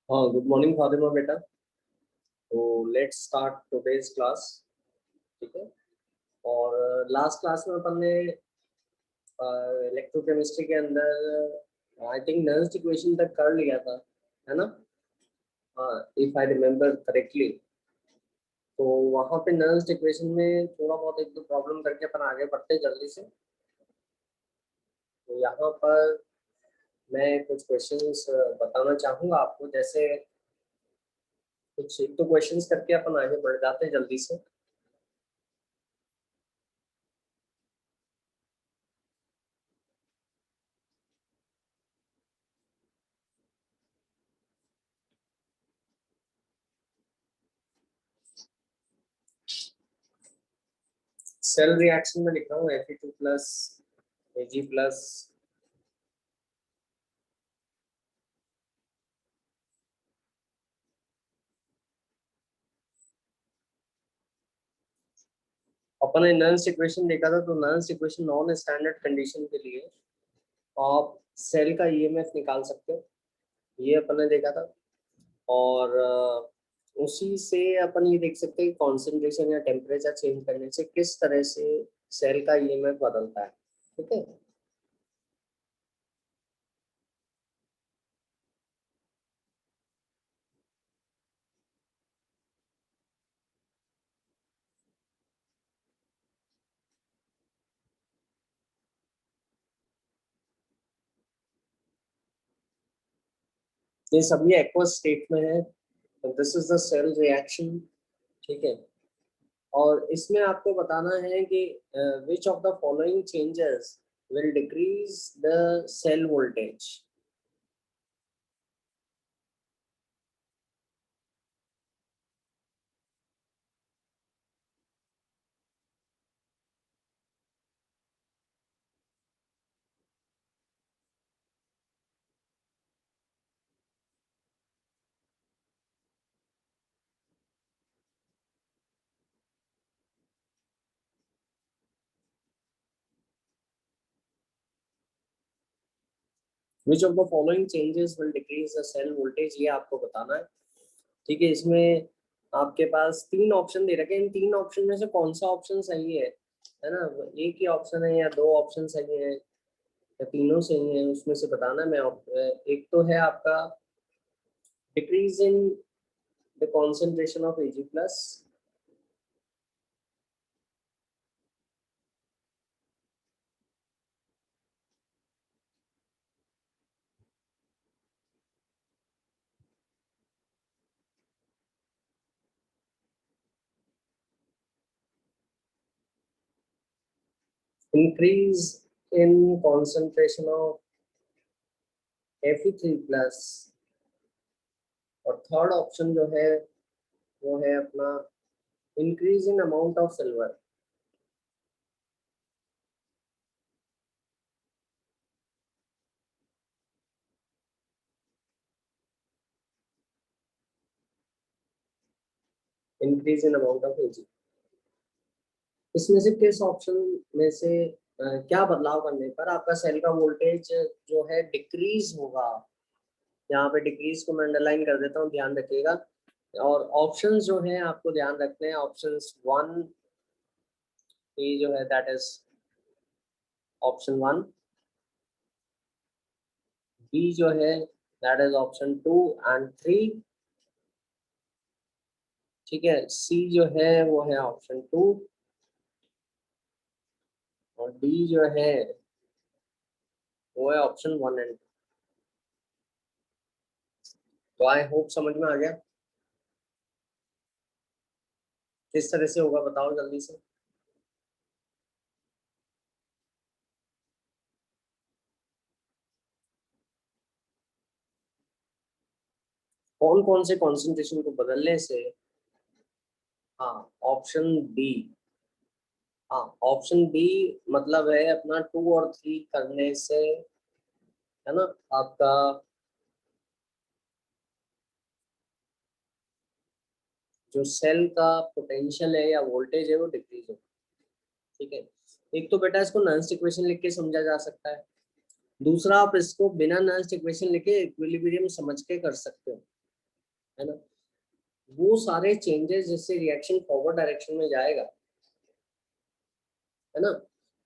हाँ, good morning Fatima बेटा। तो लेट्स स्टार्ट टुडेज क्लास। ठीक है। और लास्ट क्लास में अपन ने इलेक्ट्रोकेमिस्ट्री के अंदर आई थिंक नर्स इक्वेशन तक कर लिया था, है ना? If I remember correctly. तो वहाँ पे नर्स इक्वेशन में थोड़ा बहुत एक दो प्रॉब्लम करके अपन आगे बढ़ते हैं जल्दी से। तो यहाँ पर मैं कुछ क्वेश्चंस बताना चाहूँगा आपको, जैसे कुछ एक दो क्वेश्चंस करके अपन आगे बढ़ जाते हैं जल्दी से। सेल रिएक्शन में लिख रहा हूँ Fe2 प्लस Ag प्लस अपन ने नर्स इक्वेशन देखा था। तो Nernst equation non standard condition के लिए आप सेल का ईएमएफ निकाल सकते हो, ये अपन ने देखा था। और उसी से अपन ये देख सकते हैं कॉन्सेंट्रेशन या टेम्परेचर चेंज करने से किस तरह से सेल का ईएमएफ बदलता है। ठीक है। ये सभी एक्वस स्टेट में है। This is the cell reaction. ठीक है। और इसमें आपको बताना है कि which of the following changes will decrease the cell voltage. Which of the following changes will decrease the cell voltage, ये आपको बताना है। ठीक है। इसमें आपके पास तीन ऑप्शन दे रखे हैं। इन तीन ऑप्शन में से कौन सा ऑप्शन सही है ना? एक ही ऑप्शन है या दो ऑप्शन सही है या तीनों सही है, उसमें से बताना है। एक तो है आपका decrease in the concentration of Ag plus, increase in concentration of Fe3 plus, और थर्ड ऑप्शन जो है वो है अपना increase in amount of silver. Increase in amount of Ag, इसमें से किस ऑप्शन में से क्या बदलाव करने पर आपका सेल का वोल्टेज जो है डिक्रीज होगा। यहाँ पे डिक्रीज को मैं अंडरलाइन कर देता हूँ, ध्यान रखिएगा। और ऑप्शंस जो है आपको ध्यान रखने हैं। ऑप्शंस वन, ये जो है that is option one. B जो है that is option two and three. ठीक है। सी जो है वो है ऑप्शन टू, और डी जो है वो है ऑप्शन वन एंड टू। तो आई होप समझ में आ गया किस तरह से होगा, बताओ जल्दी से। कौन कौन से कॉन्सेंट्रेशन को बदलने से? हाँ, ऑप्शन बी। हाँ, ऑप्शन बी मतलब है अपना टू और थ्री करने से, है ना? आपका जो सेल का पोटेंशियल है या वोल्टेज है वो डिक्रीज हो। ठीक है। एक तो बेटा इसको नर्स इक्वेशन लिख के समझा जा सकता है। दूसरा, आप इसको बिना नर्स इक्वेशन लिखे इक्विलिब्रियम समझ के कर सकते हो। है ना, वो सारे चेंजेस जिससे रिएक्शन फॉरवर्ड डायरेक्शन में जाएगा, है ना,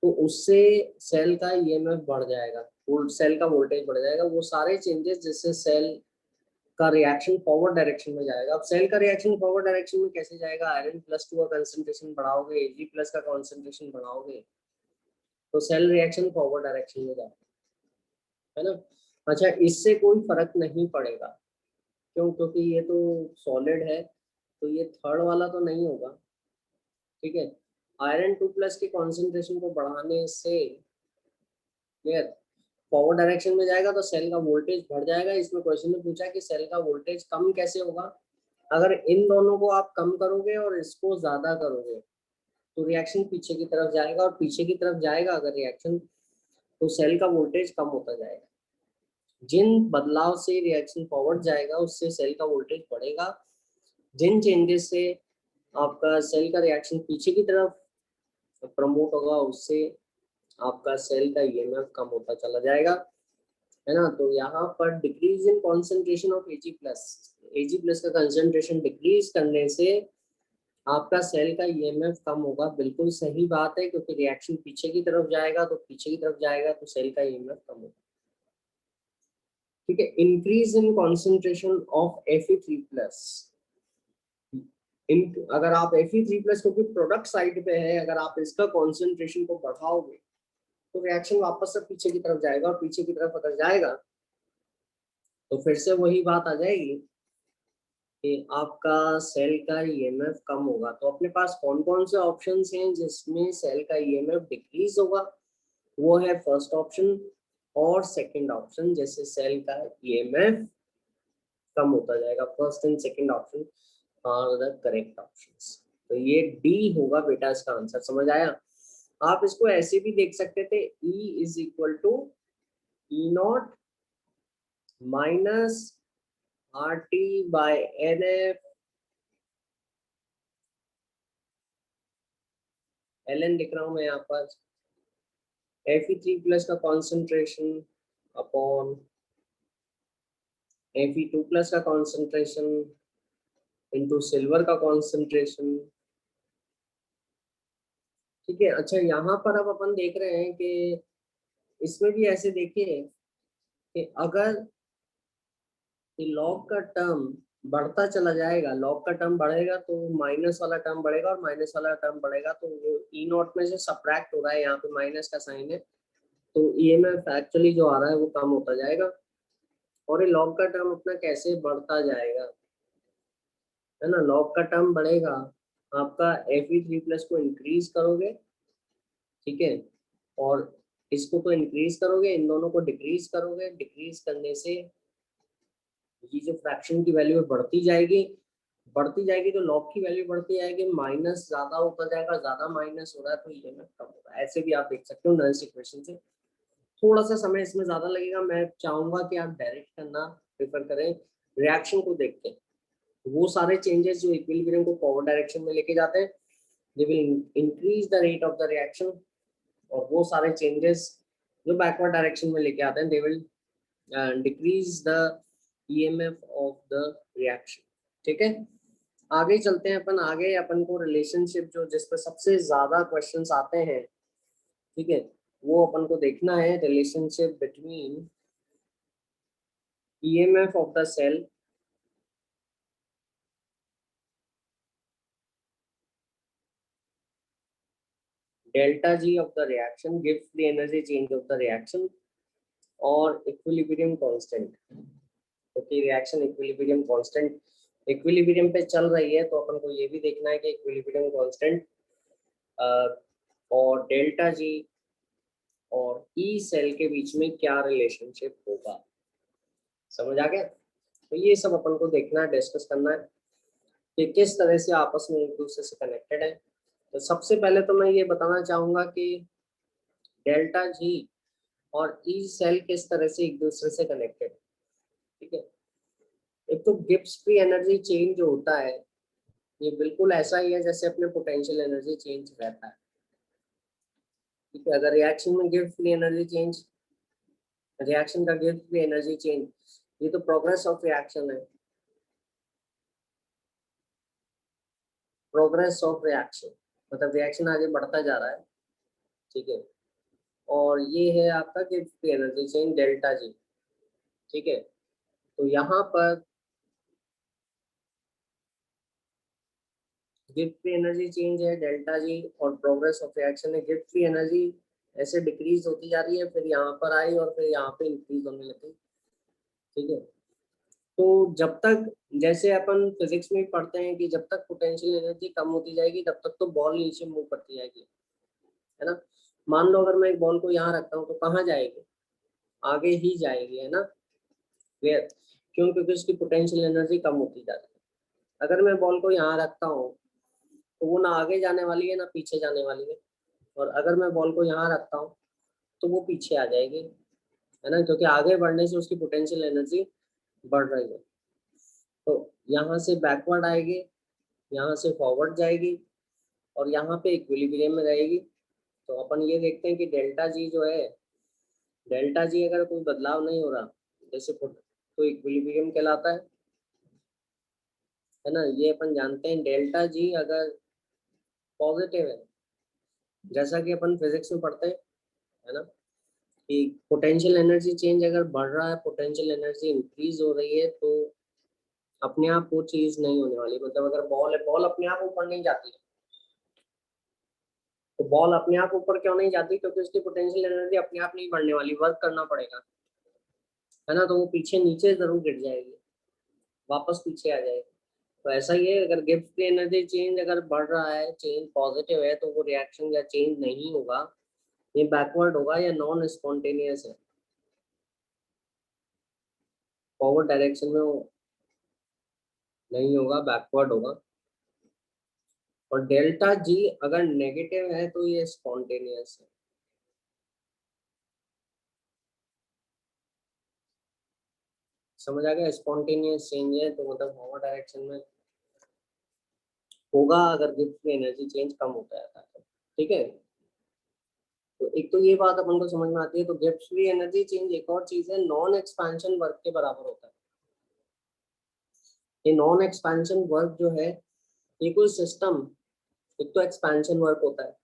तो उससे सेल का ईएमएफ बढ़ जाएगा, सेल का वोल्टेज बढ़ जाएगा। वो सारे चेंजेस जिससे सेल का रिएक्शन फॉरवर्ड डायरेक्शन में जाएगा। अब सेल का रिएक्शन फॉरवर्ड डायरेक्शन में कैसे जाएगा? आयरन प्लस 2 का कंसंट्रेशन बढ़ाओगे, Ag प्लस का कंसंट्रेशन बढ़ाओगे, तो सेल रिएक्शन फॉरवर्ड डायरेक्शन में जाएगा, है ना। अच्छा, इससे कोई फर्क नहीं पड़ेगा, क्यों? क्योंकि ये तो सॉलिड है, तो ये थर्ड वाला तो नहीं होगा, ठीक है। आयरन 2 प्लस के कॉन्सेंट्रेशन को बढ़ाने से क्लियर फॉरवर्ड डायरेक्शन में जाएगा, तो सेल का वोल्टेज बढ़ जाएगा। इसमें क्वेश्चन में पूछा कि सेल का वोल्टेज कम कैसे होगा? अगर इन दोनों को आप कम करोगे और इसको ज्यादा करोगे, तो रिएक्शन पीछे की तरफ जाएगा, और पीछे की तरफ जाएगा अगर रिएक्शन, तो सेल का वोल्टेज कम होता जाएगा। जिन बदलाव से रिएक्शन फॉरवर्ड जाएगा उससे सेल का वोल्टेज बढ़ेगा, जिन चेंजेस से आपका सेल का रिएक्शन पीछे की तरफ प्रमोट होगा उससे आपका सेल का ईएमएफ कम होता चला जाएगा, है ना। तो यहाँ पर decrease in concentration of Ag plus का कंसेंट्रेशन डिक्रीज करने से आपका सेल का ईएमएफ कम होगा। बिल्कुल सही बात है, क्योंकि रिएक्शन पीछे की तरफ जाएगा, तो पीछे की तरफ जाएगा तो सेल का ईएमएफ कम होगा, ठीक है। Increase in concentration of Fe3+, अगर आप Fe3+, क्योंकि प्रोडक्ट साइड पे है, अगर आप इसका कॉन्सेंट्रेशन को बढ़ाओगे तो रिएक्शन वापस से पीछे की तरफ जाएगा, और पीछे की तरफ अगर जाएगा तो फिर से वही बात आ जाएगी कि आपका सेल का ईएमएफ कम होगा। तो अपने पास कौन कौन से ऑप्शंस हैं जिसमें सेल का ईएमएफ डिक्रीज होगा? वो है फर्स्ट ऑप्शन और सेकंड ऑप्शन, जैसे सेल का ईएमएफ कम होता जाएगा। First and second option are the correct options. तो ये डी होगा बेटा इसका आंसर, समझ आया? आप इसको ऐसे भी देख सकते थे, E is equal to E0 minus RT by NF ln लिख रहा हूं मैं यहाँ पर, Fe3+ का कॉन्सेंट्रेशन अपॉन Fe2+ का कॉन्सेंट्रेशन इनटू सिल्वर का कॉन्सेंट्रेशन, ठीक है। अच्छा, यहाँ पर अब अपन देख रहे हैं कि इसमें भी ऐसे देखिए कि अगर लॉग का टर्म बढ़ता चला जाएगा, लॉग का टर्म बढ़ेगा तो माइनस वाला टर्म बढ़ेगा, और माइनस वाला टर्म बढ़ेगा तो वो E0 में से सब्ट्रैक्ट हो रहा है, यहाँ पे माइनस का साइन है, तो ईएमएफ एक्चुअली जो आ रहा है वो कम होता जाएगा। और ये लॉग का टर्म अपना कैसे बढ़ता जाएगा, है ना। लॉग का टर्म बढ़ेगा, आपका Fe3+ को इंक्रीज करोगे, ठीक है, और इसको तो इंक्रीज करोगे, इन दोनों को डिक्रीज करोगे, डिक्रीज करने से ये जो फ्रैक्शन की वैल्यू है बढ़ती जाएगी, तो लॉग की वैल्यू बढ़ती जाएगी, माइनस ज्यादा होता जाएगा, ज्यादा माइनस हो रहा है तो ईएमएफ कम होगा। ऐसे भी आप देख सकते हो नॉइस इक्वेशन से। थोड़ा सा समय इसमें ज्यादा लगेगा, मैं चाहूंगा कि आप डायरेक्ट करना प्रेफर करें रिएक्शन को देख के। वो सारे चेंजेस जो इक्विलिब्रियम को फॉरवर्ड डायरेक्शन में लेके जाते हैं, they will increase the rate of the reaction, और वो सारे चेंजेस जो बैकवर्ड डायरेक्शन में लेके आते हैं, they will decrease the EMF of the reaction, ठीक है। आगे चलते हैं अपन, आगे अपन को रिलेशनशिप जो जिस पर सबसे ज्यादा क्वेश्चंस आते हैं, ठीक है, वो अपन को देखना है, relationship between EMF of the cell delta G of the reaction gives the energy change of the reaction और equilibrium constant, क्योंकि रिएक्शन इक्विलिब्रियम कांस्टेंट इक्विलिब्रियम पे चल रही है, तो अपन को ये भी देखना है कि इक्विलिब्रियम कांस्टेंट और डेल्टा जी और ई सेल के बीच में क्या रिलेशनशिप होगा, समझ आ गया? तो ये सब अपन को देखना है, डिस्कस करना है कि किस तरह से आपस में एक दूसरे से कनेक्टेड है। तो सबसे पहले तो मैं ये बताना चाहूंगा कि डेल्टा जी और ई सेल किस तरह से एक दूसरे से कनेक्टेड है, ठीक है। एक तो गिब्स फ्री एनर्जी चेंज जो होता है, ये बिल्कुल ऐसा ही है जैसे अपने पोटेंशियल एनर्जी चेंज रहता है, ठीक है। अगर रिएक्शन में Gibbs free energy change, reaction का गिब्स फ्री एनर्जी चेंज, ये तो प्रोग्रेस ऑफ रिएक्शन है, प्रोग्रेस ऑफ रिएक्शन, मतलब रिएक्शन आगे बढ़ता जा रहा है, ठीक है। और ये है आपका Gibbs free energy change delta G, ठीक है। तो यहाँ पर गिब्स फ्री एनर्जी चेंज है डेल्टा जी, और प्रोग्रेस ऑफ रिएक्शन है गिब्स फ्री एनर्जी ऐसे डिक्रीज होती जा रही है, फिर यहाँ पर आई और फिर यहाँ पे इंक्रीज होने लगी, ठीक है। तो जब तक, जैसे अपन फिजिक्स में पढ़ते हैं कि जब तक पोटेंशियल एनर्जी कम होती जाएगी तब तक तो बॉल नीचे मूव करती जाएगी, है ना। मान लो अगर मैं एक बॉल को यहाँ रखता हूँ तो कहाँ जाएगी, आगे ही जाएगी, है ना। क्लियर, क्यों, क्योंकि उसकी पोटेंशियल एनर्जी कम होती जा रही है। अगर मैं बॉल को यहाँ रखता हूँ तो वो ना आगे जाने वाली है ना पीछे जाने वाली है, और अगर मैं बॉल को यहाँ रखता हूँ तो वो पीछे आ जाएगी, है ना, क्योंकि आगे बढ़ने से उसकी पोटेंशियल एनर्जी बढ़ रही है। तो यहाँ से बैकवर्ड आएगी, यहाँ से फॉरवर्ड जाएगी, और यहाँ पे इक्विलिब्रियम में रहेगी। तो अपन ये देखते हैं कि डेल्टा जी जो है, डेल्टा जी अगर कोई बदलाव नहीं हो रहा जैसे तो इक्विलिब्रियम कहलाता है ना। ये अपन जानते हैं डेल्टा जी अगर पॉजिटिव है, जैसा कि अपन फिजिक्स में पढ़ते हैं, है ना, कि पोटेंशियल एनर्जी चेंज अगर बढ़ रहा है, पोटेंशियल एनर्जी इंक्रीज हो रही है, तो अपने आप वो चीज नहीं होने वाली। मतलब अगर बॉल है, बॉल अपने आप ऊपर नहीं जाती है, तो बॉल अपने आप ऊपर क्यों नहीं जाती, क्योंकि उसकी पोटेंशियल एनर्जी अपने आप नहीं बढ़ने वाली, वर्क करना पड़ेगा, है ना। तो वो पीछे नीचे जरूर गिर जाएगी, वापस पीछे आ जाएगी। तो ऐसा ही है, अगर गिब्स फ्री एनर्जी चेंज अगर बढ़ रहा है, चेंज पॉजिटिव है, तो वो रिएक्शन या चेंज नहीं होगा, ये बैकवर्ड होगा या नॉन स्पॉन्टेनियस है, फॉरवर्ड डायरेक्शन में वो नहीं होगा, बैकवर्ड होगा। और डेल्टा जी अगर नेगेटिव है तो ये स्पॉन्टेनियस है। समझ आ गया, स्पॉन्टेनियस चेंज है तो मतलब फॉरवर्ड डायरेक्शन में होगा अगर गिब्स फ्री एनर्जी चेंज कम होता है तो, ठीक है। तो एक तो ये बात अपन को समझ में आती है। तो गिब्स फ्री एनर्जी चेंज एक और चीज है, नॉन एक्सपेंशन वर्क के बराबर होता है। ये नॉन एक्सपेंशन वर्क जो है, ये कोई सिस्टम, एक तो एक्सपेंशन वर्क होता है,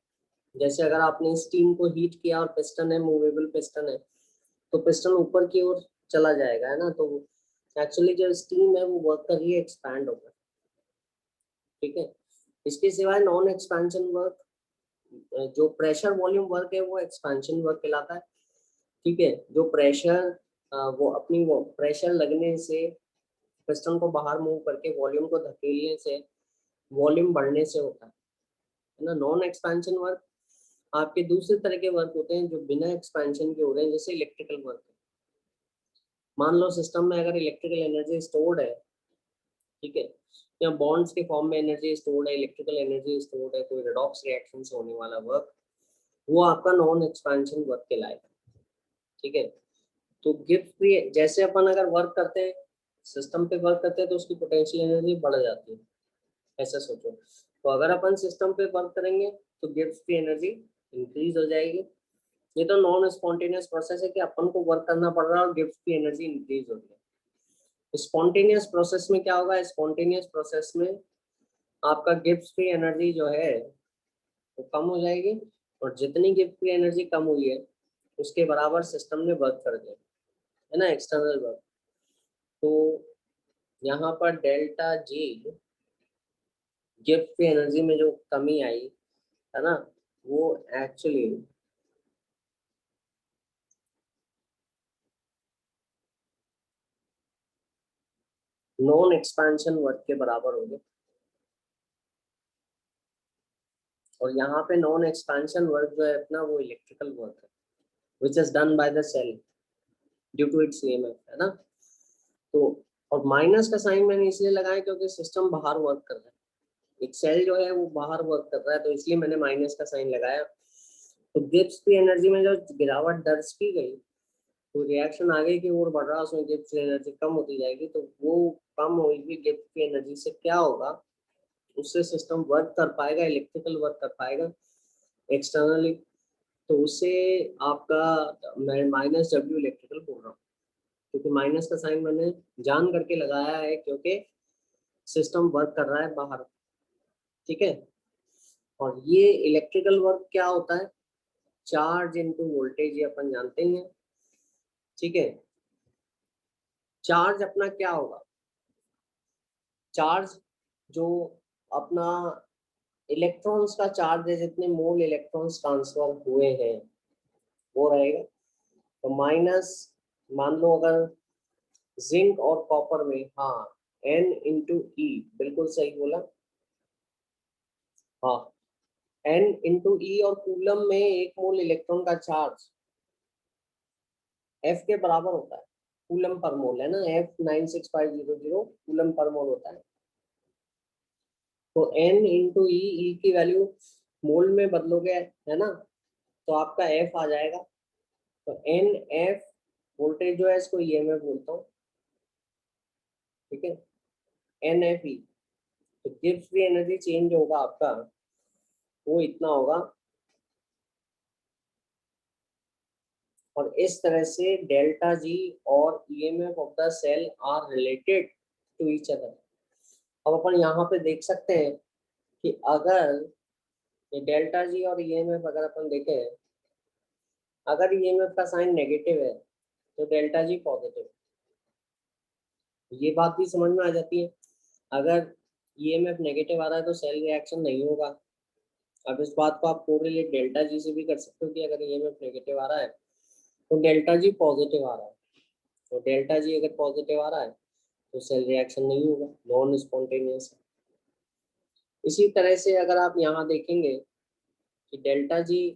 जैसे अगर आपने स्टीम को हीट किया और पिस्टन है, मूवेबल पिस्टन है, तो पिस्टन ऊपर की ओर चला जाएगा, है ना। तो एक्चुअली जो स्टीम है वो वर्क कर रही है एक्सपैंड होकर, ठीक है। इसके सिवाय नॉन एक्सपेंशन वर्क, जो प्रेशर वॉल्यूम वर्क है वो एक्सपेंशन वर्क कहलाता है, ठीक है। जो प्रेशर, वो अपनी वो प्रेशर लगने से पिस्टन को बाहर मूव करके वॉल्यूम को धकेलने से वॉल्यूम बढ़ने से होता है ना। नॉन एक्सपेंशन वर्क आपके दूसरे तरह के वर्क होते हैं जो बिना एक्सपेंशन के हो रहे हैं, जैसे इलेक्ट्रिकल वर्क। मान लो सिस्टम में अगर इलेक्ट्रिकल एनर्जी स्टोर्ड है, ठीक है, या बॉन्ड्स के फॉर्म में एनर्जी स्टोर्ड है, इलेक्ट्रिकल एनर्जी स्टोर्ड है, कोई रेडॉक्स रिएक्शन से होने वाला वर्क, वो आपका नॉन एक्सपेंशन वर्क कहलाएगा, ठीक है। तो गिब्स फ्री, जैसे अपन अगर वर्क करते हैं, सिस्टम पे वर्क करते हैं तो उसकी पोटेंशियल एनर्जी बढ़ जाती है, ऐसा सोचो। तो अगर अपन सिस्टम पे वर्क करेंगे तो गिब्स फ्री एनर्जी इंक्रीज हो जाएगी। ये तो नॉन स्पॉन्टेनियस प्रोसेस है कि अपन को वर्क करना पड़ रहा है और गिब्स फ्री एनर्जी इंक्रीज हो रही है। स्पॉन्टेनियस प्रोसेस में क्या होगा, स्पॉन्टेनियस प्रोसेस में आपका गिब्स फ्री एनर्जी जो है वो कम हो जाएगी, और जितनी गिब्स फ्री एनर्जी कम हुई है उसके बराबर सिस्टम ने वर्क कर दिया, है ना, एक्सटर्नल वर्क। तो यहाँ पर delta G, Gibbs free energy में जो कमी आई, है ना, वो एक्चुअली नॉन एक्सपेंशन वर्क के बराबर होगी। और यहाँ पे नॉन एक्सपेंशन वर्क जो है अपना, वो इलेक्ट्रिकल वर्क है which is done by the cell due to its EMF, है ना। तो और माइनस का साइन मैंने इसलिए लगाया क्योंकि सिस्टम बाहर वर्क कर रहा है, एक सेल जो है वो बाहर वर्क कर रहा है, तो इसलिए मैंने माइनस का साइन लगाया। तो गिब्स की एनर्जी में जो गिरावट दर्ज की गई, तो रिएक्शन आगे की ओर बढ़ रहा है, उसमें गिब्स की एनर्जी कम होती जाएगी। तो वो कम हुई गिब्स की एनर्जी से क्या होगा, उससे सिस्टम वर्क कर पाएगा, इलेक्ट्रिकल वर्क कर पाएगा एक्सटर्नली। तो उससे आपका, मैं माइनस डब्ल्यू इलेक्ट्रिकल बोल रहा हूँ, क्योंकि माइनस का साइन मैंने जान करके लगाया है, क्योंकि सिस्टम वर्क कर रहा है बाहर, ठीक है। और ये इलेक्ट्रिकल वर्क क्या होता है, चार्ज इनटू वोल्टेज, ये अपन जानते ही हैं। ठीक है, चार्ज अपना क्या होगा, चार्ज जो अपना इलेक्ट्रॉन्स का चार्ज है, जितने मोल इलेक्ट्रॉन्स ट्रांसफर हुए हैं वो रहेगा। तो माइनस, मान लो अगर जिंक और कॉपर में, हाँ, एन इंटू ई, बिल्कुल सही बोला, हाँ, एन इंटू ई, और कूलम में एक मोल इलेक्ट्रॉन का चार्ज एफ के बराबर होता है, कूलम पर मोल है ना, F96500 कूलम पर मोल होता है। तो एन इंटू ई, ई की वैल्यू मोल में बदलोगे है ना, तो आपका एफ आ जाएगा। तो एन एफ, वोल्टेज जो है इसको ईएमएफ बोलता हूँ, ठीक है, एन एफ ई। तो गिब्स फ्री एनर्जी चेंज होगा आपका, वो इतना होगा। और इस तरह से डेल्टा जी और EMF of the cell are related to each other. अब अपन यहाँ पे देख सकते हैं कि अगर ये डेल्टा जी और ईएमएफ अगर अपन देखें, अगर ईएमएफ का साइन नेगेटिव है तो डेल्टा जी पॉजिटिव, ये बात भी समझ में आ जाती है। अगर ईएमएफ नेगेटिव आ रहा है तो सेल रिएक्शन नहीं होगा। अब इस बात को आप कोरिलेट डेल्टा जी से भी कर सकते हो कि अगर ईएमएफ नेगेटिव आ रहा है तो डेल्टा जी पॉजिटिव आ रहा है। तो डेल्टा जी अगर पॉजिटिव आ रहा है तो सेल रिएक्शन नहीं होगा, नॉन स्पॉन्टेनियस है। इसी तरह से अगर आप यहाँ देखेंगे कि डेल्टा जी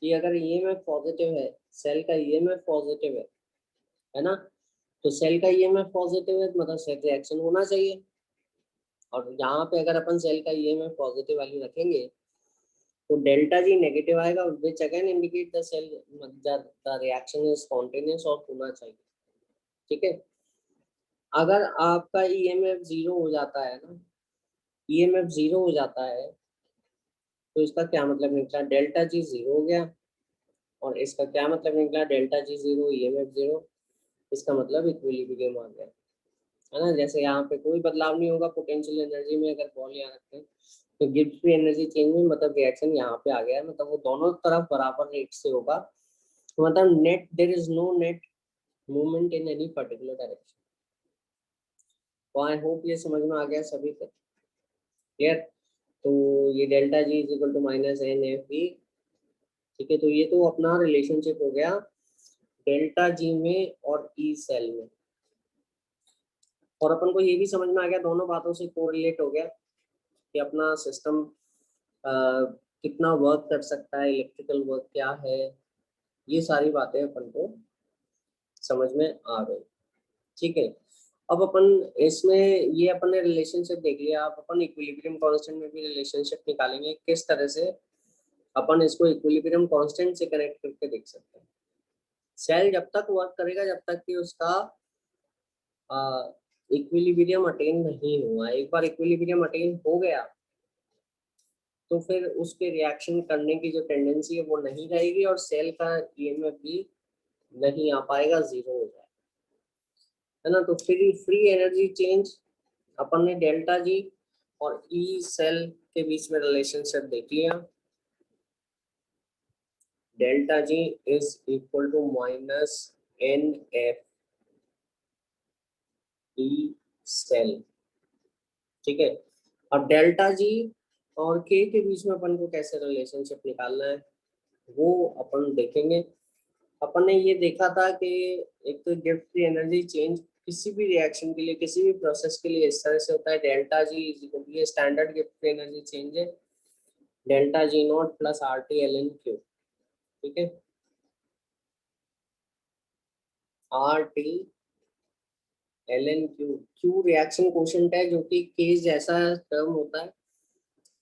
की अगर ईएमएफ पॉजिटिव है, सेल का ईएमएफ पॉजिटिव है ना, तो सेल का ईएमएफ पॉजिटिव है तो मतलब सेल रिएक्शन होना चाहिए। और यहाँ पे अगर अपन सेल का ईएमएफ पॉजिटिव वैल्यू रखेंगे तो डेल्टा जी नेगेटिव आएगा, which again indicate the cell the reaction is spontaneous और होना चाहिए। ठीक है, अगर आपका ईएमएफ जीरो हो जाता है ना, ईएमएफ जीरो हो जाता है तो इसका क्या मतलब निकला, डेल्टा जी जीरो हो गया। और इसका क्या मतलब निकला, delta G zero EMF zero, इसका मतलब इक्विलिब्रियम आ गया, है ना। जैसे यहाँ पे कोई बदलाव नहीं होगा पोटेंशियल एनर्जी में, अगर बॉल यहाँ रखते हैं तो गिब्स फ्री एनर्जी चेंज में मतलब रिएक्शन यहाँ पे आ गया है, मतलब वो दोनों तरफ बराबर रेट से होगा। तो मतलब net, there is no net movement in any particular direction. तो आई होप ये समझ में आ गया सभी को, क्लियर। तो ये delta G is equal to minus N F E, ठीक है। तो ये तो अपना रिलेशनशिप हो गया डेल्टा जी में और ई सेल में। और अपन को ये भी समझ में आ गया, दोनों बातों से कोरिलेट हो गया कि अपना सिस्टम कितना वर्क कर सकता है, इलेक्ट्रिकल वर्क क्या है, ये सारी बातें अपन को समझ में आ गई। ठीक है, अब अपन इसमें ये अपन ने रिलेशनशिप देख लिया, अब अपन इक्विलिब्रियम कांस्टेंट में भी रिलेशनशिप निकालेंगे, किस तरह से अपन इसको इक्विलिब्रियम कांस्टेंट से कनेक्ट करके देख सकते हैं। सेल जब तक वर्क करेगा जब तक कि उसका इक्विलिब्रियम अटेन नहीं हुआ, एक बार इक्विलिब्रियम अटेन हो गया तो फिर उसके रिएक्शन करने की जो टेंडेंसी है वो नहीं रहेगी और सेल का ईएमएफ भी नहीं आ पाएगा, जीरो हो जाएगा, है ना। तो फ्री फ्री एनर्जी चेंज अपन ने डेल्टा जी और ई सेल के बीच में रिलेशनशिप देख लिया। Delta G is equal to minus N F E cell, ठीक है। अब डेल्टा जी और के बीच में अपन को कैसे रिलेशनशिप निकालना है वो अपन देखेंगे। अपन ने ये देखा था कि एक तो गिब्स फ्री एनर्जी चेंज किसी भी रिएक्शन के लिए, किसी भी प्रोसेस के लिए इस तरह से होता है, delta G is equal to, ये standard Gibbs free energy change है, delta G not plus R T L N Q, ठीक है। R T L N Q, Q reaction quotient है जो कि के जैसा टर्म होता है,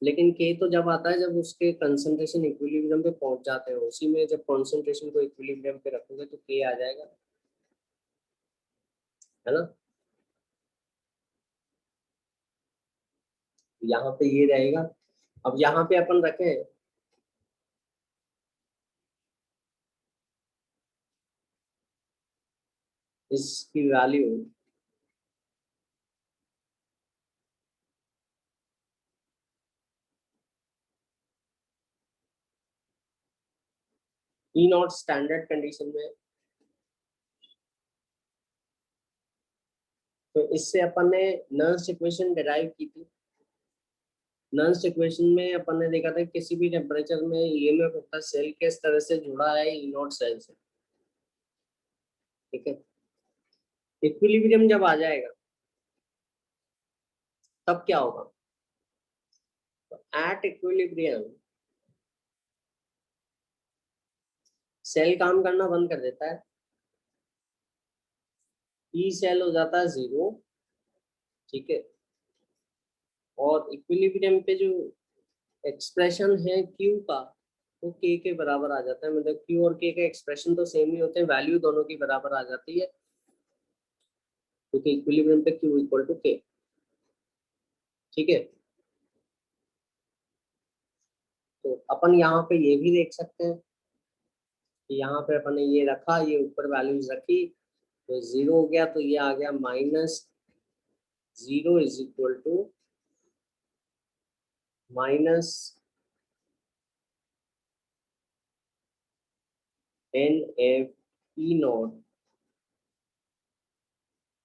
लेकिन के तो जब आता है जब उसके कंसंट्रेशन इक्विलिब्रियम पे पहुंच जाते हैं, उसी में जब कंसंट्रेशन को इक्विलिब्रियम पे रखोगे तो के आ जाएगा, है ना। यहाँ पे ये रहेगा। अब यहाँ पे अपन रखें इसकी value, E not standard condition में। तो इससे अपन ने नर्स्ट इक्वेशन डिराइव की थी। नर्स्ट इक्वेशन में अपन ने देखा था किसी भी टेम्परेचर में ईएमएफ होता है सेल के इस तरह से जुड़ा है ई नॉट सेल से, ठीक है। इक्विलिब्रियम जब आ जाएगा तब क्या होगा, तो एट इक्विलिब्रियम सेल काम करना बंद कर देता है, ई सेल हो जाता है 0, ठीक है। और इक्विलिब्रियम पे जो एक्सप्रेशन है क्यू का वो के बराबर आ जाता है, मतलब क्यू और के एक्सप्रेशन तो सेम ही होते हैं, वैल्यू दोनों की बराबर आ जाती है, क्योंकि इक्विलिब्रियम पे क्यू इक्वल टू के, ठीक है। तो अपन यहाँ पे ये भी देख सकते हैं कि यहाँ पे अपन ने ये रखा, ये ऊपर वैल्यूज रखी तो 0 हो गया, तो ये आ गया -0 is equal to minus NF E0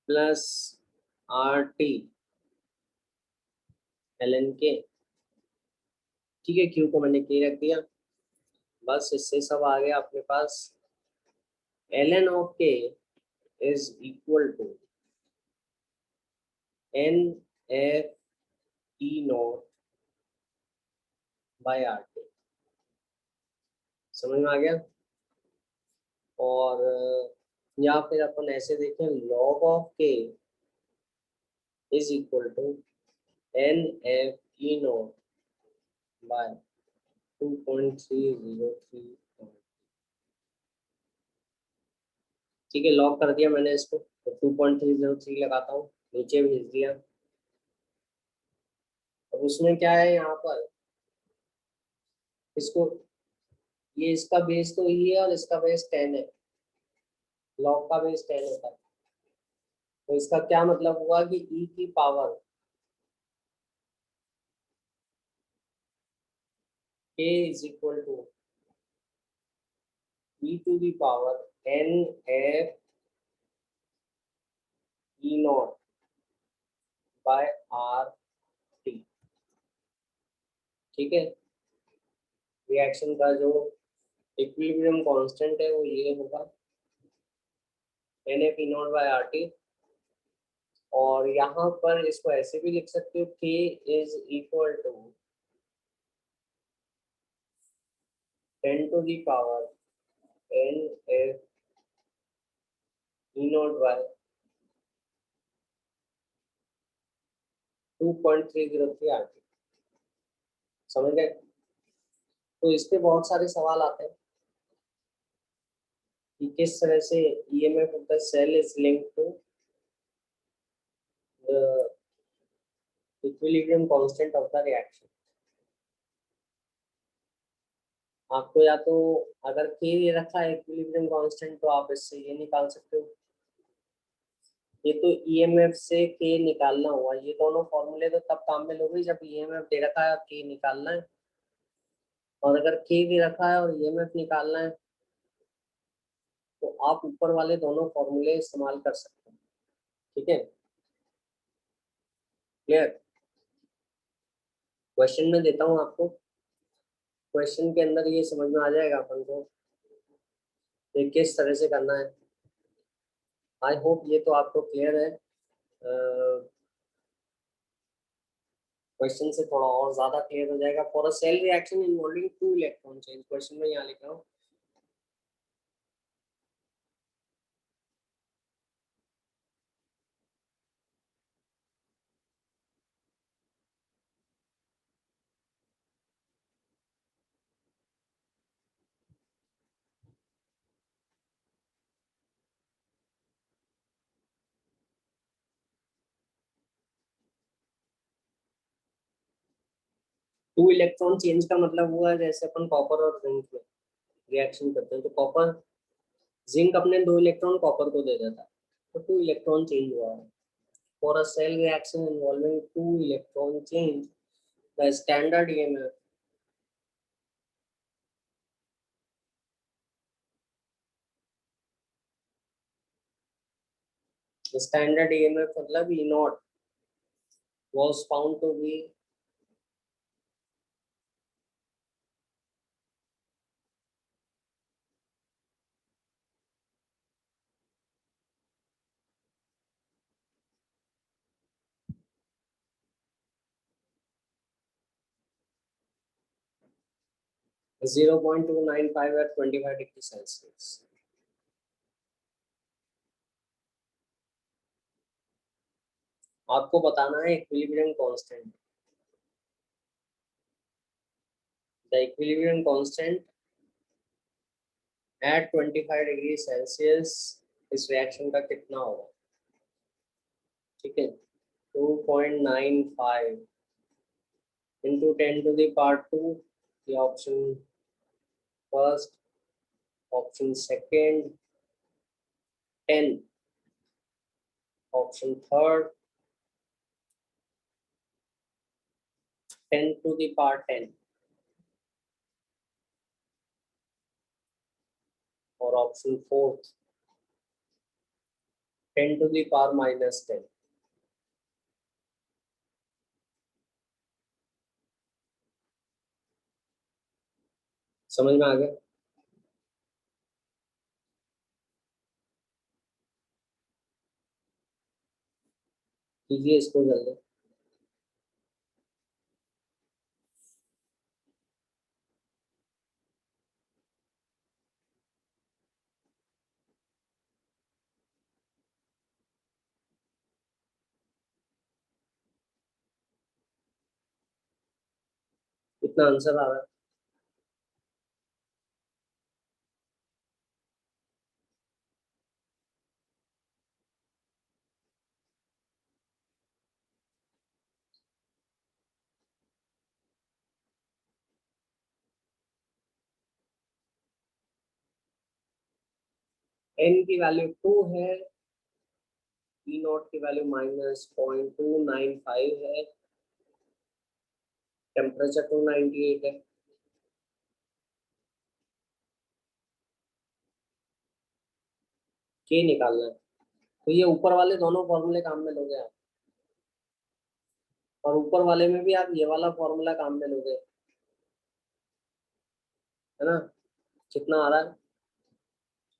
plus RT ln के, ठीक है। क्यू को मैंने के रख दिया, बस इससे सब आ गया अपने पास। ln of K is equal to NF E0 by RT, समझ में आ गया। और या फिर अपन ऐसे देखें, log of K is equal to NF E0 by 2.303, ठीक है। लॉक कर दिया मैंने इसको, तो 2.303 लगाता हूँ, नीचे भेज दिया। अब उसमें क्या है यहाँ पर, इसको ये इसका बेस तो ई है और इसका बेस 10 है, लॉग का बेस 10 होता है, तो इसका क्या मतलब हुआ कि ई की power k is equal to e to the power NF E0 by RT, ठीक है। रिएक्शन का जो इक्विलिब्रियम कांस्टेंट है वो ये होगा NF E0 बाय RT। और यहाँ पर इसको ऐसे भी लिख सकते हो, k is equal to 10 to the power NF E0 by 2.303 RT, समझ गए। तो इस पे बहुत सारे सवाल आते हैं कि किस तरह से EMF of the cell is linked to the equilibrium constant of the reaction. आपको या तो अगर के ये रखा है इक्विलिब्रियम कांस्टेंट, तो आप इससे ये निकाल सकते हो, ये तो ईएमएफ से के निकालना हुआ, ये दोनों फॉर्मूले तो तब काम में लोगे जब ईएमएफ दे रखा है और के निकालना है। और अगर के भी रखा है और ईएमएफ निकालना है तो आप ऊपर वाले दोनों फॉर्मूले इस्तेमाल कर सकते हैं, ठीक है। क्लियर। क्वेश्चन में देता हूँ आपको, क्वेश्चन के अंदर ये समझ में आ जाएगा अपन को ये किस तरह से करना है। आई होप ये तो आपको क्लियर है। क्वेश्चन से थोड़ा और ज्यादा क्लियर हो जाएगा। For a cell reaction involving 2 electron change, question में यहाँ लिखा हूँ टू इलेक्ट्रॉन चेंज का मतलब हुआ है जैसे अपन कॉपर और जिंक में रिएक्शन करते हैं, तो कॉपर जिंक अपने 2 इलेक्ट्रॉन कॉपर को दे देता है, तो 2 इलेक्ट्रॉन चेंज हुआ है। For a cell reaction involving 2 electron change the standard EMF standard EMF मतलब E not was found to be 0.295 at 25 degree Celsius. आपको बताना है equilibrium constant. The equilibrium constant at 25 degree Celsius इस reaction का कितना होगा? ठीक है, 2.95 into 10 to the power 2, the option first, option second, 10, option third, 10 to the power 10, और option fourth, 10 to the power minus 10। समझ में आ गया? कीजिए इसको जल्दी। कितना आंसर आ रहा है? n की वैल्यू 2 है, ई नॉट की वैल्यू -0.295 है, टेम्परेचर 298 है। के निकालना है, तो ये ऊपर वाले दोनों फॉर्मूले काम में लोगे आप, और ऊपर वाले में भी आप ये वाला फॉर्मूला काम में लोगे, है ना? कितना आ रहा है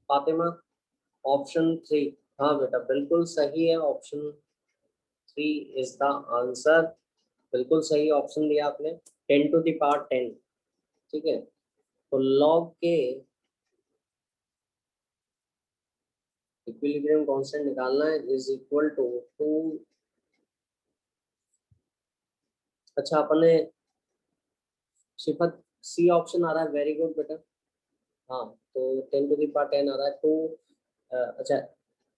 फातिमा? ऑप्शन 3। हाँ बेटा बिल्कुल सही है, ऑप्शन 3 इज द आंसर। बिल्कुल सही ऑप्शन दिया आपने, 10 टू द पावर 10। ठीक है, तो लॉग के इक्विलिब्रियम कांस्टेंट निकालना है इज इक्वल टू 2। अच्छा अपने सिफत सी ऑप्शन आ रहा है, वेरी गुड बेटा। हाँ, तो 10 टू द पावर 10 आ रहा है, तो अच्छा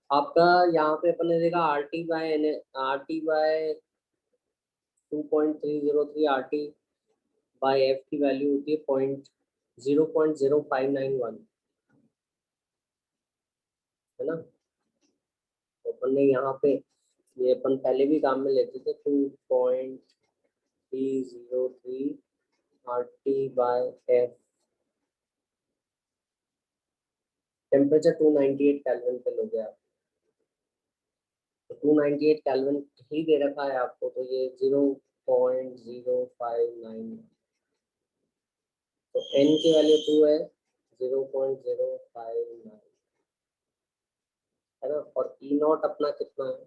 आपका यहाँ पे अपन ने देखा RT by 2.303, RT by F की वैल्यू होती है 0.0591, है ना? तो अपन ने यहाँ पे ये अपन पहले भी काम में लेते थे 2.303 RT by F, temperature 298 kelvin पे लोगे आप, तो 298 केल्विन ही दे रखा है आपको, तो ये 0.0591, तो n की वैल्यू 2 है, 0.059, है ना? और ई नॉट अपना कितना है?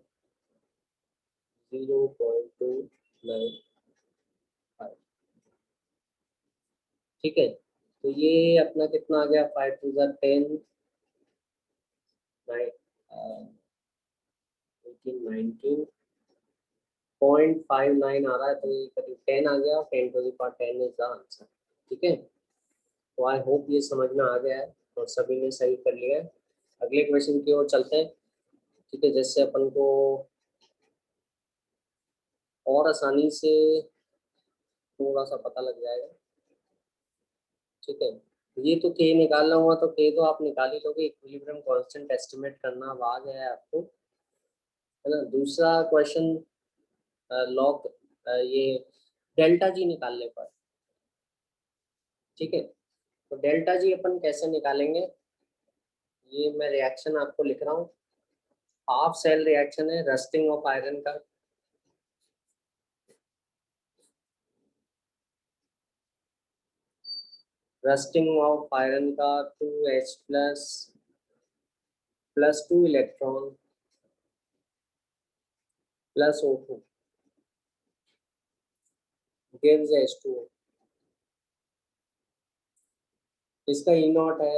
0.295। ठीक है, तो ये अपना कितना आ गया? 5 टू 10, 19.59 आ रहा है, तो ये करीब 10 आ गया, 10 to the power 10 is the answer. ठीक है, तो आई होप ये समझ में आ गया है और सभी ने सही कर लिया है। अगले क्वेश्चन की ओर चलते हैं। ठीक है, जिससे अपन को और आसानी से थोड़ा सा पता लग जाएगा। ठीक है, ये तो के निकालना हुआ, तो के तो आप निकाल ही लोगे, इक्विलिब्रियम कांस्टेंट एस्टिमेट करना अब आ गया है आपको, है ना? दूसरा क्वेश्चन लॉग ये डेल्टा जी निकालने पर। ठीक है, तो डेल्टा जी अपन कैसे निकालेंगे, ये मैं रिएक्शन आपको लिख रहा हूँ। हाफ सेल रिएक्शन है रस्टिंग ऑफ आयरन का, रस्टिंग ऑफ आयरन का 2H plus +2 electron plus O2 gives H2O। इसका E नॉट है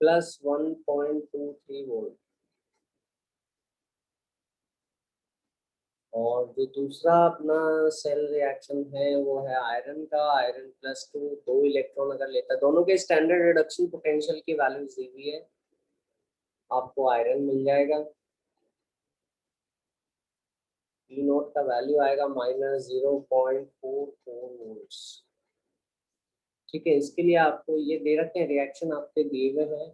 +1.23 वोल्ट। और जो दूसरा अपना सेल रिएक्शन है वो है आयरन का, आयरन +2 2 इलेक्ट्रॉन अगर लेता है, दोनों के स्टैंडर्ड रिडक्शन पोटेंशियल की वैल्यू दी हुई है, आपको आयरन मिल जाएगा, ई नोट का वैल्यू आएगा -0.44 वोल्ट्स। ठीक है, इसके लिए आपको ये दे रखे हैं, रिएक्शन आपके दिए हुए हैं।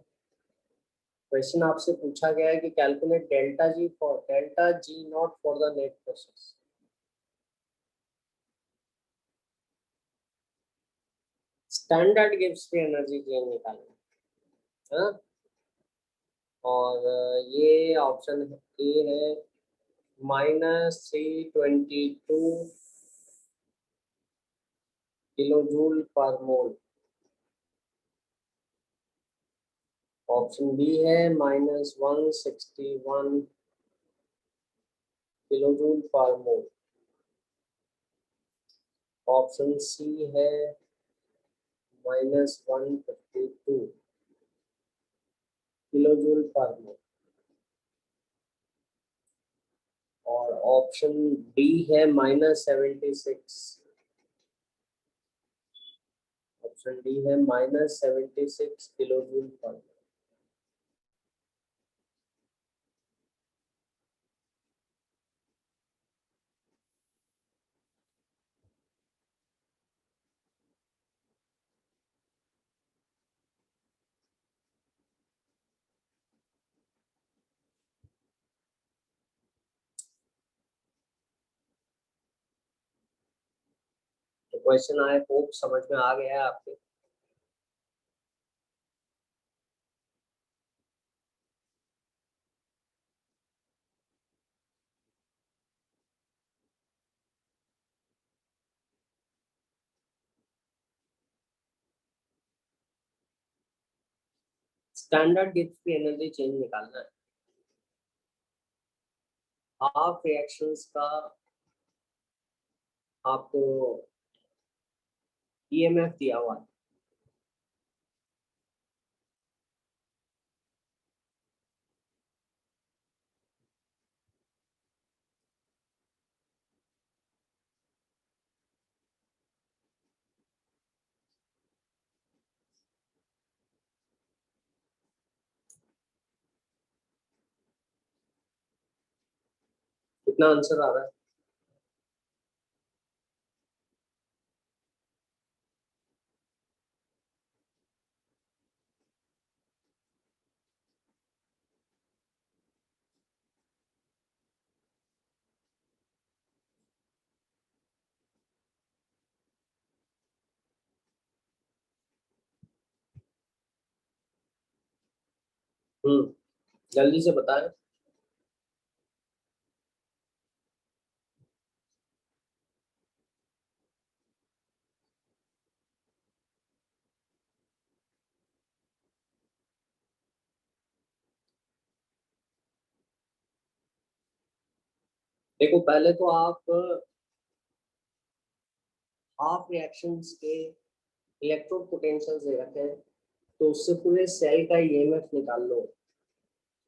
क्वेश्चन आपसे पूछा गया है कि calculate delta G not for the net process. Standard gives free energy change निकालना है ना? और ये ऑप्शन ए है -322 किलोजूल पर मोल। ऑप्शन बी है -161 किलोजूल पर मोल। ऑप्शन सी है -152 किलोजूल पर मोल। और ऑप्शन डी है -76। ऑप्शन डी है -76 किलोजूल पर मोल। तो क्वेश्चन आए होप समझ में आ गया है आपके। स्टैंडर्ड गिब्स की एनर्जी चेंज निकालना है। हाफ रिएक्शंस का आपको ईएमएफ दिया हुआ है। कितना आंसर आ रहा है? जल्दी से बताएं। देखो पहले तो आप हाफ रिएक्शंस के इलेक्ट्रोड पोटेंशियल दे रखे हैं, तो उससे पूरे सेल का ईएमएफ निकाल लो।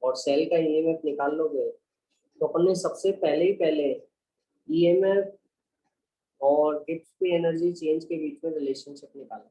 और सेल का ईएमएफ निकाल लोगे तो अपन ने सबसे पहले ईएमएफ और गिब्स की एनर्जी चेंज के बीच में रिलेशनशिप निकाला।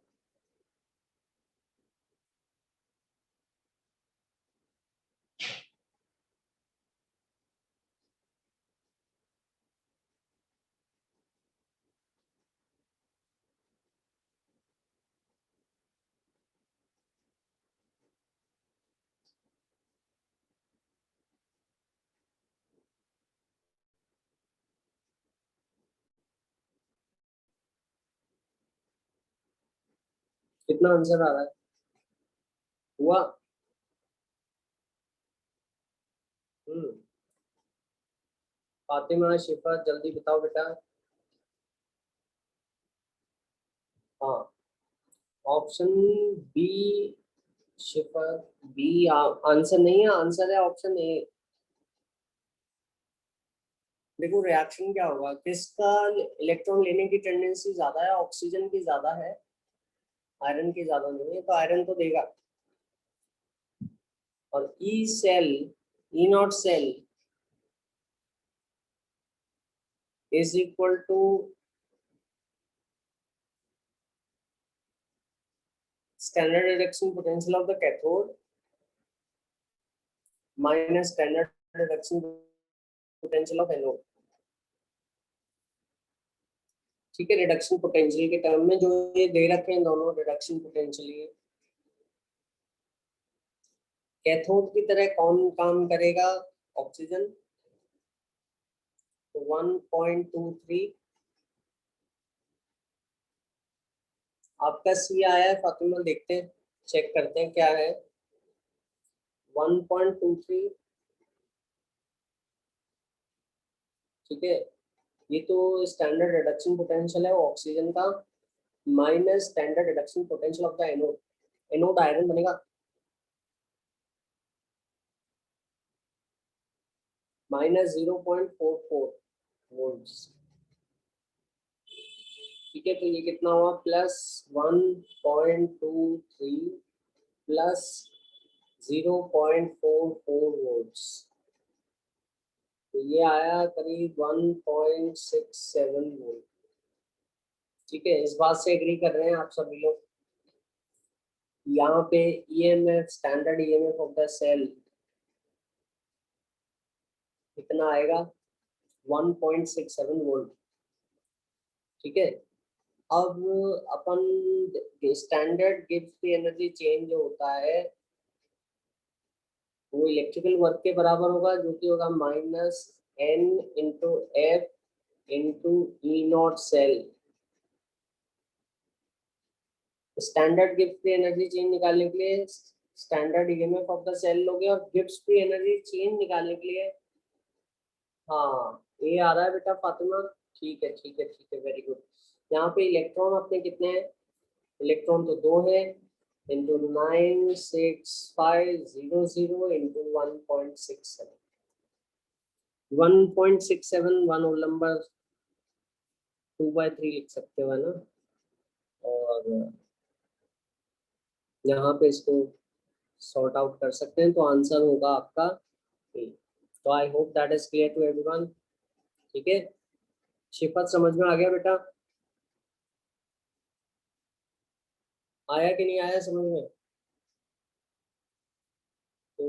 कितना आंसर आ रहा है? हुआ फातिमा, शिफा, जल्दी बताओ बेटा। हाँ, ऑप्शन बी। शिफा, बी आंसर नहीं है, आंसर है ऑप्शन ए। देखो रिएक्शन क्या होगा, किसका इलेक्ट्रॉन लेने की टेंडेंसी ज्यादा है, ऑक्सीजन की ज्यादा है, आयरन की ज्यादा नहीं है, तो आयरन तो देगा। और E cell, E naught cell is equal to standard reduction potential of the cathode minus standard reduction potential of anode. ठीक है, रिडक्शन पोटेंशियल के टर्म में जो ये दे रखे हैं दोनों रिडक्शन पोटेंशियल, ये कैथोड की तरह कौन काम करेगा, ऑक्सीजन। तो 1.23 आपका सी आया है फातिमा, देखते हैं, चेक करते हैं क्या है। 1.23, ठीक है, ये तो स्टैंडर्ड रिडक्शन पोटेंशियल है ऑक्सीजन का, minus standard reduction potential of the anode. Anode iron बनेगा, माइनस 0.44 वोल्ट। ठीक है, तो ये कितना हुआ, प्लस 1.23 प्लस 0.44 वोल्ट्स, तो ये आया करीब 1.67 वोल्ट। ठीक है, इस बात से एग्री कर रहे हैं आप सभी लोग। यहाँ पे EMF, standard EMF of the cell कितना आएगा, 1.67 वोल्ट। ठीक है, अब अपन स्टैंडर्ड गिब्स की एनर्जी चेंज जो होता है वो इलेक्ट्रिकल वर्क के बराबर होगा, जो कि होगा minus N into F into E naught cell. Standard Gibbs की एनर्जी चेंज निकालने के लिए standard EMF of the cell लोगे, और गिब्स की एनर्जी चेंज निकालने के लिए, हाँ ये आ रहा है बेटा फातिमा। ठीक है, ठीक है, ठीक है, वेरी गुड। यहाँ पे इलेक्ट्रॉन अपने कितने हैं, इलेक्ट्रॉन तो दो है, into 96500 into 1.67, 1.67 one whole number 2/3 लिख सकते हो, है ना। और यहाँ पे इसको सॉर्ट आउट कर सकते हैं, तो आंसर होगा आपका ए। तो I hope that is clear to everyone. ठीक है, शिफत समझ में आ गया बेटा, आया कि नहीं आया समझ में। तो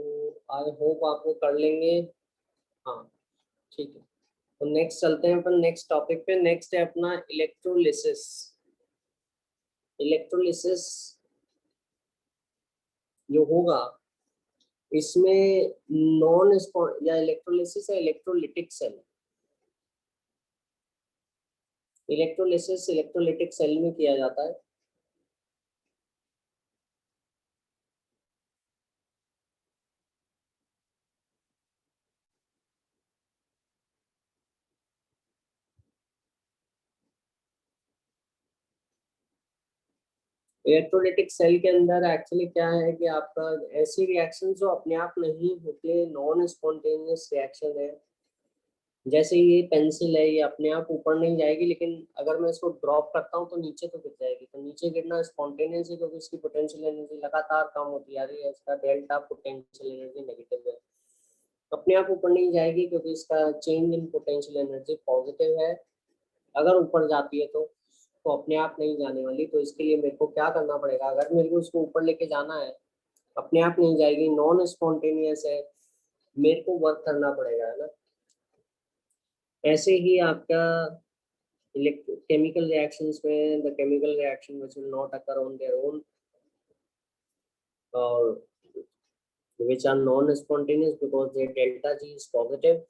आई होप आप वो कर लेंगे। हाँ, ठीक है, तो नेक्स्ट चलते हैं अपन नेक्स्ट टॉपिक पे। नेक्स्ट है अपना इलेक्ट्रोलिसिस। इलेक्ट्रोलिसिस जो होगा इसमें नॉन या इलेक्ट्रोलिसिस है electrolytic cell. Electrolysis electrolytic cell में किया जाता है। इलेक्ट्रोलिटिक सेल के अंदर एक्चुअली क्या है कि आपका ऐसी रिएक्शन जो अपने आप नहीं होते, नॉन स्पॉन्टेनियस रिएक्शन है। जैसे ये पेंसिल है, ये अपने आप ऊपर नहीं जाएगी, लेकिन अगर मैं इसको ड्रॉप करता हूँ तो नीचे तो गिर जाएगी। तो नीचे गिरना स्पॉन्टेनियस है, क्योंकि इसकी पोटेंशियल एनर्जी लगातार कम होती जा रही है, इसका डेल्टा पोटेंशियल एनर्जी नेगेटिव है। अपने आप ऊपर नहीं जाएगी क्योंकि इसका change in potential energy positive है। अगर ऊपर जाती है तो अपने आप नहीं जाने वाली। तो इसके लिए मेरे को क्या करना पड़ेगा, अगर मेरे को इसको ऊपर लेके जाना है, अपने आप नहीं जाएगी, नॉन स्पॉन्टेनियस है, मेरे को वर्क करना पड़ेगा, है ना। ऐसे ही आपका chemical reactions में the chemical reaction which will not occur on their own or which are non-spontaneous because their delta G is positive,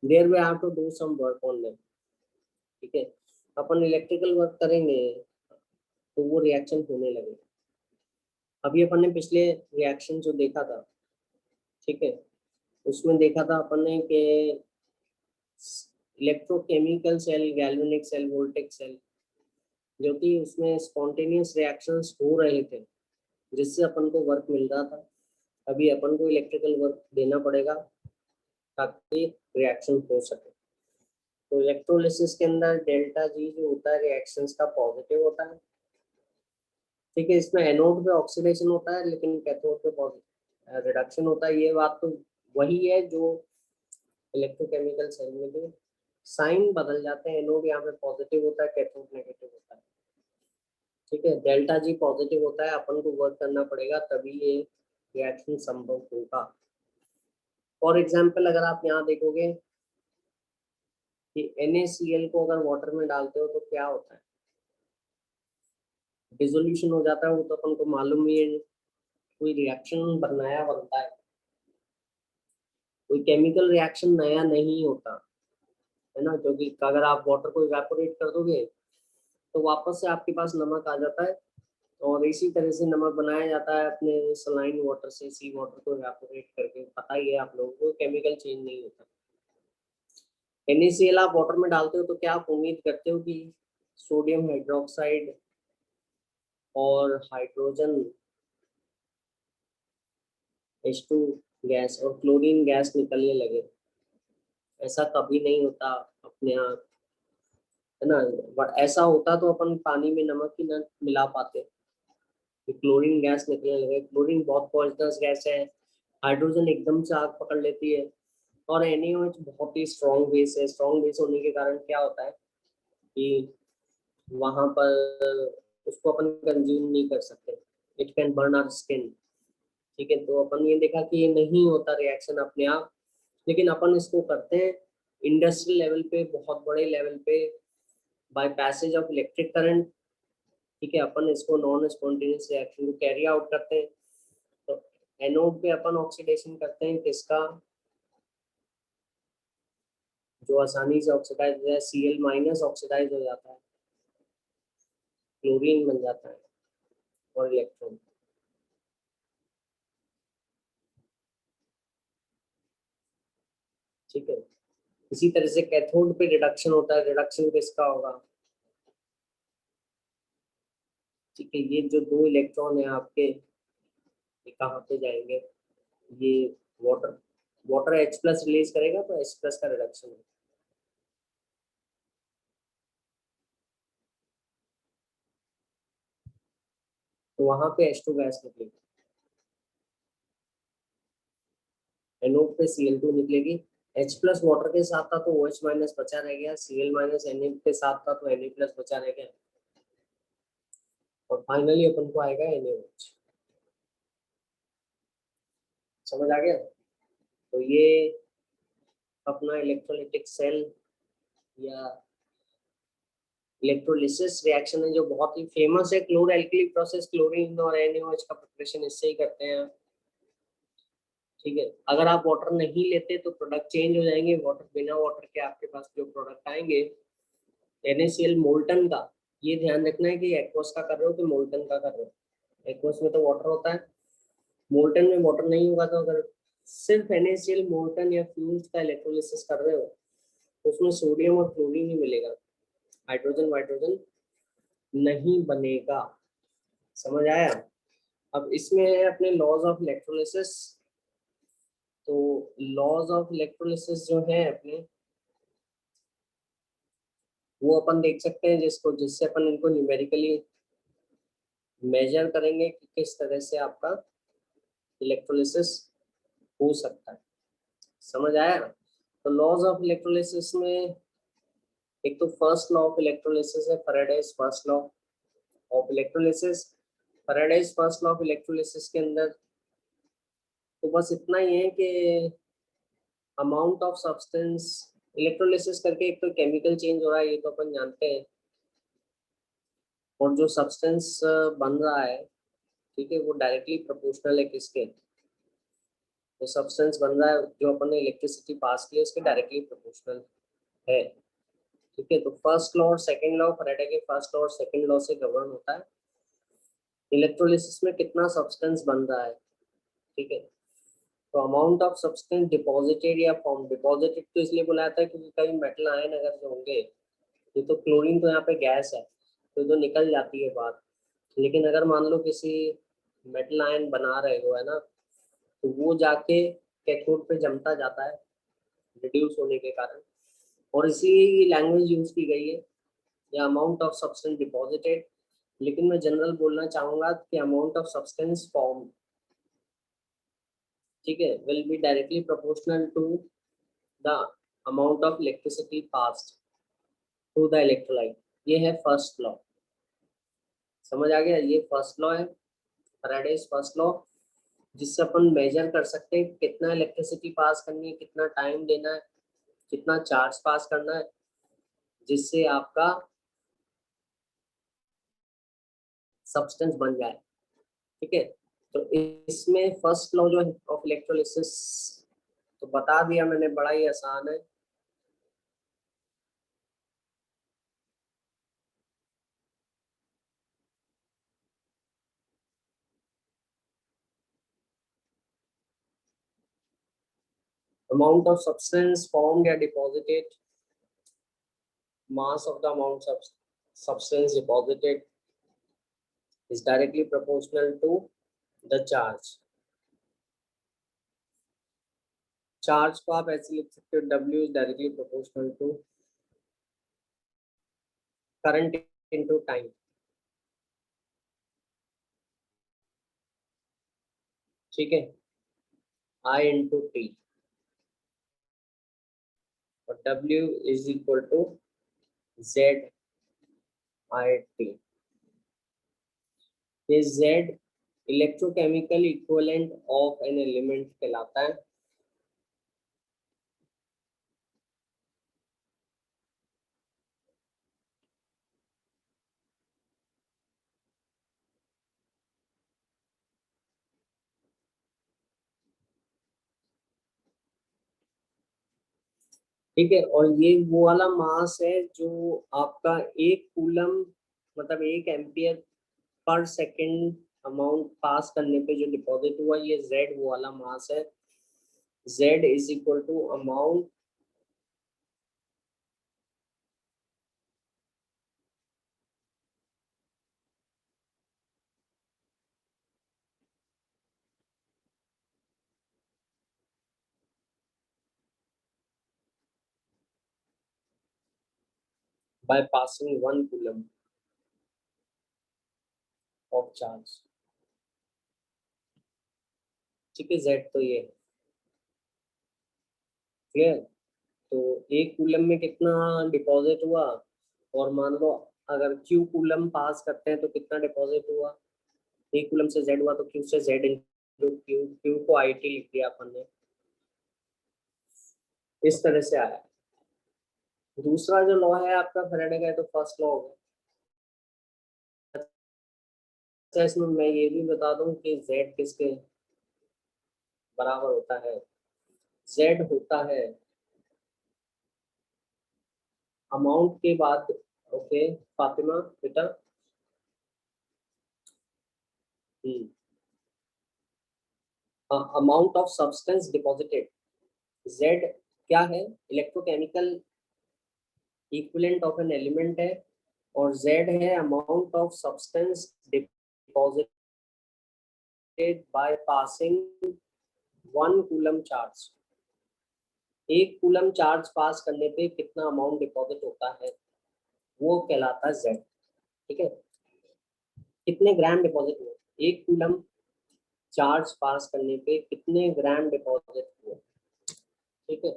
there we have to do some work on them. ठीक है, अपन electrical work करेंगे तो वो reaction होने लगे। अभी अपन ने पिछले रिएक्शन जो देखा था, ठीक है, उसमें देखा था अपन ने कि electrochemical cell, galvanic cell, voltaic cell, जो कि उसमें स्पॉन्टेनियस रिएक्शंस हो रहे थे जिससे अपन को वर्क मिल रहा था। अभी अपन को इलेक्ट्रिकल वर्क देना पड़ेगा ताकि रिएक्शन हो सके। तो इलेक्ट्रोलिसिस के अंदर डेल्टा जी जो होता है रिएक्शंस का पॉजिटिव होता है, ठीक है। इसमें एनोड पे ऑक्सीडेशन होता है लेकिन कैथोड पे रिडक्शन होता है। ये बात तो वही है जो इलेक्ट्रोकेमिकल सेल में भी साइन बदल जाते हैं, एनोड यहाँ पे पॉजिटिव होता है, कैथोड नेगेटिव होता है, ठीक है। डेल्टा जी पॉजिटिव होता है, अपन को वर्क करना पड़ेगा तभी ये रिएक्शन संभव होगा। फॉर एग्जाम्पल अगर आप यहाँ देखोगे कि NaCl को अगर वाटर में डालते हो तो क्या होता है, डिसोल्यूशन हो जाता है। वो तो अपन को मालूम ही है, कोई रिएक्शन नया बनता है, कोई केमिकल रिएक्शन नया नहीं होता है ना, क्योंकि अगर आप वाटर को इवेपोरेट कर दोगे तो वापस से आपके पास नमक आ जाता है। और इसी तरह से नमक बनाया जाता है अपने सलाइन वाटर से, सी वाटर को इवेपोरेट करके, पता ही है आप लोगों को, केमिकल चेंज नहीं होता। NaCl आप वाटर में डालते हो तो क्या आप उम्मीद करते हो कि सोडियम हाइड्रोक्साइड और हाइड्रोजन H2 गैस और क्लोरीन गैस निकलने लगे? ऐसा कभी नहीं होता अपने आप, है ना। बट ऐसा होता तो अपन पानी में नमक ही ना मिला पाते कि क्लोरीन गैस निकलने लगे। क्लोरीन बहुत पॉइजनस गैस है, हाइड्रोजन एकदम से आग पकड़ लेती है, और NaOH बहुत ही स्ट्रॉन्ग बेस है। स्ट्रॉन्ग बेस होने के कारण क्या होता है कि वहां पर उसको अपन कंज्यूम नहीं कर सकते, it can burn our skin, ठीक है। तो अपन ये देखा कि ये नहीं होता रिएक्शन अपने आप, लेकिन अपन इसको करते हैं इंडस्ट्रियल लेवल पे, बहुत बड़े लेवल पे, by passage of electric current, ठीक है। अपन इसको नॉन स्पॉन्टेनियस रिएक्शन को कैरी आउट करते हैं। तो एनोड पे अपन ऑक्सीडेशन करते हैं किसका, जो आसानी से ऑक्सीडाइज हो जाए, Cl- ऑक्सीडाइज हो जाता है, क्लोरीन बन जाता है और इलेक्ट्रॉन, ठीक है। इसी तरह से कैथोड पे रिडक्शन होता है, रिडक्शन किसका होगा, ठीक है। ये जो दो इलेक्ट्रॉन है आपके, ये कहाँ पे जाएंगे, ये वाटर वाटर H+ रिलीज करेगा तो H+ का रिडक्शन है, तो वहां पे H2 गैस निकलेगी, एनोड पे Cl2 निकलेगी। H+ वाटर के साथ था तो OH- बचा रह गया, Cl- Na के साथ था तो Na+ बचा रह गया, और फाइनली अपन को आएगा NaOH। समझ आ गया? तो ये अपना इलेक्ट्रोलिटिक सेल या इलेक्ट्रोलिसिस रिएक्शन है जो बहुत ही फेमस है। क्लोर एल्कली प्रोसेस, क्लोरीन और NaOH का प्रिपरेशन इससे ही करते हैं, ठीक है। अगर आप वाटर नहीं लेते तो प्रोडक्ट चेंज हो जाएंगे, वाटर बिना वाटर के आपके पास जो प्रोडक्ट आएंगे, NaCl मोल्टन का, ये ध्यान रखना है कि एक्वस का कर रहे हो कि मोल्टन का कर रहे हो। एक्वस में तो वाटर होता है, मोल्टन में वाटर नहीं होगा। तो अगर सिर्फ NaCl मोल्टन या फ्यूज्ड का इलेक्ट्रोलिसिस कर रहे हो तो उसमें सोडियम और क्लोरीन ही मिलेगा, हाइड्रोजन वाइड्रोजन नहीं बनेगा। समझ आया? अब इसमें है अपने लॉज ऑफ इलेक्ट्रोलिसिस। तो लॉज ऑफ इलेक्ट्रोलिसिस जो है अपने, वो अपन देख सकते हैं जिससे अपन इनको न्यूमेरिकली मेजर करेंगे कि किस तरह से आपका इलेक्ट्रोलिसिस हो सकता है। समझ आया? तो लॉज ऑफ इलेक्ट्रोलिसिस में एक तो फर्स्ट लॉ ऑफ इलेक्ट्रोलिसिस है Faraday's first law of electrolysis. Faraday's first law of electrolysis के अंदर तो बस इतना ही है कि अमाउंट ऑफ सब्सटेंस, इलेक्ट्रोलिसिस करके एक तो केमिकल चेंज हो रहा है, ये तो अपन जानते हैं, और जो सब्सटेंस बन रहा है, ठीक है, वो डायरेक्टली प्रोपोर्शनल है किसके, जो सब्सटेंस बन रहा है, जो अपन ने इलेक्ट्रिसिटी पास की है उसके डायरेक्टली प्रोपोर्शनल है, ठीक है। तो फर्स्ट लॉ और सेकंड लॉ, फैराडे के फर्स्ट लॉ और सेकंड लॉ से गवर्न होता है इलेक्ट्रोलिसिस में कितना सब्सटेंस बन रहा है, ठीक है। तो अमाउंट ऑफ सब्सटेंस डिपॉजिटेड या फॉर्म, डिपॉजिटेड तो इसलिए बुलाया था क्योंकि कई मेटल आयन अगर जो होंगे, ये तो क्लोरीन तो यहाँ पे गैस है तो निकल जाती है बात। लेकिन अगर मान लो किसी मेटल आयन बना रहे हो, है ना, तो वो जाके कैथोड पे जमता जाता है रिड्यूस होने के कारण, और इसी लैंग्वेज यूज की गई है, या अमाउंट ऑफ सब्सटेंस डिपॉजिटेड। लेकिन मैं जनरल बोलना चाहूंगा कि अमाउंट ऑफ सब्सटेंस फॉर्म, ठीक है, will be directly proportional to the amount of electricity passed through the electrolyte. ये है फर्स्ट लॉ, समझ आ गया? ये फर्स्ट लॉ है, फैराडेज फर्स्ट लॉ, जिससे अपन मेजर कर सकते हैं कितना इलेक्ट्रिसिटी पास करनी है, कितना टाइम देना है, कितना चार्ज पास करना है, जिससे आपका सब्सटेंस बन जाए। ठीक है, तो इसमें फर्स्ट लॉ जो है ऑफ इलेक्ट्रोलिसिस, तो बता दिया मैंने, बड़ा ही आसान है। अमाउंट ऑफ सब्सटेंस फॉर्म्ड या deposited, mass of the amount of substance deposited is directly proportional to the charge। Charge को आप ऐसे लिख सकते हो, W is directly proportional to current into time। ठीक है, I into T, और W is equal to Z I T। ये Z electrochemical equivalent of an element कहलाता है। ठीक है, और ये वो वाला मास है जो आपका एक कूलम, मतलब एक एम्पियर पर सेकंड अमाउंट पास करने पे जो डिपॉजिट हुआ, ये Z वो वाला मास है। Z is equal to amount by passing 1 coulomb of charge. ठीक है, Z तो ये क्लियर। तो एक कूलम में कितना डिपॉजिट हुआ, और मान लो अगर Q कूलम पास करते हैं तो कितना डिपॉजिट हुआ, एक कूलम से Z हुआ तो Q से Z इंटू Q, Q को IT लिख दिया अपन ने, इस तरह से आया। दूसरा जो लॉ है आपका फैराडे का है, तो फर्स्ट लॉ होगा। अच्छा, इसमें मैं ये भी बता दूं कि Z किसके बराबर होता है। Z होता है अमाउंट के बाद, ओके फातिमा बेटा, amount of substance deposited. Z क्या है, electrochemical equivalent of an element है, और Z है amount of substance deposited bye passing 1 coulomb charge. एक कूलम चार्ज पास करने पे कितना अमाउंट डिपॉजिट होता है, वो कहलाता है Z। ठीक है, कितने ग्राम डिपॉजिट हुए, एक कूलम चार्ज पास करने पे कितने ग्राम डिपॉजिट हुए, ठीक है,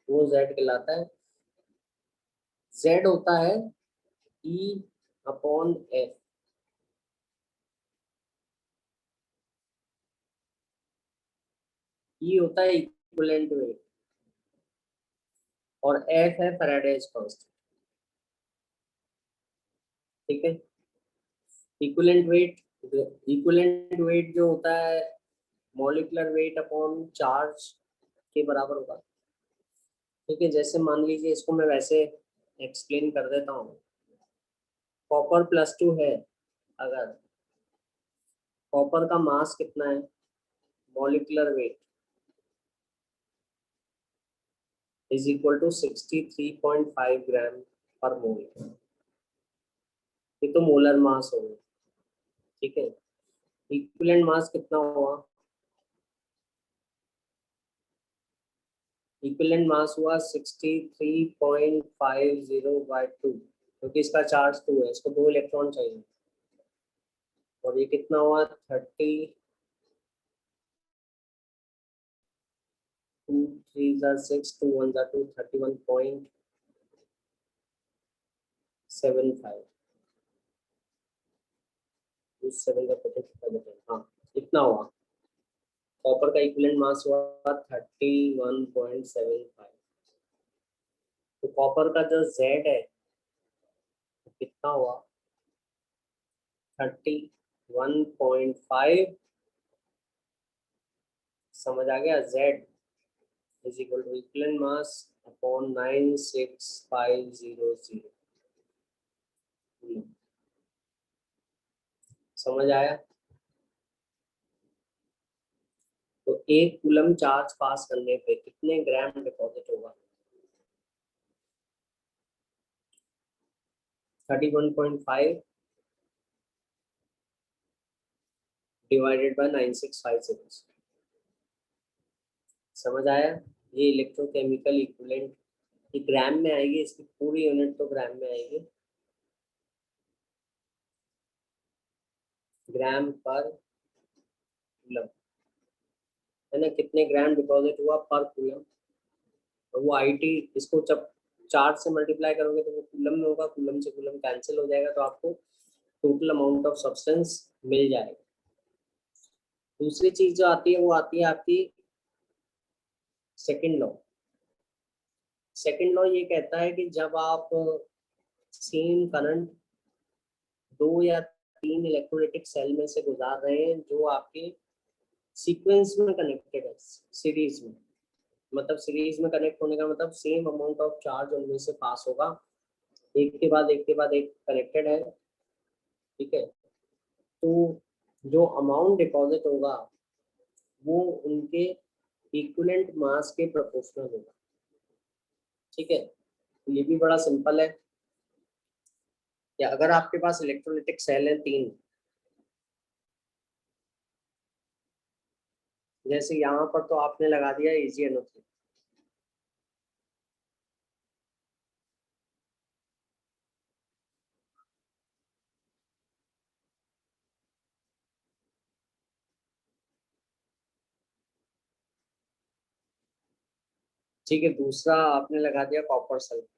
वो Z कहलाता है। Z होता है E/F। E होता है इक्विवेलेंट वेट, और F है फैराडेज कांस्टेंट। ठीक है, इक्विवेलेंट वेट, इक्विवेलेंट वेट जो होता है मॉलिक्यूलर वेट अपॉन चार्ज के बराबर होगा। ठीक है, जैसे मान लीजिए, इसको मैं वैसे एक्सप्लेन कर देता हूँ। कॉपर +2 है, अगर कॉपर का मास कितना है, molecular weight is equal to 63.5 gram per mole. ये तो मोलर मास हो गया, ठीक है। इक्विवेलेंट मास कितना हुआ? इक्विवेलेंट मास हुआ 63.50/2, क्योंकि इसका चार्ज 2 है, इसको 2 इलेक्ट्रॉन चाहिए। और ये कितना हुआ? 30, 2 3 6, 2 1 2, 31.75। उस 7 का हाँ, इतना हुआ। कॉपर का इक्विवेलेंट मास हुआ 31.75। तो कॉपर का जो Z है कितना हुआ? 31.5। समझ आ गया? Z is equal to equivalent mass upon 96500। समझ आया? तो 1 कूलम चार्ज पास करने पे कितने ग्राम डिपॉजिट होगा? 31.5 डिवाइडेड बाय 9650। समझ आया? ये इलेक्ट्रोकेमिकल इक्विवेलेंट ये ग्राम में आएगी, इसकी पूरी यूनिट तो ग्राम में आएगी, ग्राम पर कूलम, है ना। कितने ग्राम डिपॉजिट हुआ पर कूलम? और वो आईटी इसको जब चार्ज से मल्टीप्लाई करोगे तो वो कूलम में होगा, कूलम से कूलम कैंसिल हो जाएगा, तो आपको टोटल अमाउंट ऑफ सब्सटेंस मिल जाएगा। दूसरी चीज जो आती है वो आती है आपकी सेकंड लॉ। सेकंड लॉ ये कहता है कि जब आप सेम करंट 2 या 3 इलेक्ट्रोलाइटिक सेल में से गुजार रहे हैं जो आपके सीक्वेंस में कनेक्टेड है, सीरीज में, मतलब सीरीज में कनेक्ट होने का मतलब सेम अमाउंट ऑफ चार्ज उनमें से पास होगा, एक के बाद एक के बाद एक कनेक्टेड है, ठीक है। तो जो अमाउंट डिपॉजिट होगा वो उनके इक्विवेलेंट मास के प्रोपोर्शनल होगा, ठीक है। तो ये भी बड़ा सिंपल है। या अगर आपके पास इलेक्ट्रोलाइटिक सेल है 3, जैसे यहाँ पर तो आपने लगा दिया AgNO3, ठीक है। दूसरा आपने लगा दिया कॉपर सल्फेट,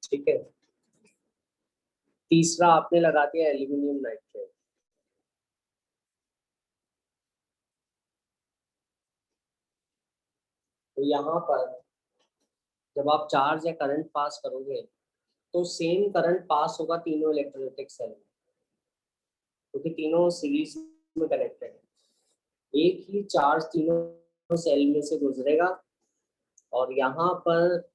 ठीक है। तीसरा आपने लगा दिया एल्यूमिनियम नाइट्रेट। तो यहाँ पर जब आप चार्ज या करंट पास करोगे तो सेम करंट पास होगा तीनों इलेक्ट्रोलाइटिक सेल में, क्योंकि तीनों सीरीज में कनेक्टेड है। एक ही चार्ज तीनों सेल में से गुजरेगा और यहाँ पर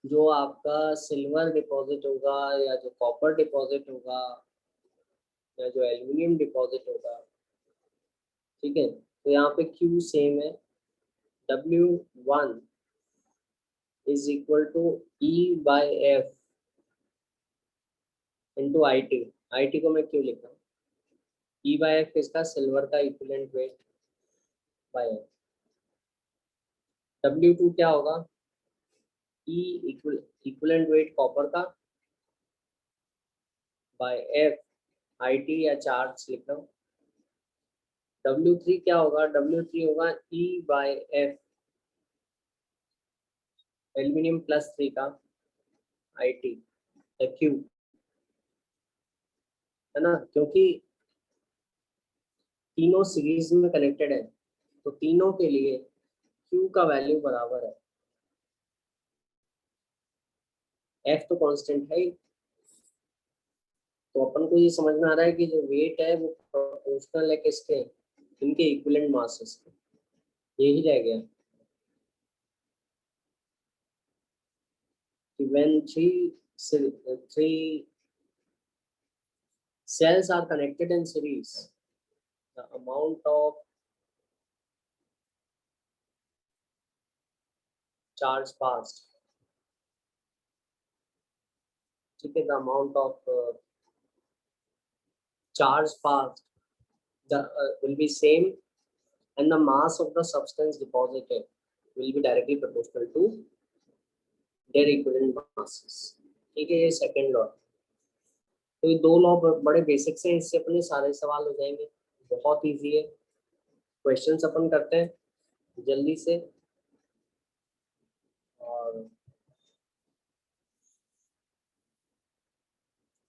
जो आपका सिल्वर डिपॉजिट होगा या जो कॉपर डिपॉजिट होगा या जो एल्यूमिनियम डिपॉजिट होगा, ठीक है। तो यहाँ पे Q सेम है, W1 is equal to E/F into IT को मैं क्यों लिख रहा हूँ? E/F इसका सिल्वर का equivalent weight bye F। W2 क्या होगा? E इक्विवेलेंट वेट कॉपर का बाय F, IT या चार्ज लिख रहा हूँ। W3 क्या होगा? W3 होगा E/F एल्यूमिनियम +3 का IT या Q, है ना, क्योंकि तीनों सीरीज में कनेक्टेड है तो तीनों के लिए Q का वैल्यू बराबर है, F तो कांस्टेंट है ही। तो अपन को ये समझ में आ रहा है कि जो वेट है वो प्रोपोर्शनल है किसके? इनके इक्विवेलेंट मासेस के। यही रह गया। when three cells are connected in series, the amount of charge passed, ठीक है, the amount of charge passed will be same, and the mass of the substance deposited will be directly proportional to their equivalent masses. ठीक है, ये second law. तो ये दो law बड़े basic से, इससे अपने सारे सवाल हो जाएंगे, बहुत इजी है। क्वेश्चंस अपन करते हैं जल्दी से, और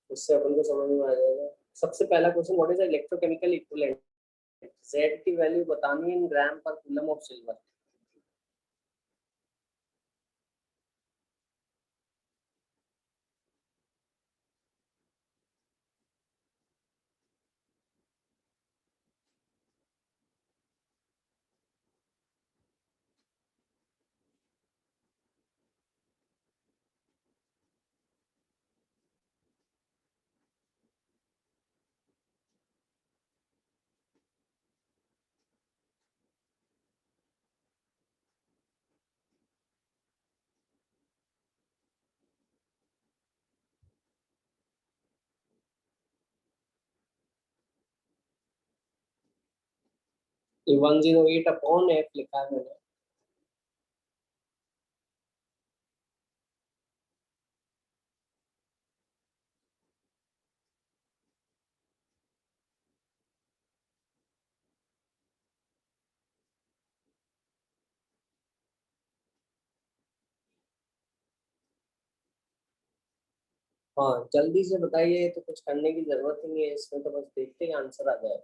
उससे अपन को समझ में आ जाएगा। सबसे पहला question, what is the electrochemical equivalent? Z की वैल्यू बतानी है इन ग्राम पर कूलम ऑफ सिल्वर। ये 108 अपॉन एफ लिखा है मैंने। हाँ जल्दी से बताइए, तो कुछ करने की जरूरत ही नहीं है इसमें, तो बस देखते ही आंसर आ जाए,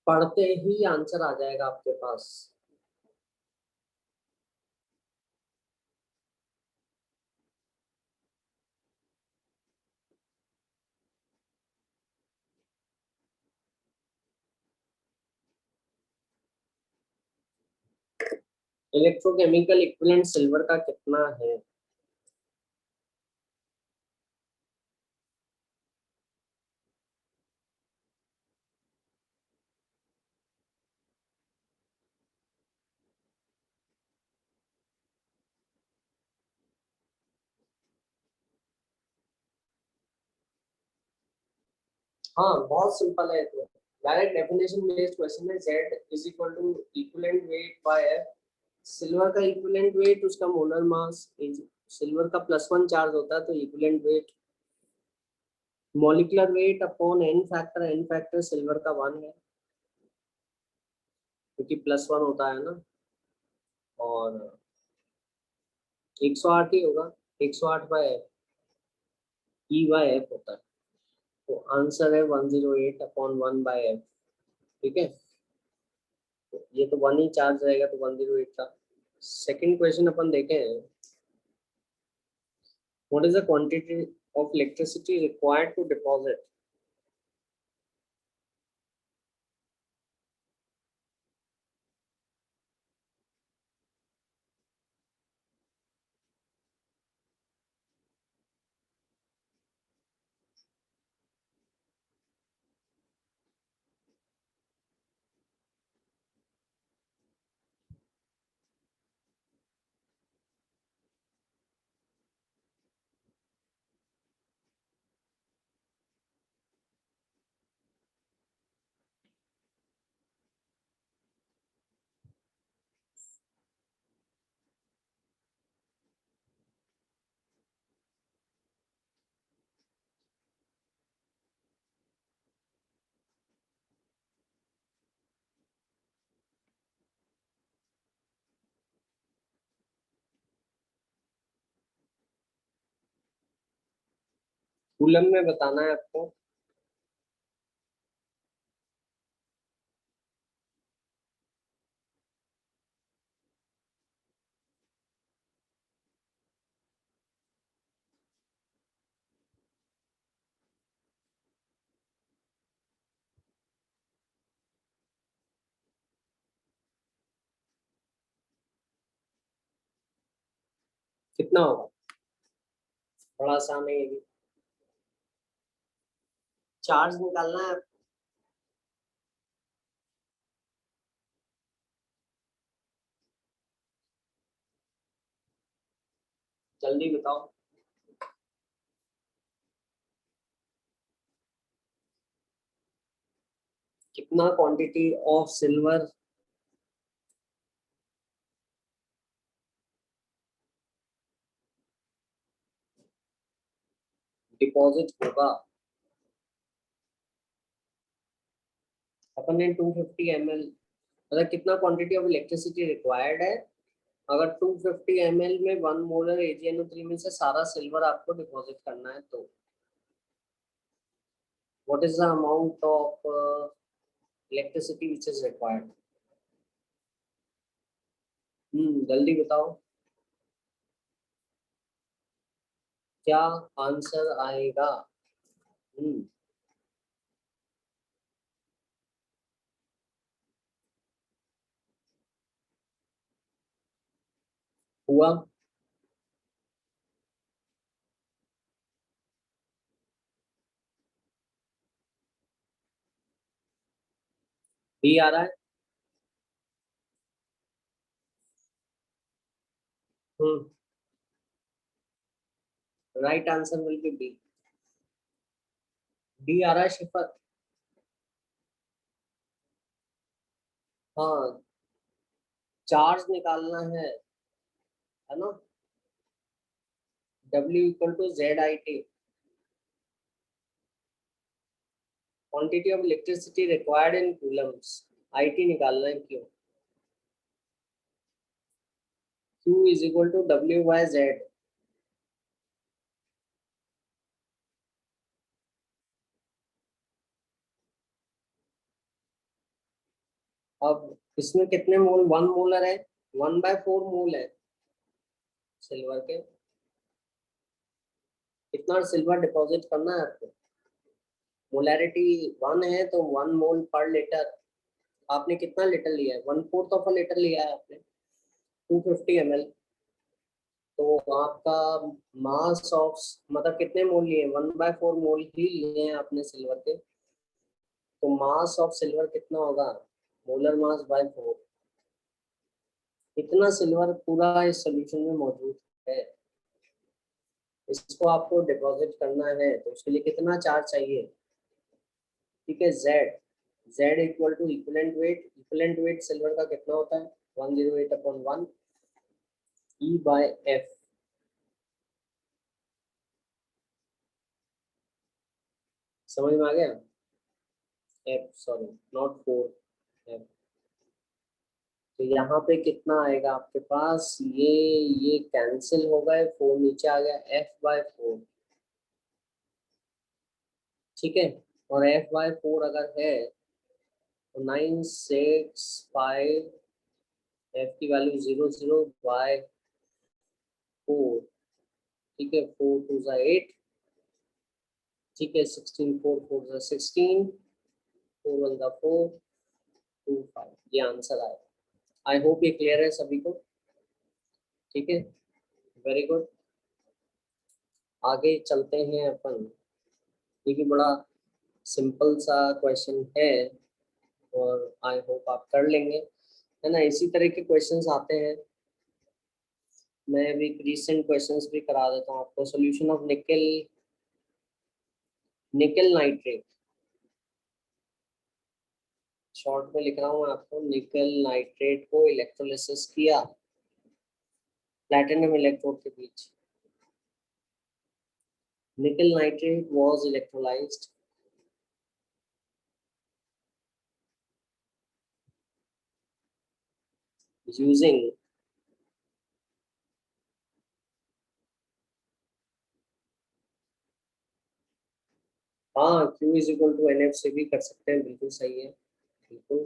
पढ़ते ही आंसर आ जाएगा आपके पास। इलेक्ट्रोकेमिकल इक्विवेलेंट सिल्वर का कितना है? हाँ बहुत सिंपल है, तो डायरेक्ट डेफिनेशन बेस्ड क्वेश्चन है। Z is equal to equivalent weight by F. Silver का इक्विवेलेंट वेट उसका मोलर मास, सिल्वर का +1 चार्ज होता है तो equivalent weight molecular weight upon N factor silver का 1 है क्योंकि +1 होता है ना, और 108 ही होगा, 108 बाय ई बाय एफ होता है, तो आंसर है 108 अपॉन 1 बाय एफ। ठीक है, तो ये तो 1 ही चार्ज रहेगा, तो 108 का। सेकंड क्वेश्चन अपन देखें, what is the quantity of electricity required to deposit? Coulomb में बताना है आपको। कितना होगा? बड़ा आसान है ये भी। चार्ज निकालना है। जल्दी बताओ। कितना क्वांटिटी ऑफ सिल्वर डिपॉजिट होगा? अपन ने 250 ml, मतलब कितना क्वांटिटी ऑफ इलेक्ट्रिसिटी रिक्वायर्ड है? अगर 250 ml में 1 मोलर AgNO3 में से सारा सिल्वर आपको डिपॉजिट करना है तो what is the amount of electricity which is required? जल्दी बताओ क्या आंसर आएगा। हम्म हुआ? बी आ रहा है? Hmm right answer will be B. D आ रहा है शिफर? हाँ, चार्ज निकालना है ना? W equal to Z I T, quantity of electricity required in coulombs. I T निकालना है, क्यों? Q is equal to W by Z. अब इसमें कितने मोल, 1 मोलर है, 1/4 मोल है सिल्वर के। कितना सिल्वर डिपॉजिट करना है आपको? मोलैरिटी 1 है तो 1 मोल/लीटर। आपने कितना लीटर लिया है? 1/4 ऑफ अ लीटर लिया है आपने, 250 ml। तो आपका मास ऑफ, मतलब कितने मोल लिए? 1/4 मोल ही लिए हैं आपने सिल्वर के। तो मास ऑफ सिल्वर कितना होगा? Molar mass by 4। इतना सिल्वर पूरा इस सोल्यूशन में मौजूद है। इसको आपको डिपॉजिट करना है तो उसके लिए कितना चार्ज चाहिए? ठीक है, Z. Z equal to equivalent weight. Equivalent weight silver का कितना होता है? 108/1 ई बाय एफ। समझ में आ गया? F, sorry, not 4, F. तो यहाँ पे कितना आएगा आपके पास? ये कैंसिल हो गए, 4 नीचे आ गया, F/4। ठीक है, और F/4 अगर है तो 965, एफ की वैल्यू 00/4। ठीक है, 4 2 8। ठीक है, 16, 4 4 16, 4 1 4, 2 5। ये आंसर आएगा। आई होप ये क्लियर है सभी को। ठीक है, वेरी गुड। आगे चलते हैं अपन। ये भी बड़ा सिंपल सा क्वेश्चन है और आई होप आप कर लेंगे, है ना? इसी तरह के क्वेश्चंस आते हैं। मैं अभी रिसेंट क्वेश्चंस भी करा देता हूँ आपको। सॉल्यूशन ऑफ निकल, निकल नाइट्रेट, शॉर्ट में लिख रहा हूँ आपको। निकल नाइट्रेट को इलेक्ट्रोलिसिस किया प्लैटिनम इलेक्ट्रोड के बीच। Nickel nitrate was electrolysed using, हाँ, Q is equal to NF से भी कर सकते हैं, बिल्कुल सही है, बिल्कुल।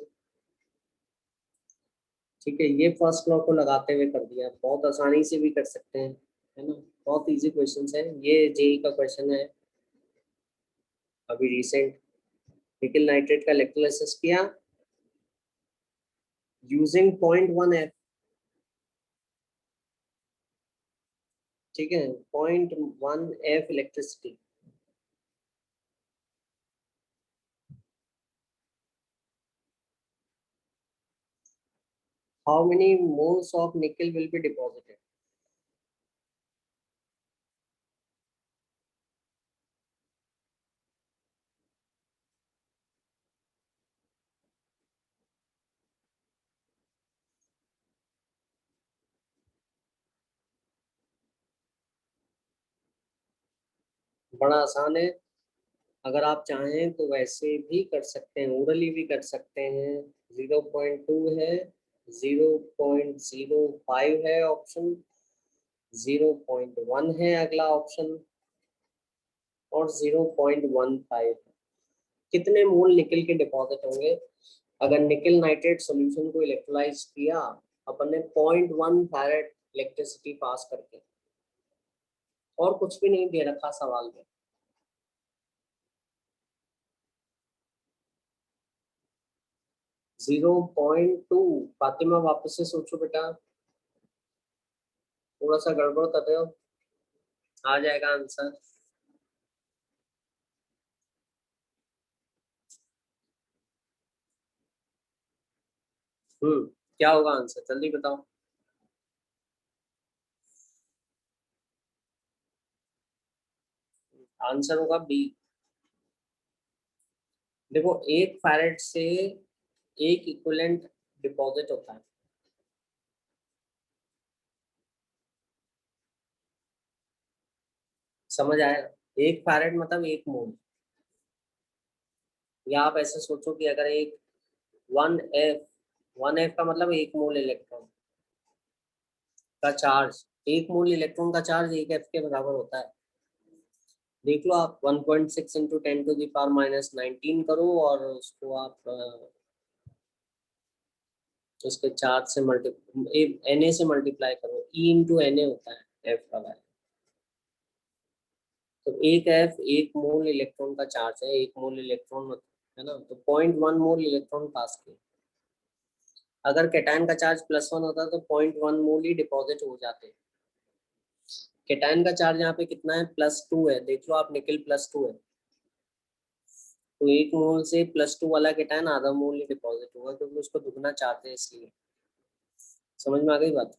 ठीक है, ये फर्स्ट लॉ को लगाते हुए कर दिया, बहुत आसानी से भी कर सकते हैं, है ना? बहुत इजी क्वेश्चन है ये, जेई का क्वेश्चन है अभी रिसेंट। निकल नाइट्रेट का इलेक्ट्रोलाइसिस किया यूजिंग 0.1 F। ठीक है, 0.1 F electricity. How many moles of nickel will be deposited? बड़ा आसान है, अगर आप चाहें तो वैसे भी कर सकते हैं, ओरली भी कर सकते हैं। 0.2 है, 0.05 है ऑप्शन, 0.1 है अगला ऑप्शन, और 0.15 है। कितने मोल निकल के डिपॉजिट होंगे अगर निकल नाइट्रेट सॉल्यूशन को इलेक्ट्रोलाइज किया अपन ने 0.1 फैरेड इलेक्ट्रिसिटी पास करके, और कुछ भी नहीं दे रखा सवाल में। 0.2। फातिमा वापस से सोचो बेटा, थोड़ा सा गड़बड़ कर रहे हो, आ जाएगा आंसर। क्या होगा आंसर, जल्दी बताओ। आंसर होगा बी। देखो, एक फैरेड से एक इक्विवेलेंट डिपॉजिट होता है, समझ आया? एक फैरेड मतलब एक मोल, या आप ऐसे सोचो कि अगर एक 1 एफ, 1 एफ का मतलब एक मोल इलेक्ट्रॉन का चार्ज, एक मोल इलेक्ट्रॉन का चार्ज एक एफ के बराबर होता है। देख लो आप, 1.6 इंटू 10⁻⁻19 करो और उसको आप उसके चार्ज से मल्टीप्लाई, Na से मल्टीप्लाई करो, E इंटू Na होता है एफ का वैल्यू। तो एक एफ एक मोल इलेक्ट्रॉन का चार्ज है, एक मोल इलेक्ट्रॉन है ना, तो 0.1 मोल इलेक्ट्रॉन पास किए। अगर कैटायन का चार्ज +1 होता तो 0.1 मोल ही डिपॉजिट हो जाते। कैटायन का चार्ज यहाँ पे कितना है, +2 है, देख लो आप, निकल +2 है, तो एक मोल से +2 वाला कैटायन आधा मोल ही डिपॉजिट होगा, क्योंकि उसको दुगना चार्ज है इसलिए। समझ में आ गई बात?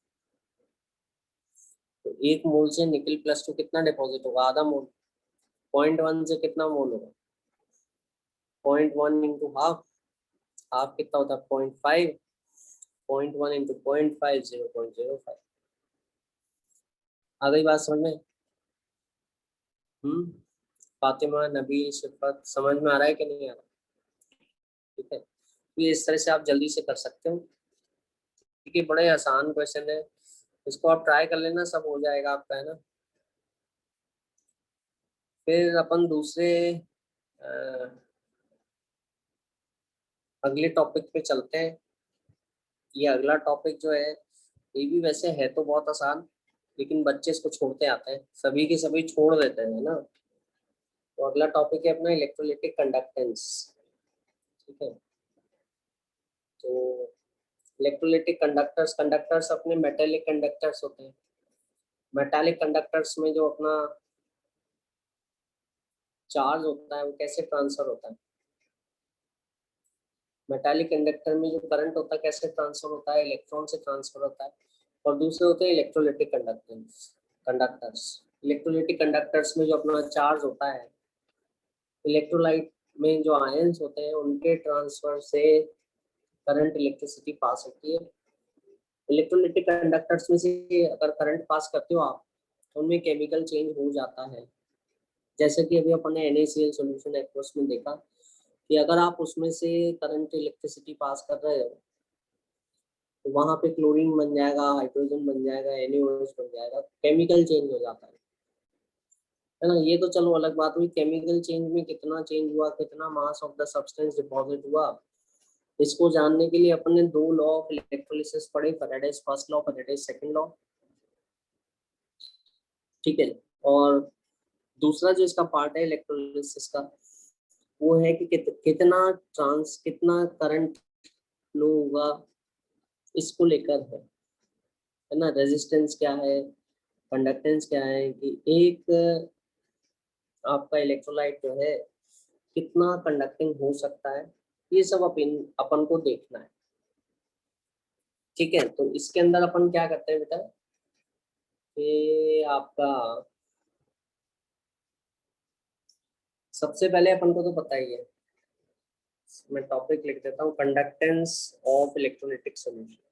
तो एक मोल से निकल +2 कितना डिपॉजिट होगा, आधा मोल। 0.1 से कितना मोल होगा, 0.1 इंटू हाफ, हाफ कितना होता है 0.5, 0.1 इंटू 0.5, 0.05। आ गई बात समझ में? फातिमा, नबील, शिफत, समझ में आ रहा है कि नहीं आ रहा? ठीक है, तो ये इस तरह से आप जल्दी से कर सकते हो, क्योंकि बड़े आसान क्वेश्चन है, इसको आप ट्राई कर लेना, सब हो जाएगा आपका, है ना। फिर अपन दूसरे अगले टॉपिक पे चलते हैं। ये अगला टॉपिक जो है, ये भी वैसे है तो बहुत आसान, लेकिन बच्चे इसको छोड़ते आते हैं, सभी के सभी छोड़ देते हैं ना। तो अगला टॉपिक है अपना इलेक्ट्रोलिटिक कंडक्टेंस। ठीक है, तो इलेक्ट्रोलिटिक कंडक्टर्स, कंडक्टर्स अपने मेटेलिक कंडक्टर्स होते हैं। मेटालिक कंडक्टर्स में जो अपना चार्ज होता है वो कैसे ट्रांसफर होता है, मेटालिक कंडक्टर में जो करंट होता है कैसे ट्रांसफर होता है, इलेक्ट्रॉन से ट्रांसफर होता है। और दूसरे होते हैं इलेक्ट्रोलिटिक कंडक्टर्स। इलेक्ट्रोलिटिक कंडक्टर्स में जो अपना चार्ज होता है, इलेक्ट्रोलाइट में जो आयंस होते हैं उनके ट्रांसफर से करंट, इलेक्ट्रिसिटी पास होती है। इलेक्ट्रोलिटिक कंडक्टर्स में से अगर करंट पास करते हो आप, तो उनमें केमिकल चेंज हो जाता है। जैसे कि अभी अपन ने NaCl सॉल्यूशन एक्वस में देखा कि अगर आप उसमें से करंट, इलेक्ट्रिसिटी पास कर रहे हो, तो वहां पे क्लोरीन बन जाएगा, हाइड्रोजन बन जाएगा, NaOH बन जाएगा, केमिकल चेंज हो जाता है ना। ये तो चलो अलग बात हुई, केमिकल चेंज में कितना चेंज हुआ, कितना mass of the substance deposit हुआ, इसको जानने के लिए अपन ने दो लॉ ऑफ इलेक्ट्रोलिसिस पढ़े, Faraday's first law, Faraday's second law. ठीक है, और दूसरा जो इसका पार्ट है इलेक्ट्रोलिसिस का, वो है कि कितना करंट फ्लो होगा, इसको लेकर है ना। रेजिस्टेंस क्या है, कंडक्टेंस क्या है कि एक आपका इलेक्ट्रोलाइट जो है कितना कंडक्टिंग हो सकता है, ये सब अपन को देखना है। ठीक है, तो इसके अंदर अपन क्या करते हैं बेटा कि आपका सबसे पहले अपन को तो पता ही है, मैं टॉपिक लिख देता हूँ, conductance of electrolytic solution.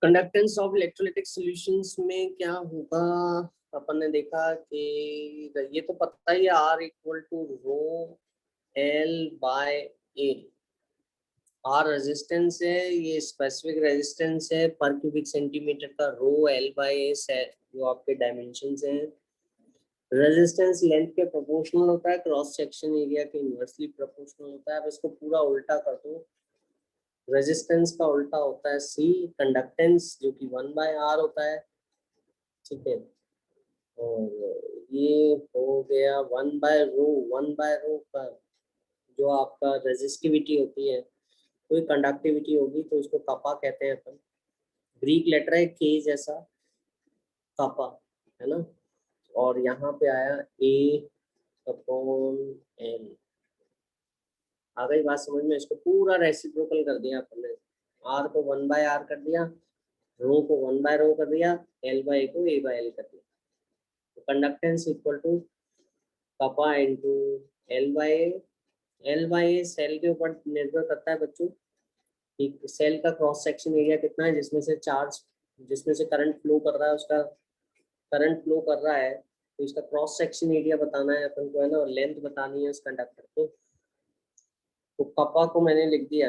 Conductance of electrolytic solutions में क्या होगा, अपन ने देखा कि ये तो पता ही है, R equal to rho L by A. R resistance है, ये स्पेसिफिक रेजिस्टेंस है पर क्यूबिक सेंटीमीटर का, रो एल बाय ए जो आपके डायमेंशंस हैं। रेजिस्टेंस लेंथ के प्रोपोर्शनल होता है, क्रॉस सेक्शन एरिया के इनवर्सली प्रोपोर्शनल होता है। अब इसको पूरा उल्टा कर दो, रेजिस्टेंस का उल्टा होता है सी, कंडक्टेंस जो कि 1/r होता है। ठीक है, और ये हो गया 1/रो। 1/रो का जो आपका रेजिस्टिविटी होती है, कोई कंडक्टिविटी होगी तो इसको कपा कहते हैं अपन। ग्रीक लेटर है के जैसा, कपा, है ना। और यहाँ पे आया ए अपॉन एल। आ गई बात समझ में, इसको पूरा रेसिप्रोकल कर दिया अपन ने, आर को 1/r कर दिया, रो को 1/रो कर दिया, एल बाय को ए बाय एल कर दिया। तो conductance equal to kappa into L by L by cell के ऊपर निर्भर करता है बच्चों कि सेल का क्रॉस सेक्शन एरिया कितना है, जिसमें से चार्ज, जिसमें से करंट फ्लो कर रहा है, उसका करंट फ्लो कर रहा है, तो इसका क्रॉस सेक्शन एरिया बताना है अपन को, है ना, और लेंथ बतानी है उस कंडक्टर को। तो कपा को मैंने लिख दिया,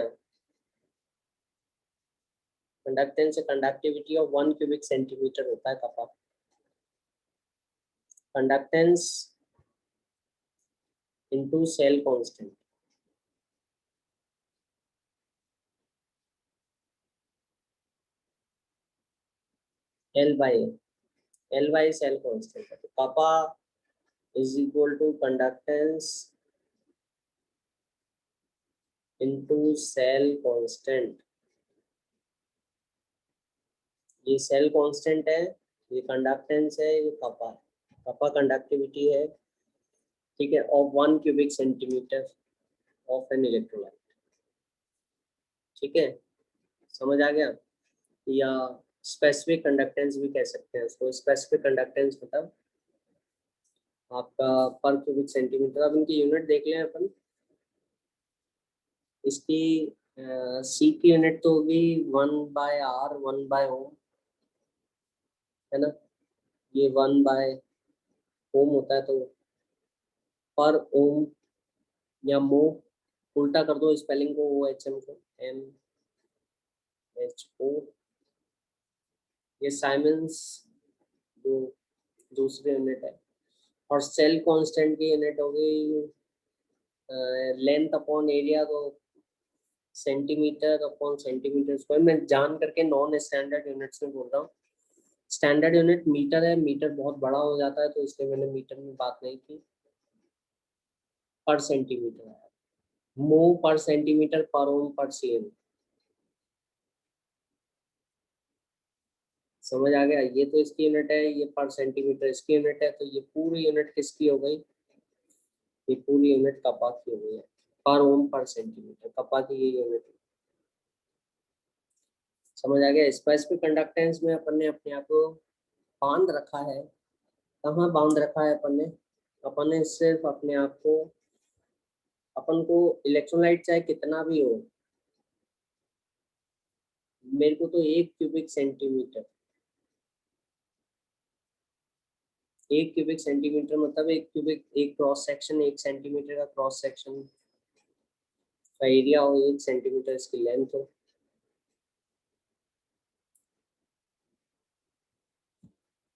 कंडक्टेंस से कंडक्टिविटी ऑफ 1 क्यूबिक सेंटीमीटर होता है kappa. Conductance into cell constant, L by cell constant. तो kappa is equal to conductance into cell constant. ये सेल कांस्टेंट है, ये कंडक्टेंस है, ये कपा है, कपा कंडक्टिविटी है। ठीक है, of 1 cubic centimetre of an electrolyte. ठीक है, समझ आ गया। या स्पेसिफिक कंडक्टेंस भी कह सकते हैं उसको। स्पेसिफिक कंडक्टेंस मतलब आपका पर क्यूबिक सेंटीमीटर। अब इनकी यूनिट देख लें अपन। इसकी सी की यूनिट तो होगी 1/r, 1/ओम, है ना। ये 1/ओम होता है, तो पर ओम या मो, उल्टा कर दो स्पेलिंग को, ओ एच एम को एम एच ओ। ये साइमंस जो दूसरी यूनिट है। और सेल कांस्टेंट की यूनिट हो गई लेंथ अपॉन एरिया, तो सेंटीमीटर अपॉन सेंटीमीटर स्क्वायर। मैं जान करके नॉन स्टैंडर्ड यूनिट्स में बोल रहा हूँ। स्टैंडर्ड यूनिट मीटर है, मीटर बहुत बड़ा हो जाता है तो इसलिए मैंने मीटर में बात नहीं की। पर सेंटीमीटर है, मो पर सेंटीमीटर, पर ओम, पर सीएम। समझ आ गया। ये तो इसकी यूनिट है, ये पर सेंटीमीटर इसकी यूनिट है, तो ये पूरी यूनिट किसकी हो गई, ये पूरी यूनिट कपा की हो गई है। पर ओम पर सेंटीमीटर कपा की ये यूनिट। समझ आ गया। स्पेसिफिक कंडक्टेंस में अपन ने अपने आप को बांध रखा है। कहाँ बांध रखा है अपन ने सिर्फ अपने आप को, अपन को इलेक्ट्रोलाइट चाहे कितना भी हो, मेरे को तो 1 क्यूबिक सेंटीमीटर, 1 क्यूबिक सेंटीमीटर मतलब एक क्रॉस सेक्शन, 1 सेंटीमीटर का क्रॉस सेक्शन का एरिया हो, 1 सेंटीमीटर इसकी लेंथ हो।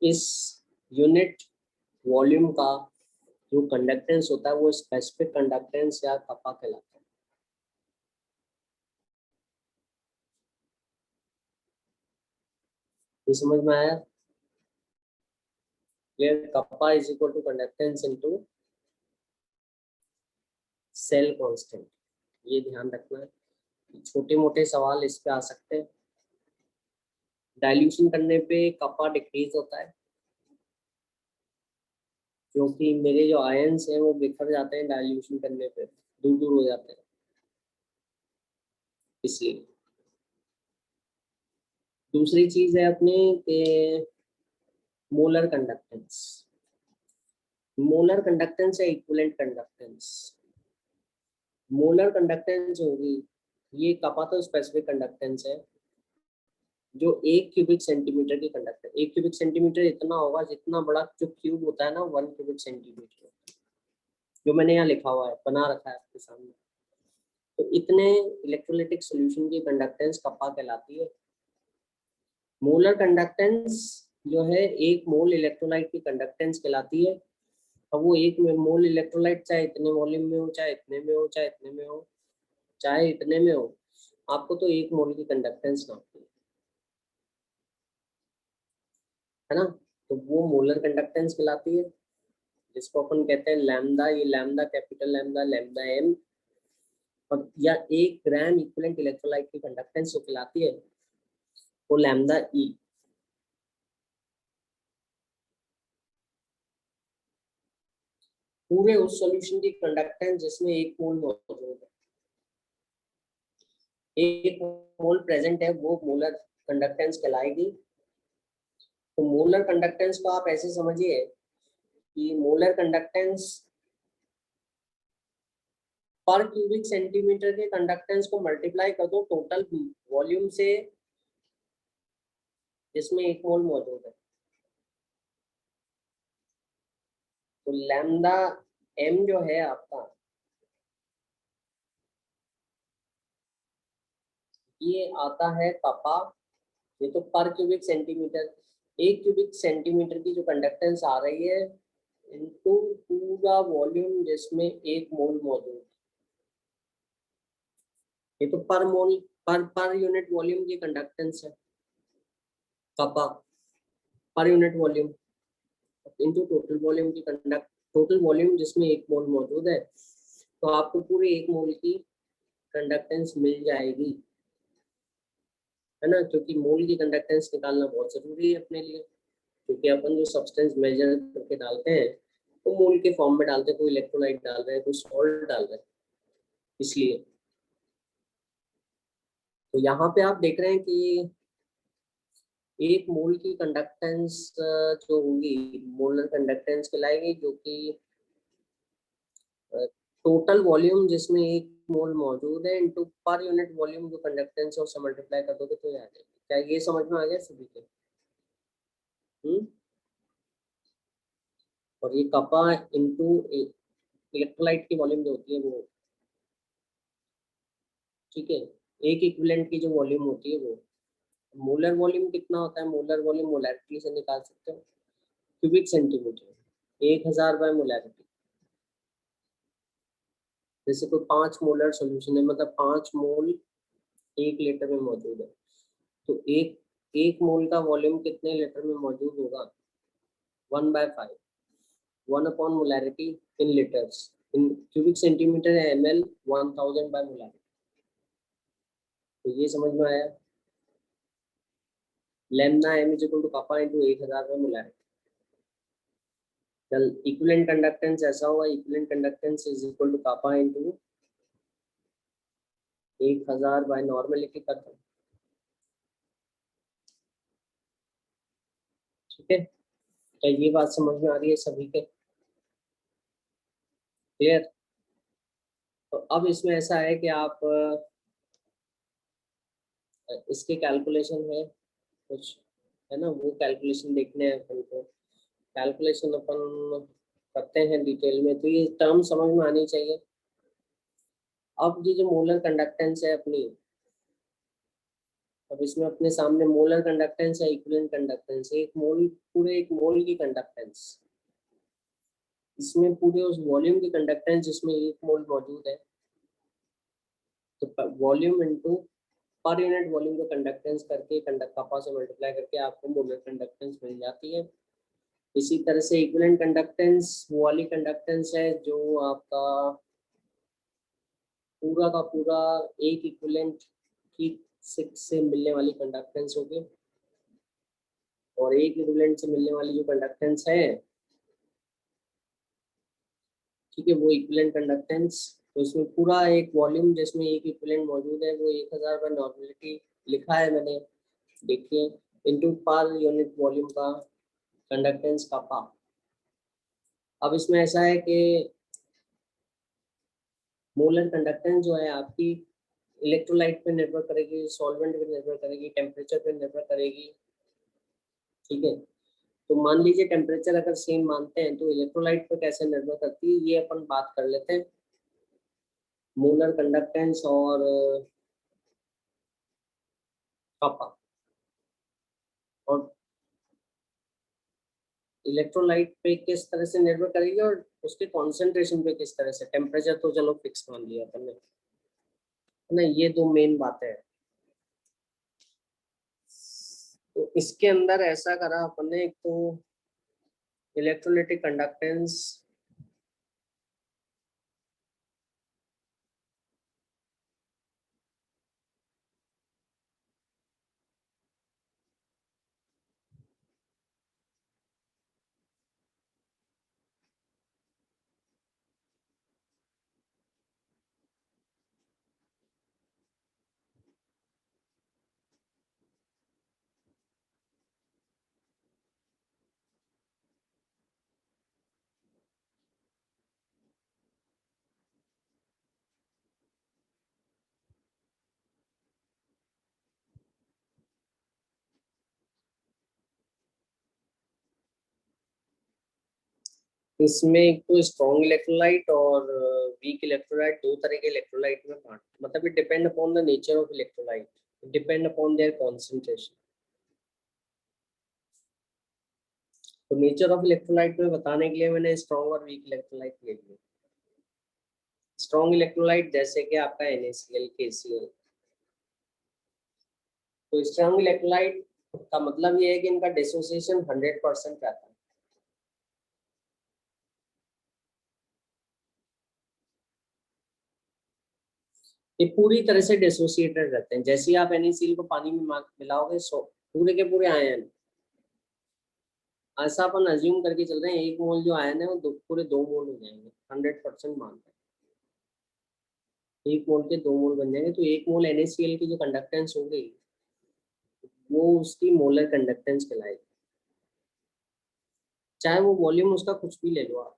इस यूनिट वॉल्यूम का जो कंडक्टेंस होता है वो स्पेसिफिक कंडक्टेंस या कपा कहलाता है। ये समझ में आया? Clear? Kappa is equal to conductance into cell constant. ये ध्यान रखना है, छोटे मोटे सवाल इस पे आ सकते हैं। डाइल्यूशन करने पे कपा डिक्रीज होता है क्योंकि मेरे जो आयंस हैं वो बिखर जाते हैं डाइल्यूशन करने पे, दूर दूर हो जाते हैं, इसलिए। दूसरी चीज है अपने के मोलर कंडक्टेंस। मोलर कंडक्टेंस है इक्विवेलेंट कंडक्टेंस। मोलर कंडक्टेंस होगी, ये कपा तो स्पेसिफिक कंडक्टेंस है जो 1 क्यूबिक सेंटीमीटर की कंडक्टेंस। 1 क्यूबिक सेंटीमीटर इतना होगा जितना बड़ा जो क्यूब होता है ना 1 क्यूबिक सेंटीमीटर, जो मैंने यहाँ लिखा हुआ है, बना रखा है आपके सामने। तो इतने इलेक्ट्रोलाइटिक सॉल्यूशन की कंडक्टेंस कपा कहलाती है। मोलर कंडक्टेंस जो है 1 मोल इलेक्ट्रोलाइट की कंडक्टेंस कहलाती है। अब वो 1 मोल इलेक्ट्रोलाइट चाहे इतने वॉल्यूम में हो, चाहे इतने में हो, चाहे इतने में हो, चाहे इतने में हो, आपको तो 1 मोल की कंडक्टेंस नापनी है ना। तो वो मोलर कंडक्टेंस कहलाती है, जिसको अपन कहते हैं लैम्डा। ये lambda, capital lambda, lambda M. और या 1 ग्राम इक्विवेलेंट इलेक्ट्रोलाइट की कंडक्टेंस जो कहलाती है वो लैम्डा ई। पूरे उस सॉल्यूशन की कंडक्टेंस जिसमें 1 मोल मौजूद है, 1 मोल प्रेजेंट है, वो मोलर कंडक्टेंस कहलाएगी। तो मोलर कंडक्टेंस को आप ऐसे समझिए कि मोलर कंडक्टेंस पर क्यूबिक सेंटीमीटर के कंडक्टेंस को मल्टीप्लाई कर दो टोटल वॉल्यूम से जिसमें 1 मोल मौजूद है। तो लैम्डा एम जो है आपका, ये आता है कपा। ये तो पर क्यूबिक सेंटीमीटर, 1 क्यूबिक सेंटीमीटर की जो कंडक्टेंस आ रही है इनटू पूरा वॉल्यूम जिसमें 1 मोल मौजूद है। ये तो पर मोल, पर यूनिट वॉल्यूम की कंडक्टेंस है kappa, per unit volume into total volume की कंडक्ट, टोटल वॉल्यूम जिसमें 1 मोल मौजूद है। तो आपको पूरे 1 मोल की कंडक्टेंस मिल जाएगी, है ना। क्योंकि मोल की कंडक्टेंस निकालना बहुत जरूरी है अपने लिए, क्योंकि अपन जो सब्सटेंस मेजर करके डालते हैं वो मोल के फॉर्म में डालते हैं। कोई इलेक्ट्रोलाइट डाल रहे हैं, कोई सॉल्ट डाल रहे हैं, इसलिए। तो यहाँ पे आप देख रहे हैं कि 1 मोल की कंडक्टेंस जो होगी मोलर कंडक्टेंस कहलाएगी, जो कि टोटल वॉल्यूम जिसमें 1 मोल मौजूद है इनटू पर यूनिट वॉल्यूम जो कंडक्टेंस है उससे मल्टीप्लाई कर दोगे तो ये आ जाएगी। क्या ये समझ में आ गया सभी के? और ये कपा इनटू इलेक्ट्रोलाइट की वॉल्यूम जो होती है वो, ठीक है, एक इक्विवेलेंट की जो वॉल्यूम होती है वो। मोलर वॉल्यूम कितना होता है? मोलर वॉल्यूम मोलैरिटी से निकाल सकते हो, क्यूबिक सेंटीमीटर, 1000 बाय मोलैरिटी। जैसे कोई 5 मोलर सॉल्यूशन है, मतलब 5 मोल 1 लीटर में मौजूद है, तो एक मोल का वॉल्यूम कितने लीटर में मौजूद होगा? 1/5, 1/मोलैरिटी in litres, in cubic centimetre है ml, 1000 बाय मोलैरिटी। तो ये समझ में आया? Lambda m is equal to kappa into 1000 by molarity. चल इक्विवेलेंट कंडक्टेंस ऐसा होगा, equivalent conductance is equal to kappa into 1000 by normal लिख के करता हूँ, ठीक है। क्या ये बात समझ में आ रही है सभी के? क्लियर? तो अब इसमें ऐसा है कि आप इसके कैलकुलेशन है कुछ, है ना, वो कैलकुलेशन देखने हैं अपन को। कैलकुलेशन अपन करते हैं डिटेल में, तो ये टर्म समझ में आनी चाहिए। अब ये जो मोलर कंडक्टेंस है अपनी, अब इसमें अपने सामने मोलर कंडक्टेंस है, इक्विवेलेंट कंडक्टेंस, एक मोल, पूरे 1 मोल की कंडक्टेंस, इसमें पूरे उस वॉल्यूम की कंडक्टेंस जिसमें 1 मोल मौजूद है, तो वॉल्यूम इनटू पर यूनिट वॉल्यूम का कंडक्टेंस करके कपा से मल्टीप्लाई करके आपको मोलर कंडक्टेंस मिल जाती है। इसी तरह से इक्विवेलेंट कंडक्टेंस वो वाली कंडक्टेंस है जो आपका पूरा का पूरा एक इक्विवेलेंट की 6 से मिलने वाली कंडक्टेंस होगी, और एक इक्विवेलेंट से मिलने वाली जो कंडक्टेंस है, ठीक है, वो इक्विवेलेंट कंडक्टेंस। तो इसमें पूरा एक वॉल्यूम जिसमें एक इक्विवेलेंट मौजूद है वो 1000 बाय नॉर्मेलिटी लिखा है मैंने, देखिए, इनटू पर यूनिट वॉल्यूम का कंडक्टेंस का पा। अब इसमें ऐसा है कि मोलर कंडक्टेंस जो है आपकी इलेक्ट्रोलाइट पे निर्भर करेगी, सॉल्वेंट पे निर्भर करेगी, टेम्परेचर पे निर्भर करेगी, ठीक है। तो मान लीजिए टेम्परेचर अगर सेम मानते हैं तो इलेक्ट्रोलाइट पे कैसे निर्भर करती है ये अपन बात कर लेते हैं। मोलर कंडक्टेंस और कपा, और इलेक्ट्रोलाइट पे किस तरह से निर्भर करेगी और उसके कॉन्सेंट्रेशन पे किस तरह से। टेम्परेचर तो चलो फिक्स मान लिया अपन ने, है ना, ये दो मेन बातें हैं। तो इसके अंदर ऐसा करा अपन ने, एक तो इलेक्ट्रोलाइटिक कंडक्टेंस इसमें एक तो स्ट्रॉन्ग इलेक्ट्रोलाइट और वीक इलेक्ट्रोलाइट, दो तरह के इलेक्ट्रोलाइट में बांट, मतलब it depend upon the nature of electrolyte, depend upon their concentration. तो नेचर ऑफ इलेक्ट्रोलाइट में बताने के लिए मैंने स्ट्रॉन्ग और वीक इलेक्ट्रोलाइट ले लिए। स्ट्रॉन्ग इलेक्ट्रोलाइट जैसे कि आपका NaCl, KCl। तो स्ट्रॉन्ग इलेक्ट्रोलाइट का मतलब ये है कि इनका डिसोसिएशन 100% रहता है। ये पूरी तरह से डिसोसिएटेड रहते हैं। जैसे ही आप NaCl को पानी में मिलाओगे, सो पूरे के पूरे आयन, ऐसा अपन अज्यूम करके चल रहे हैं, 1 मोल जो आयन है वो पूरे 2 मोल हो जाएंगे, 100% मानते हैं 1 मोल के 2 मोल बन जाएंगे। तो 1 मोल NaCl की जो कंडक्टेंस हो गई वो उसकी मोलर कंडक्टेंस कहलाएगी। चाहे वो वॉल्यूम उसका कुछ भी ले लो आप,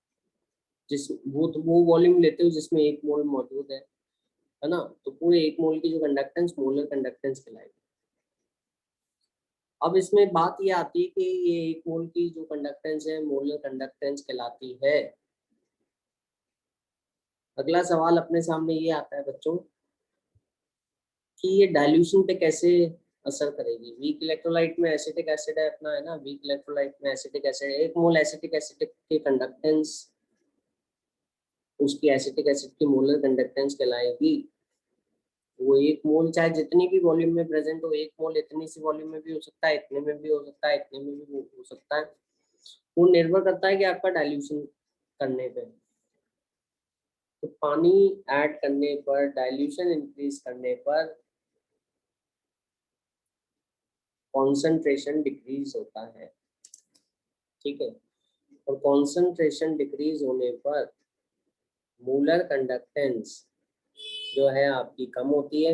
जिस वो वॉल्यूम लेते हो जिसमें 1 मोल मौजूद है ना, तो पूरे 1 मोल की जो कंडक्टेंस मोलर कंडक्टेंस कहलाएगी। अब इसमें बात ये आती है कि ये 1 मोल की जो कंडक्टेंस है मोलर कंडक्टेंस कहलाती है। अगला सवाल अपने सामने ये आता है बच्चों कि ये डाइल्यूशन पे कैसे असर करेगी। वीक इलेक्ट्रोलाइट में एसिटिक एसिड है अपना, है ना, वीक इलेक्ट्रोलाइट में एसिटिक एसिड, 1 मोल एसिटिक एसिड की कंडक्टेंस उसकी एसिटिक एसिड की मोलर कंडक्टेंस कहलाएगी। वो 1 मोल चाहे जितनी भी वॉल्यूम में प्रेजेंट हो, 1 मोल इतनी सी वॉल्यूम में भी हो सकता है, इतने में भी हो सकता है, इतने में भी हो सकता है। वो निर्भर करता है कि आपका डाइल्यूशन करने पे। तो पानी ऐड करने पर, डाइल्यूशन इंक्रीज करने पर कॉन्सेंट्रेशन डिक्रीज होता है, ठीक है। और कॉन्सेंट्रेशन डिक्रीज होने पर मोलर कंडक्टेंस जो है आपकी कम होती है,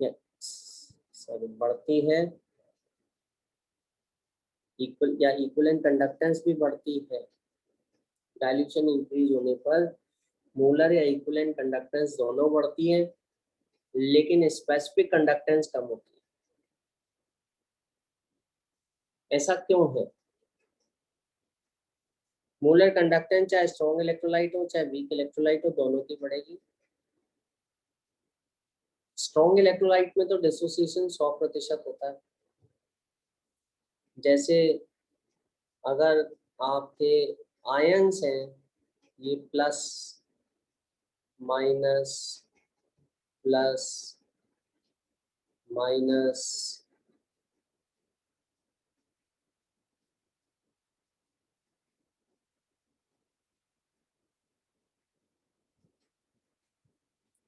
या सॉरी बढ़ती है, इक्वल या इक्विवेलेंट कंडक्टेंस भी बढ़ती है। डाइल्यूशन इंक्रीज होने पर मोलर या इक्विवेलेंट कंडक्टेंस दोनों बढ़ती है, लेकिन स्पेसिफिक कंडक्टेंस कम होती है। ऐसा क्यों है? मोलर कंडक्टेंस चाहे स्ट्रॉन्ग इलेक्ट्रोलाइट हो चाहे वीक इलेक्ट्रोलाइट हो, दोनों की बढ़ेगी। स्ट्रॉन्ग इलेक्ट्रोलाइट में तो डिसोसिएशन 100% होता है। जैसे अगर आपके आयंस हैं ये प्लस माइनस प्लस माइनस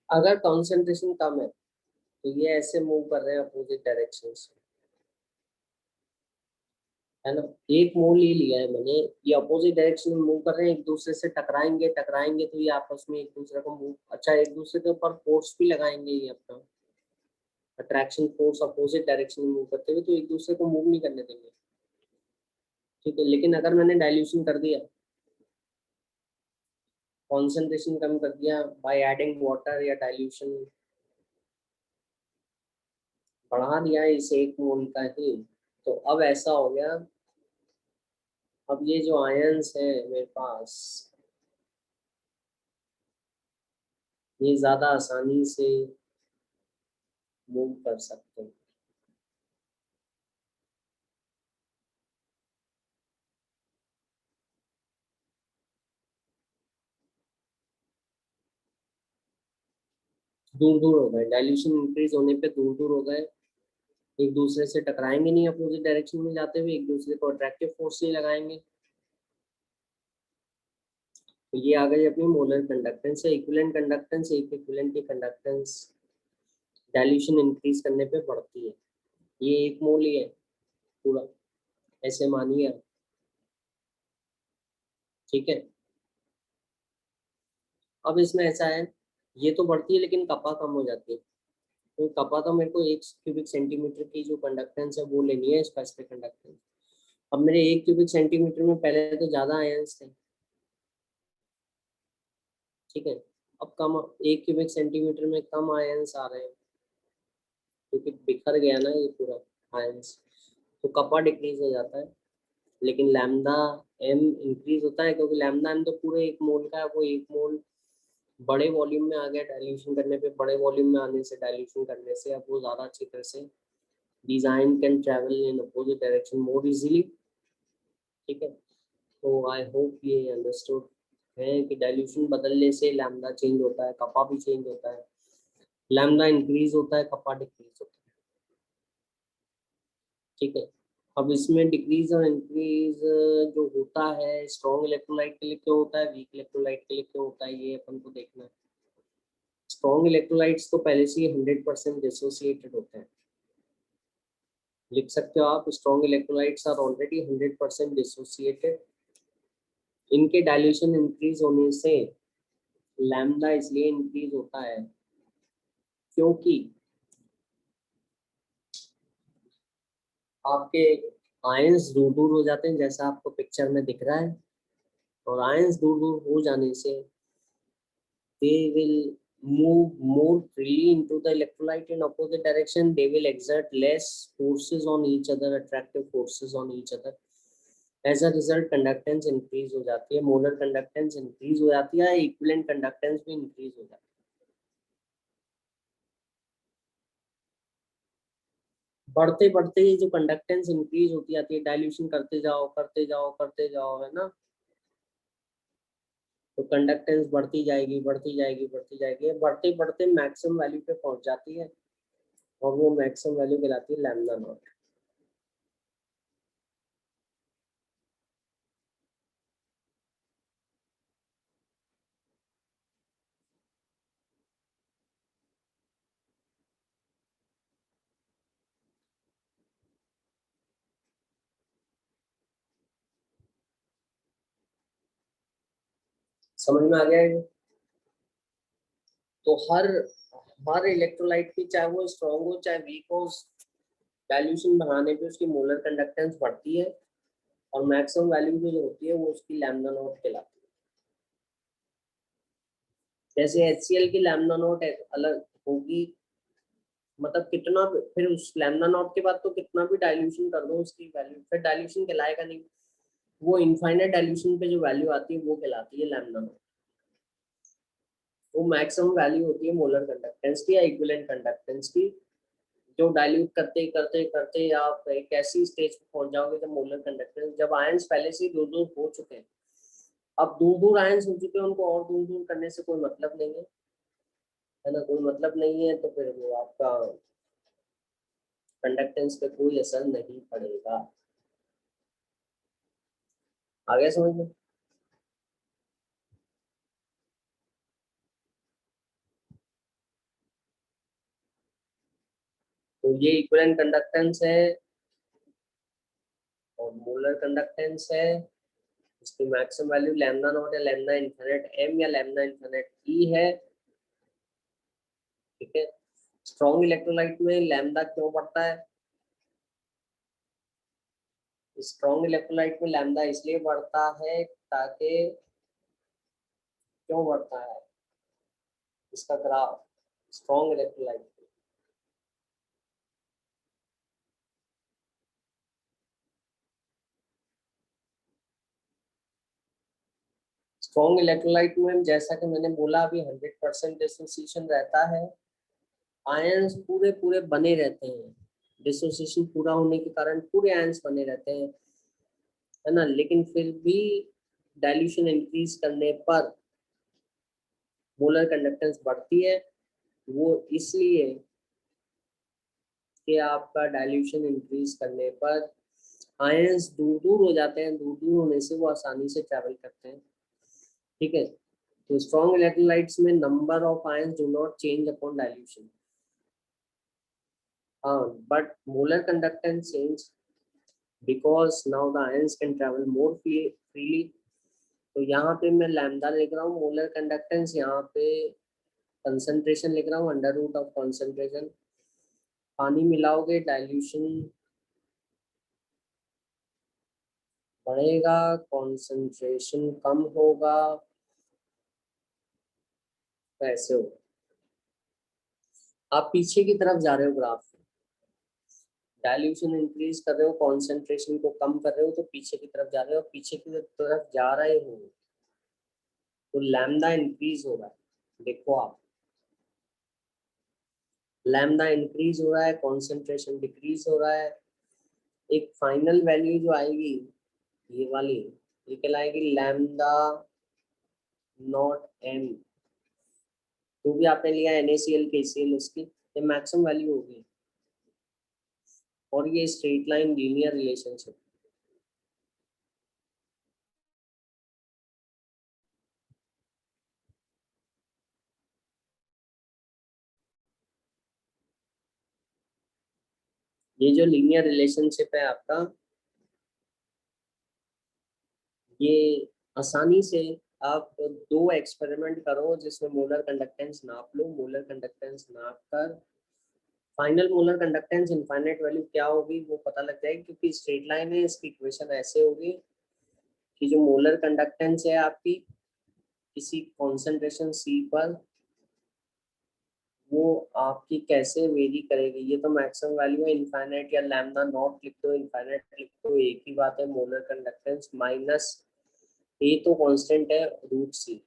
अगर कॉन्सेंट्रेशन कम है तो ये ऐसे मूव कर रहे हैं अपोजिट डायरेक्शन से, है ना। एक मोल ही लिया है मैंने, ये अपोजिट डायरेक्शन में मूव कर रहे हैं, एक दूसरे से टकराएंगे टकराएंगे तो ये आपस में एक दूसरे को मूव, अच्छा एक दूसरे के ऊपर फोर्स भी लगाएंगे, ये अपना अट्रैक्शन फोर्स अपोजिट डायरेक्शन में मूव करते हुए, तो एक दूसरे को मूव नहीं करने देंगे, ठीक है। लेकिन अगर मैंने डाइल्यूशन कर दिया, कॉन्सेंट्रेशन कम कर दिया बाय एडिंग वाटर या डाइल्यूशन बढ़ा दिया इस एक मोल का ही, तो अब ऐसा हो गया, अब ये जो आयंस है मेरे पास ये ज्यादा आसानी से मूव कर सकते हैं। दूर दूर हो गए, डाइल्यूशन इंक्रीज होने पे दूर दूर हो गए, एक दूसरे से टकराएंगे नहीं, अपोजिट डायरेक्शन में जाते हुए एक दूसरे को अट्रैक्टिव फोर्स नहीं लगाएंगे, तो ये आ गई अपनी मोलर कंडक्टेंस है। इक्विवेलेंट कंडक्टेंस, एक इक्विवेलेंट की कंडक्टेंस डाइल्यूशन इंक्रीज करने पे बढ़ती है, ये एक मोल ही है पूरा, ऐसे मानिए आप, ठीक है। अब इसमें ऐसा है, ये तो बढ़ती है लेकिन कपा कम हो जाती है, तो कपा तो मेरे को 1 क्यूबिक सेंटीमीटर की जो कंडक्टेंस है वो लेनी है, स्पेसिफिक कंडक्टेंस। अब मेरे 1 क्यूबिक सेंटीमीटर में पहले तो ज्यादा आयंस थे, ठीक है। अब कम, 1 क्यूबिक सेंटीमीटर में कम आयंस आ रहे हैं क्योंकि बिखर गया ना ये पूरा आयंस, तो कपा डिक्रीज हो जाता है, लेकिन लैम्डा एम इंक्रीज होता है, क्योंकि लैम्डा एम तो पूरे एक मोल का है, वो एक मोल बड़े वॉल्यूम में आ गया डाइल्यूशन करने पे, बड़े वॉल्यूम में आने से डाइल्यूशन करने से अब वो ज़्यादा अच्छी तरह से design can travel in opposite direction more easily, ठीक है। तो आई होप ये अंडरस्टूड है कि डाइल्यूशन बदलने से लैम्डा चेंज होता है, कपा भी चेंज होता है, लैम्डा इंक्रीज होता है, कपा डिक्रीज होता है, ठीक है। अब इसमें डिक्रीज और इंक्रीज जो होता है स्ट्रॉन्ग इलेक्ट्रोलाइट के लिए क्यों होता है, वीक इलेक्ट्रोलाइट के लिए क्यों होता है, ये अपन को देखना है। स्ट्रॉन्ग इलेक्ट्रोलाइट्स तो पहले से ही 100% डिसोसिएटेड होते हैं, लिख सकते हो आप, strong electrolytes are already 100% dissociated, इनके डाइल्यूशन इंक्रीज होने से लैम्डा इसलिए इंक्रीज होता है क्योंकि आपके आयंस दूर दूर हो जाते हैं, जैसा आपको पिक्चर में दिख रहा है, और आयंस दूर दूर हो जाने से they will move more freely into the electrolyte in opposite direction, they will exert less forces on each other, attractive forces on each other, as a result conductance increase हो जाती है, मोलर कंडक्टेंस इंक्रीज हो जाती है, equivalent conductance भी increase हो जाती है। बढ़ते बढ़ते ये जो कंडक्टेंस इंक्रीज होती जाती है, डाइल्यूशन करते जाओ करते जाओ करते जाओ, है ना, तो कंडक्टेंस बढ़ती जाएगी बढ़ती जाएगी बढ़ती जाएगी, बढ़ते बढ़ते मैक्सिमम वैल्यू पे पहुंच जाती है, और वो मैक्सिमम वैल्यू कहलाती है लैम्डा नॉट। समझ में आ गया है? तो हर इलेक्ट्रोलाइट की, चाहे वो स्ट्रॉन्ग हो चाहे वीक हो, डाइल्यूशन बढ़ाने पे उसकी मोलर कंडक्टेंस बढ़ती है, और मैक्सिमम वैल्यू जो होती है वो उसकी लैम्डा नॉट कहलाती है। जैसे HCl की लैम्डा नॉट अलग होगी, मतलब कितना फिर उस लैम्डा नॉट के बाद तो कितना भी डाइल्यूशन कर दो उसकी वैल्यू फिर डाइल्यूशन कहलाएगा नहीं, वो इनफाइनाइट डाइल्यूशन पे जो वैल्यू आती है वो कहलाती है लैम्डा नॉट। वो मैक्सिमम वैल्यू होती है मोलर कंडक्टेंस की या इक्विवेलेंट कंडक्टेंस की, जो डाइल्यूट करते करते करते आप एक ऐसी स्टेज पे पहुंच जाओगे जब मोलर कंडक्टेंस, जब आयंस पहले से दूर दूर हो चुके हैं, अब दूर दूर आयंस हो चुके हैं, उनको और दूर दूर करने से कोई मतलब नहीं है ना, कोई मतलब नहीं है, तो फिर वो आपका कंडक्टेंस पे कोई असर नहीं पड़ेगा। आगे समझ में? तो ये इक्विवेलेंट कंडक्टेंस है और मोलर कंडक्टेंस है। इसकी मैक्सिमम वैल्यू लैम्डा नॉट या लैम्डा इनफिनिट एम या लैम्डा इनफिनिट ई है। ठीक है। स्ट्रॉन्ग इलेक्ट्रोलाइट में लैम्डा क्यों बढ़ता है? स्ट्रॉन्ग इलेक्ट्रोलाइट में लैम्डा इसलिए बढ़ता है ताकि, क्यों बढ़ता है इसका graph, strong electrolyte, strong electrolyte में जैसा कि मैंने बोला अभी 100% डिसोसिएशन रहता है, आयंस पूरे पूरे बने रहते हैं, डिसोसिएशन पूरा होने के कारण पूरे आयंस बने रहते हैं, है ना, लेकिन फिर भी डाइल्यूशन इंक्रीज करने पर मोलर कंडक्टेंस बढ़ती है। वो इसलिए कि आपका डाइल्यूशन इंक्रीज करने पर आयंस दूर दूर हो जाते हैं, दूर दूर होने से वो आसानी से ट्रैवल करते हैं। ठीक है। तो स्ट्रॉन्ग इलेक्ट्रोलाइट्स में number of ions do not change upon dilution, but molar conductance change because now the ions can travel more freely। तो यहाँ पे मैं लैम्डा लिख रहा हूँ, मोलर कंडक्टेंस यहाँ पे कंसंट्रेशन लिख रहा हूँ, अंडर रूट ऑफ कंसंट्रेशन। पानी मिलाओगे डाइल्यूशन बढ़ेगा, कंसंट्रेशन कम होगा, तो ऐसे होगा। आप पीछे की तरफ जा रहे हो ग्राफ, डाइल्यूशन इंक्रीज कर रहे हो, कंसंट्रेशन को कम कर रहे हो, तो पीछे की तरफ जा रहे हो, पीछे की तरफ जा रहे हो तो लैम्डा इंक्रीज हो रहा है। देखो आप, लैम्डा इंक्रीज हो रहा है, कंसंट्रेशन डिक्रीज हो रहा है। एक फाइनल वैल्यू जो आएगी ये वाली, ये कहलाएगी लैम्डा नॉट एम। जो भी आपने लिया NaCl KCl, उसकी ये मैक्सिमम वैल्यू होगी, और ये स्ट्रेट लाइन लीनियर रिलेशनशिप। ये जो लीनियर रिलेशनशिप है आपका, ये आसानी से आप दो एक्सपेरिमेंट करो जिसमें मोलर कंडक्टेंस नाप लो, मोलर कंडक्टेंस नाप कर final molar conductance infinite value क्या होगी वो पता लग जाएगी, क्योंकि स्ट्रेट लाइन है, इसकी इक्वेशन ऐसे होगी कि जो मोलर कंडक्टेंस है आपकी किसी कॉन्सेंट्रेशन C पर, वो आपकी कैसे वेरी करेगी। ये तो मैक्सिमम वैल्यू है, इनफाइनाइट या लैम्डा नॉट लिख दो, इनफाइनाइट लिख दो, एक ही बात है, मोलर कंडक्टेंस माइनस ए तो कांस्टेंट है √C।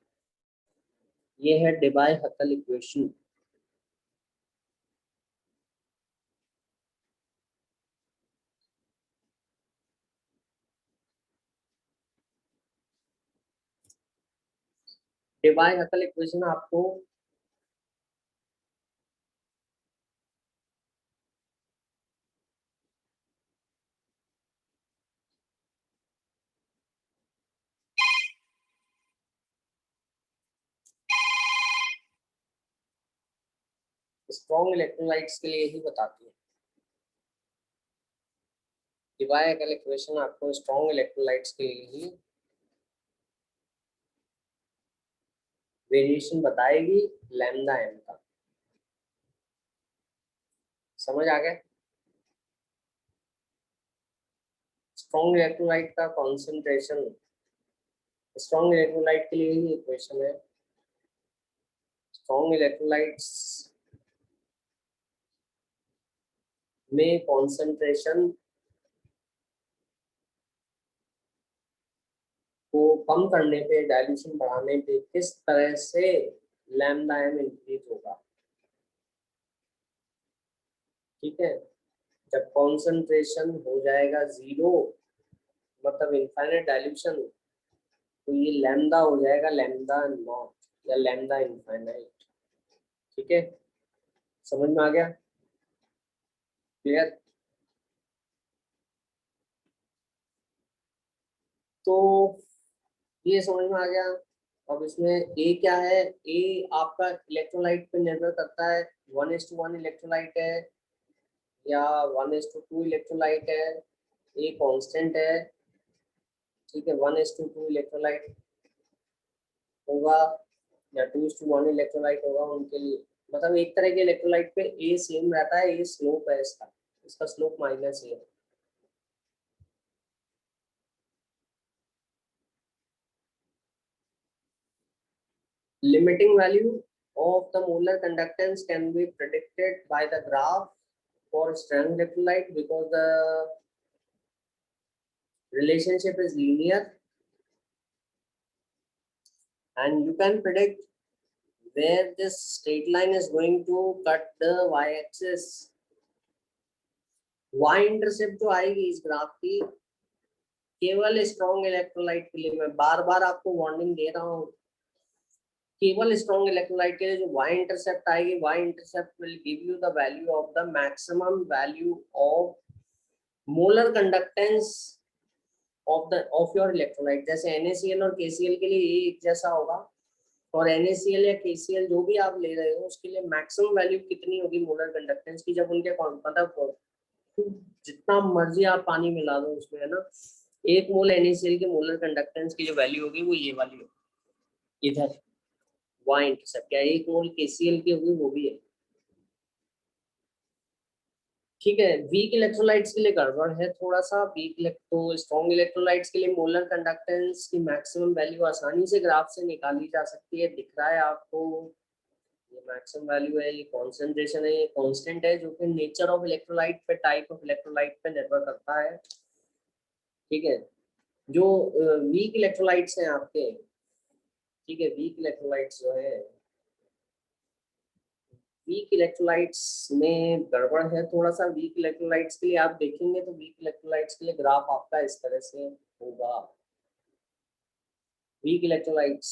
ये है डेबाय हकल इक्वेशन। डेबाय हकल इक्वेशन आपको स्ट्रॉन्ग इलेक्ट्रोलाइट्स के लिए ही बताती है। डेबाय हकल इक्वेशन आपको स्ट्रॉन्ग इलेक्ट्रोलाइट्स के लिए ही वेरिएशन बताएगी लैम्डा एम का। समझ आ गया? स्ट्रॉन्ग इलेक्ट्रोलाइट का कॉन्सेंट्रेशन, स्ट्रॉन्ग इलेक्ट्रोलाइट के लिए ही इक्वेशन है। स्ट्रॉन्ग इलेक्ट्रोलाइट्स में कॉन्सेंट्रेशन को कम करने पे, डाइल्यूशन बढ़ाने पे किस तरह से लैम्डा एम इंक्रीज होगा। ठीक है, जब कॉन्सेंट्रेशन हो जाएगा 0, मतलब इनफाइनाइट डाइल्यूशन, तो ये लैम्डा हो जाएगा लैम्डा नॉट या लैम्डा इनफाइनाइट। ठीक है, समझ में आ गया? क्लियर? तो ये समझ में आ गया। अब इसमें ए क्या है? ए आपका इलेक्ट्रोलाइट पे निर्भर करता है, 1:1 इलेक्ट्रोलाइट है या 1:2 इलेक्ट्रोलाइट है, ए कांस्टेंट है। ठीक है, 1:2 इलेक्ट्रोलाइट होगा या 2:1 इलेक्ट्रोलाइट होगा उनके लिए, मतलब एक तरह के इलेक्ट्रोलाइट पे ए सेम रहता है, ए स्लोप है इसका, इसका स्लोप माइनस है। Limiting value of the molar conductance can be predicted by the graph for strand electrolyte because the relationship is linear, and you can predict where this straight line is going to cut the y-axis. y-intercept जो आएगी इस graph की, केवल strong electrolyte के लिए, मैं बार बार आपको warning दे रहा हूँ, केवल स्ट्रॉन्ग इलेक्ट्रोलाइट के लिए जो y इंटरसेप्ट आएगी, y intercept will give you the value of the maximum value of molar conductance of your electrolyte. जैसे NaCl और KCl के लिए ये एक जैसा होगा, और NaCl या KCl जो भी आप ले रहे हो उसके लिए मैक्सिमम वैल्यू कितनी होगी मोलर कंडक्टेंस की, जब उनके मतलब जितना मर्जी आप पानी मिला दो उसमें, है ना, 1 मोल NaCl के मोलर कंडक्टेंस की जो वैल्यू होगी वो ये वाली होगी इधर y इंटरसेप्ट, क्या 1 मोल KCl की होगी वो भी है। ठीक है, वीक इलेक्ट्रोलाइट्स के लिए गड़बड़ है थोड़ा सा, तो स्ट्रॉन्ग इलेक्ट्रोलाइट्स के लिए मोलर कंडक्टेंस की मैक्सिमम वैल्यू आसानी से ग्राफ से निकाली जा सकती है, दिख रहा है आपको, ये मैक्सिमम वैल्यू है, ये कॉन्सेंट्रेशन है, ये कांस्टेंट है, जो कि नेचर ऑफ इलेक्ट्रोलाइट पे, टाइप ऑफ इलेक्ट्रोलाइट पे निर्भर करता है। ठीक है, जो वीक इलेक्ट्रोलाइट्स हैं आपके, ठीक है, वीक इलेक्ट्रोलाइट्स जो है, वीक इलेक्ट्रोलाइट्स में गड़बड़ है थोड़ा सा। वीक इलेक्ट्रोलाइट्स के लिए आप देखेंगे तो वीक इलेक्ट्रोलाइट्स के लिए ग्राफ आपका इस तरह से होगा। वीक इलेक्ट्रोलाइट्स,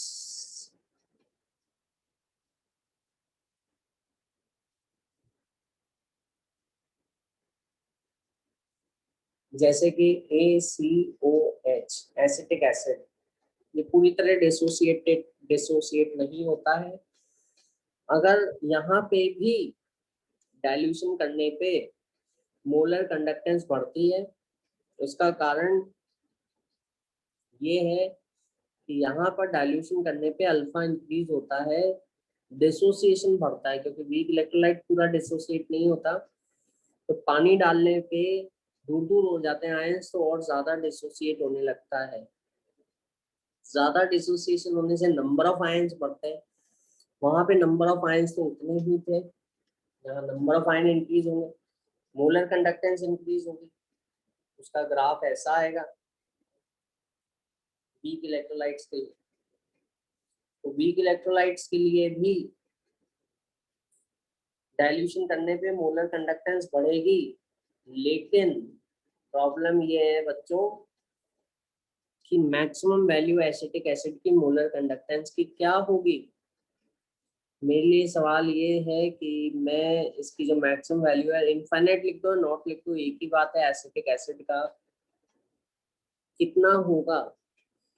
जैसे कि ACOH एसिटिक एसिड, ये पूरी तरह डिसोसिएट नहीं होता है। अगर यहाँ पे भी डाइल्यूशन करने पे मोलर कंडक्टेंस बढ़ती है, उसका कारण ये है कि यहाँ पर डाइल्यूशन करने पे अल्फा इंक्रीज होता है, डिसोसिएशन बढ़ता है, क्योंकि वीक इलेक्ट्रोलाइट पूरा डिसोसिएट नहीं होता, तो पानी डालने पे दूर दूर हो जाते हैं आयंस, तो और ज्यादा डिसोसिएट होने लगता है। ज्यादा डिसोसिएशन होने से नंबर ऑफ आयंस बढ़ते हैं, वहां पे नंबर ऑफ आयंस तो उतने ही थे, यहाँ नंबर ऑफ आयन इंक्रीज होंगे, मोलर कंडक्टेंस इंक्रीज होगी, उसका ग्राफ ऐसा आएगा वीक इलेक्ट्रोलाइट्स के लिए। तो वीक इलेक्ट्रोलाइट्स के लिए भी डाइल्यूशन करने पे मोलर कंडक्टेंस बढ़ेगी, लेकिन प्रॉब्लम ये है बच्चों कि मैक्सिमम वैल्यू एसिटिक एसिड की मोलर कंडक्टेंस की क्या होगी। मेरे लिए सवाल ये है कि मैं इसकी जो मैक्सिमम वैल्यू है, इनफाइनाइट लिख दो नॉट लिख दो एक ही बात है, एसिटिक एसिड का कितना होगा,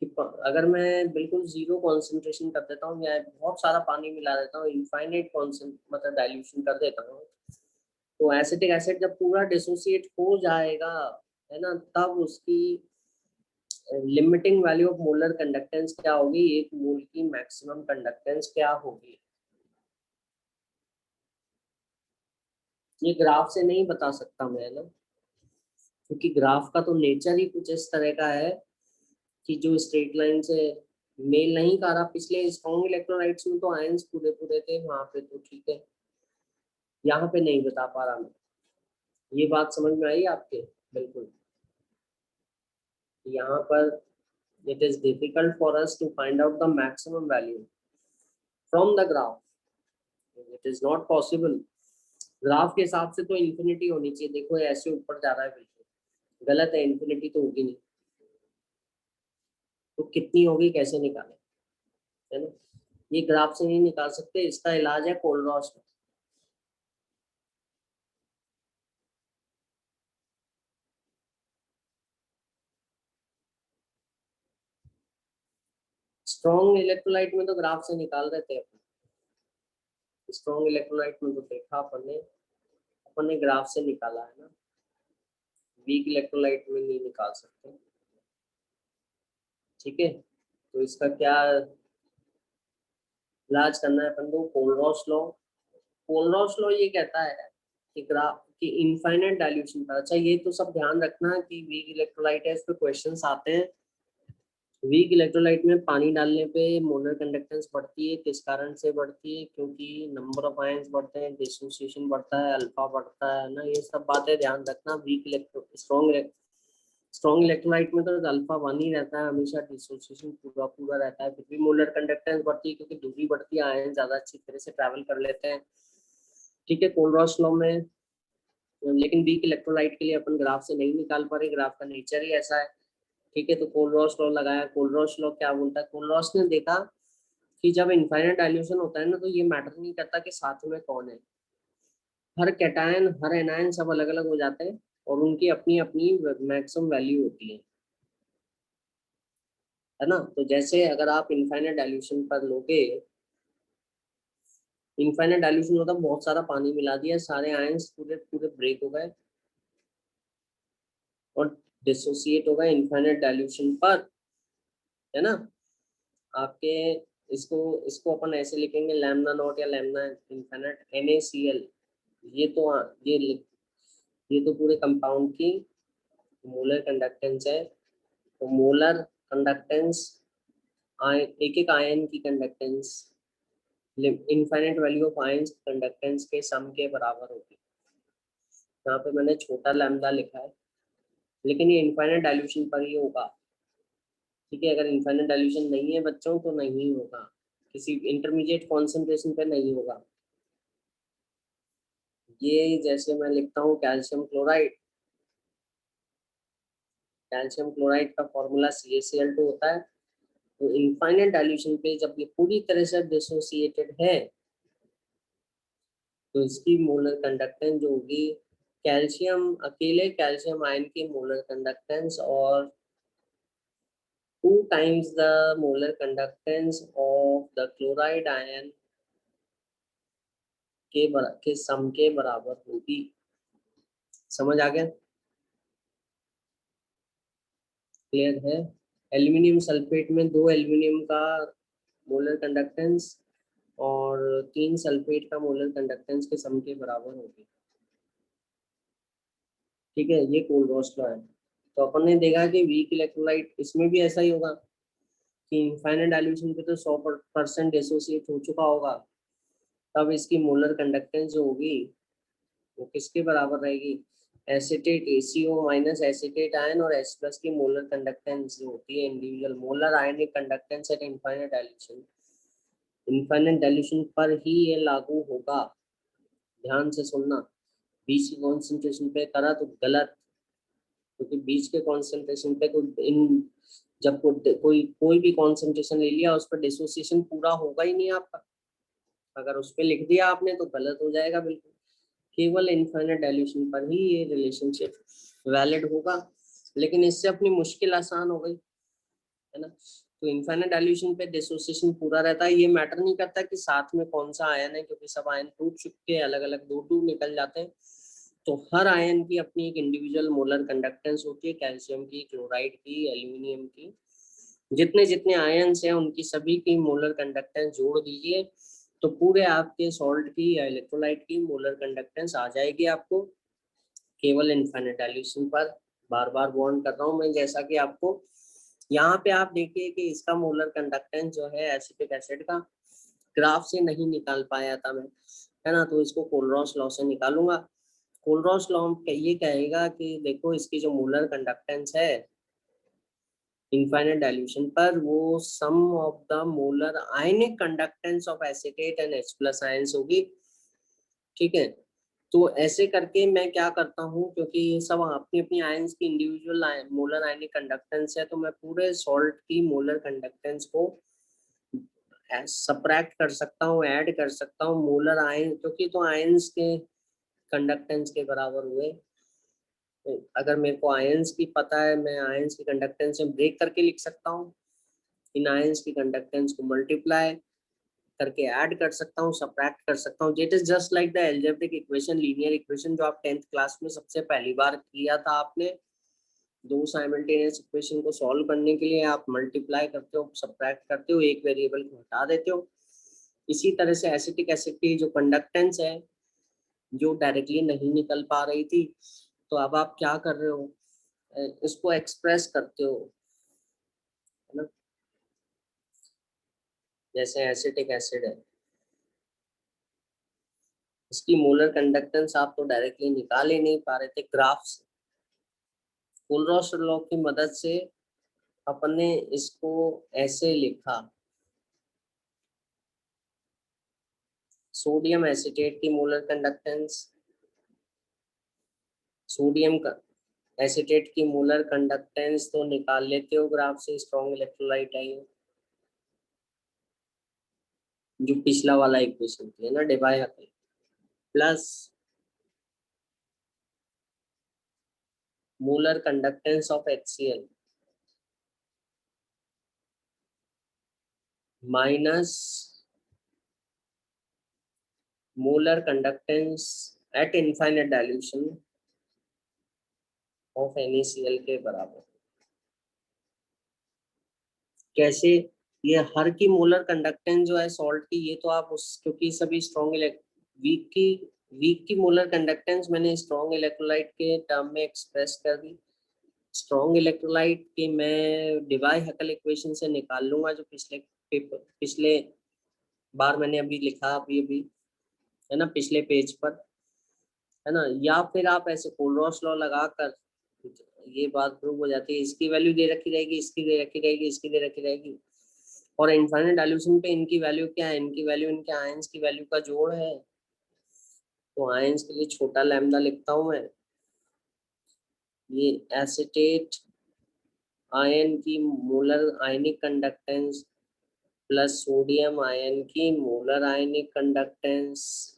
कि अगर मैं बिल्कुल जीरो कॉन्सेंट्रेशन कर देता हूँ या बहुत सारा पानी मिला देता हूँ, इनफाइनाइट कॉन्सेंट मतलब डाइल्यूशन कर देता हूँ, तो एसिटिक एसिड जब पूरा डिसोसिएट हो जाएगा, है ना, तब उसकी limiting value of molar conductance क्या होगी, एक मोल की मैक्सिमम कंडक्टेंस क्या होगी। ये ग्राफ से नहीं बता सकता मैं ना, क्योंकि ग्राफ का तो नेचर ही कुछ इस तरह का है कि जो स्ट्रेट लाइन से मेल नहीं कर रहा। पिछले स्ट्रॉन्ग इलेक्ट्रोलाइट्स में तो आयंस पूरे पूरे थे वहां पे, तो ठीक है, यहाँ पे नहीं बता पा रहा मैं। ये बात समझ में आई आपके? बिल्कुल, यहाँ पर it is difficult for us to find out the maximum value from the graph, it is not possible graph के हिसाब से तो इन्फिनिटी होनी चाहिए, देखो ये ऐसे ऊपर जा रहा है, बिल्कुल गलत है, इन्फिनिटी तो होगी नहीं। तो कितनी होगी कैसे निकालें, है ना, ये ग्राफ से नहीं निकाल सकते, इसका इलाज है कोलरॉस में। स्ट्रॉन्ग इलेक्ट्रोलाइट में तो ग्राफ से निकाल रहे थे अपन, स्ट्रॉन्ग इलेक्ट्रोलाइट में तो देखा अपन ने ग्राफ से निकाला है ना, वीक इलेक्ट्रोलाइट में नहीं निकाल सकते। ठीक है, तो इसका क्या इलाज करना है अपन को, कोलरॉस लॉ। कोलरॉस लॉ ये कहता है कि ग्राफ की इनफाइनाइट डाइल्यूशन पर, अच्छा ये तो सब ध्यान रखना कि वीक इलेक्ट्रोलाइट है, इस पे क्वेश्चंस आते हैं। वीक इलेक्ट्रोलाइट में पानी डालने पे मोलर कंडक्टेंस बढ़ती है, किस कारण से बढ़ती है, क्योंकि नंबर ऑफ आयंस बढ़ते हैं, डिसोसिएशन बढ़ता है, अल्फा बढ़ता है ना, ये सब बातें ध्यान रखना। वीक इलेक्ट्रो स्ट्रॉन्ग इलेक्ट्रोलाइट में तो अल्फा वन ही रहता है हमेशा, डिसोसिएशन पूरा पूरा रहता है, फिर भी मोलर कंडक्टेंस बढ़ती है क्योंकि दूरी बढ़ती है, आयन ज्यादा अच्छी तरह से ट्रैवल कर लेते हैं। ठीक है, कोलरॉस लॉ में, लेकिन वीक इलेक्ट्रोलाइट के लिए अपन ग्राफ से नहीं निकाल पा रहे, ग्राफ का नेचर ही ऐसा है। ठीक है, तो कोलरॉस लॉ लगाया। कोलरॉस लॉ क्या बोलता है, कोलरॉस ने देखा कि जब इनफाइनाइट डाइल्यूशन होता है ना, तो ये मैटर नहीं करता कि साथ में कौन है, हर कैटायन हर एनायन सब अलग अलग हो जाते हैं और उनकी अपनी अपनी मैक्सिमम वैल्यू होती है ना। तो जैसे अगर आप इनफाइनाइट डाइल्यूशन पर लोगे, इनफाइनाइट डाइल्यूशन होता है, बहुत सारा पानी मिला दिया, सारे आयंस पूरे पूरे ब्रेक हो गए और डिसोसिएट हो गए इनफाइनाइट डाइल्यूशन पर, है ना। आपके इसको इसको अपन ऐसे लिखेंगे, लैम्डा नॉट या लैम्डा इनफाइनाइट NaCl। ये तो ये तो पूरे कंपाउंड की मोलर कंडक्टेंस है। तो मोलर कंडक्टेंस, एक एक आयन की conductance, infinite value of ions conductance के सम के बराबर होगी। यहाँ पे मैंने छोटा लैम्डा लिखा है, लेकिन ये इनफाइनाइट डाइल्यूशन पर ही होगा। ठीक है, अगर इनफाइनाइट डाइल्यूशन नहीं है बच्चों तो नहीं होगा, किसी इंटरमीडिएट कॉन्सेंट्रेशन पे नहीं होगा। ये जैसे मैं लिखता हूँ कैल्शियम क्लोराइड, कैल्शियम क्लोराइड का फॉर्मूला CaCl2 होता है। तो इनफाइनाइट डाइल्यूशन पे जब ये पूरी तरह से डिसोसिएटेड है, तो इसकी मोलर कंडक्टेंस जो होगी, कैल्शियम अकेले कैल्शियम आयन की मोलर कंडक्टेंस और 2 times the molar conductance of the chloride ion के सम के बराबर होगी। समझ आ गया, क्लियर है। एल्यूमिनियम सल्फेट में 2 एल्यूमिनियम का मोलर कंडक्टेंस और 3 सल्फेट का मोलर कंडक्टेंस के सम के बराबर होगी। ठीक है, ये कोलरॉस लॉ है। तो अपन ने देखा कि वीक इलेक्ट्रोलाइट, इसमें भी ऐसा ही होगा कि इनफाइनाइट डाइल्यूशन पे तो 100% एसोसिएट हो चुका होगा, तब इसकी मोलर कंडक्टेंस जो होगी वो किसके बराबर रहेगी, acetate ACO minus acetate ion और H प्लस की मोलर कंडक्टेंस जो होती है individual molar ionic conductance at infinite dilution. Infinite dilution पर ही ये लागू होगा, ध्यान से सुनना। बीच की कॉन्सेंट्रेशन पे करा तो गलत, क्योंकि बीच के कॉन्सेंट्रेशन पे इन जब कोई भी कॉन्सेंट्रेशन ले लिया उस पर डिसोसिएशन पूरा होगा ही नहीं आपका, अगर उस पर लिख दिया आपने तो गलत हो जाएगा बिल्कुल। केवल इनफाइनाइट डाइल्यूशन पर ही ये रिलेशनशिप वैलिड होगा, लेकिन इससे अपनी मुश्किल आसान हो गई, है ना। तो इनफाइनाइट डाइल्यूशन पे डिसोसिएशन पूरा रहता है, ये मैटर नहीं करता कि साथ में कौन सा आयन है, क्योंकि सब आयन टूट चुके हैं, अलग अलग दूर दूर निकल जाते हैं। तो हर आयन की अपनी एक इंडिविजुअल मोलर कंडक्टेंस होती है, कैल्शियम की, क्लोराइड की, एल्यूमिनियम की, जितने जितने आयन्स हैं उनकी सभी की मोलर कंडक्टेंस जोड़ दीजिए तो पूरे आपके सॉल्ट की या इलेक्ट्रोलाइट की मोलर कंडक्टेंस आ जाएगी आपको। केवल इनफाइनाइट डाइल्यूशन पर बार बार वार्न कर रहा हूँ मैं, जैसा कि आपको यहाँ पे आप देखिए कि इसका मोलर कंडक्टेंस जो है एसिटिक एसिड का ग्राफ से नहीं निकाल पाया था मैं, है ना, तो इसको कोलरॉस लॉ से निकालूंगा। कोलरॉस लॉ ये कहेगा कि देखो इसकी जो मोलर कंडक्टेंस है इनफाइनाइट डाइल्यूशन पर, वो sum of the molar ionic conductance of acetate and H+ ions होगी। ठीक है, तो ऐसे करके मैं क्या करता हूँ, क्योंकि ये सब अपनी अपनी आयंस की इंडिविजुअल मोलर आयनिक कंडक्टेंस है, तो मैं पूरे सॉल्ट की मोलर कंडक्टेंस को सबट्रैक्ट कर सकता हूँ, ऐड कर सकता हूँ मोलर आयन, क्योंकि तो आयंस के कंडक्टेंस के बराबर हुए। अगर मेरे को आयंस की पता है, मैं आयंस की कंडक्टेंस में ब्रेक करके लिख सकता हूँ, इन आयंस की कंडक्टेंस को मल्टीप्लाई करके ऐड कर सकता हूँ, सबट्रैक्ट कर सकता हूँ। It is just like the algebraic equation, linear equation, जो आप 10th क्लास में सबसे पहली बार किया था आपने। दो साइमल्टेनियस इक्वेशन को सॉल्व करने के लिए आप मल्टीप्लाई करते हो, सबट्रैक्ट करते हो, एक वेरिएबल को हटा देते हो। इसी तरह से एसिटिक एसिड की जो कंडक्टेंस है, जो डायरेक्टली नहीं निकल पा रही थी, तो अब आप क्या कर रहे हो, इसको एक्सप्रेस करते हो, है ना। जैसे एसिटिक एसिड है, इसकी मोलर कंडक्टेंस आप तो डायरेक्टली निकाल ही नहीं पा रहे थे ग्राफ से। कुलरॉस लॉ की मदद से अपन ने इसको ऐसे लिखा, सोडियम एसीटेट की मोलर कंडक्टेंस, सोडियम का एसीटेट की मोलर कंडक्टेंस तो निकाल लेते हो ग्राफ से, स्ट्रॉन्ग इलेक्ट्रोलाइट है ये, जो पिछला वाला इक्वेशन थी, है ना, Debye Huckel, plus molar conductance of HCl minus molar conductance at infinite dilution of NaCl के बराबर। कैसे, ये हर की मोलर कंडक्टेंस जो है सॉल्ट की, ये तो आप उस, क्योंकि सभी स्ट्रॉन्ग वीक की वीक की मोलर कंडक्टेंस मैंने स्ट्रॉन्ग इलेक्ट्रोलाइट के टर्म में एक्सप्रेस कर दी। स्ट्रॉन्ग इलेक्ट्रोलाइट की मैं डिवाई हकल इक्वेशन से निकाल लूंगा, जो पिछले पेपर, पिछले बार मैंने अभी लिखा, अभी अभी, है ना, पिछले पेज पर, है ना। या फिर आप ऐसे कोलरॉस लॉ लगाकर, ये बात प्रूव हो जाती है, इसकी वैल्यू दे रखी रहेगी, इसकी दे रखी रहेगी, इसकी दे रखी रहेगी, और इनफाइनाइट डाइल्यूशन पे इनकी वैल्यू क्या है, इनकी वैल्यू इनके आयंस की वैल्यू का जोड़ है। तो आयंस के लिए छोटा लैम्डा लिखता हूं मैं, ये एसीटेट आयन की molar ionic conductance plus sodium ion की molar ionic conductance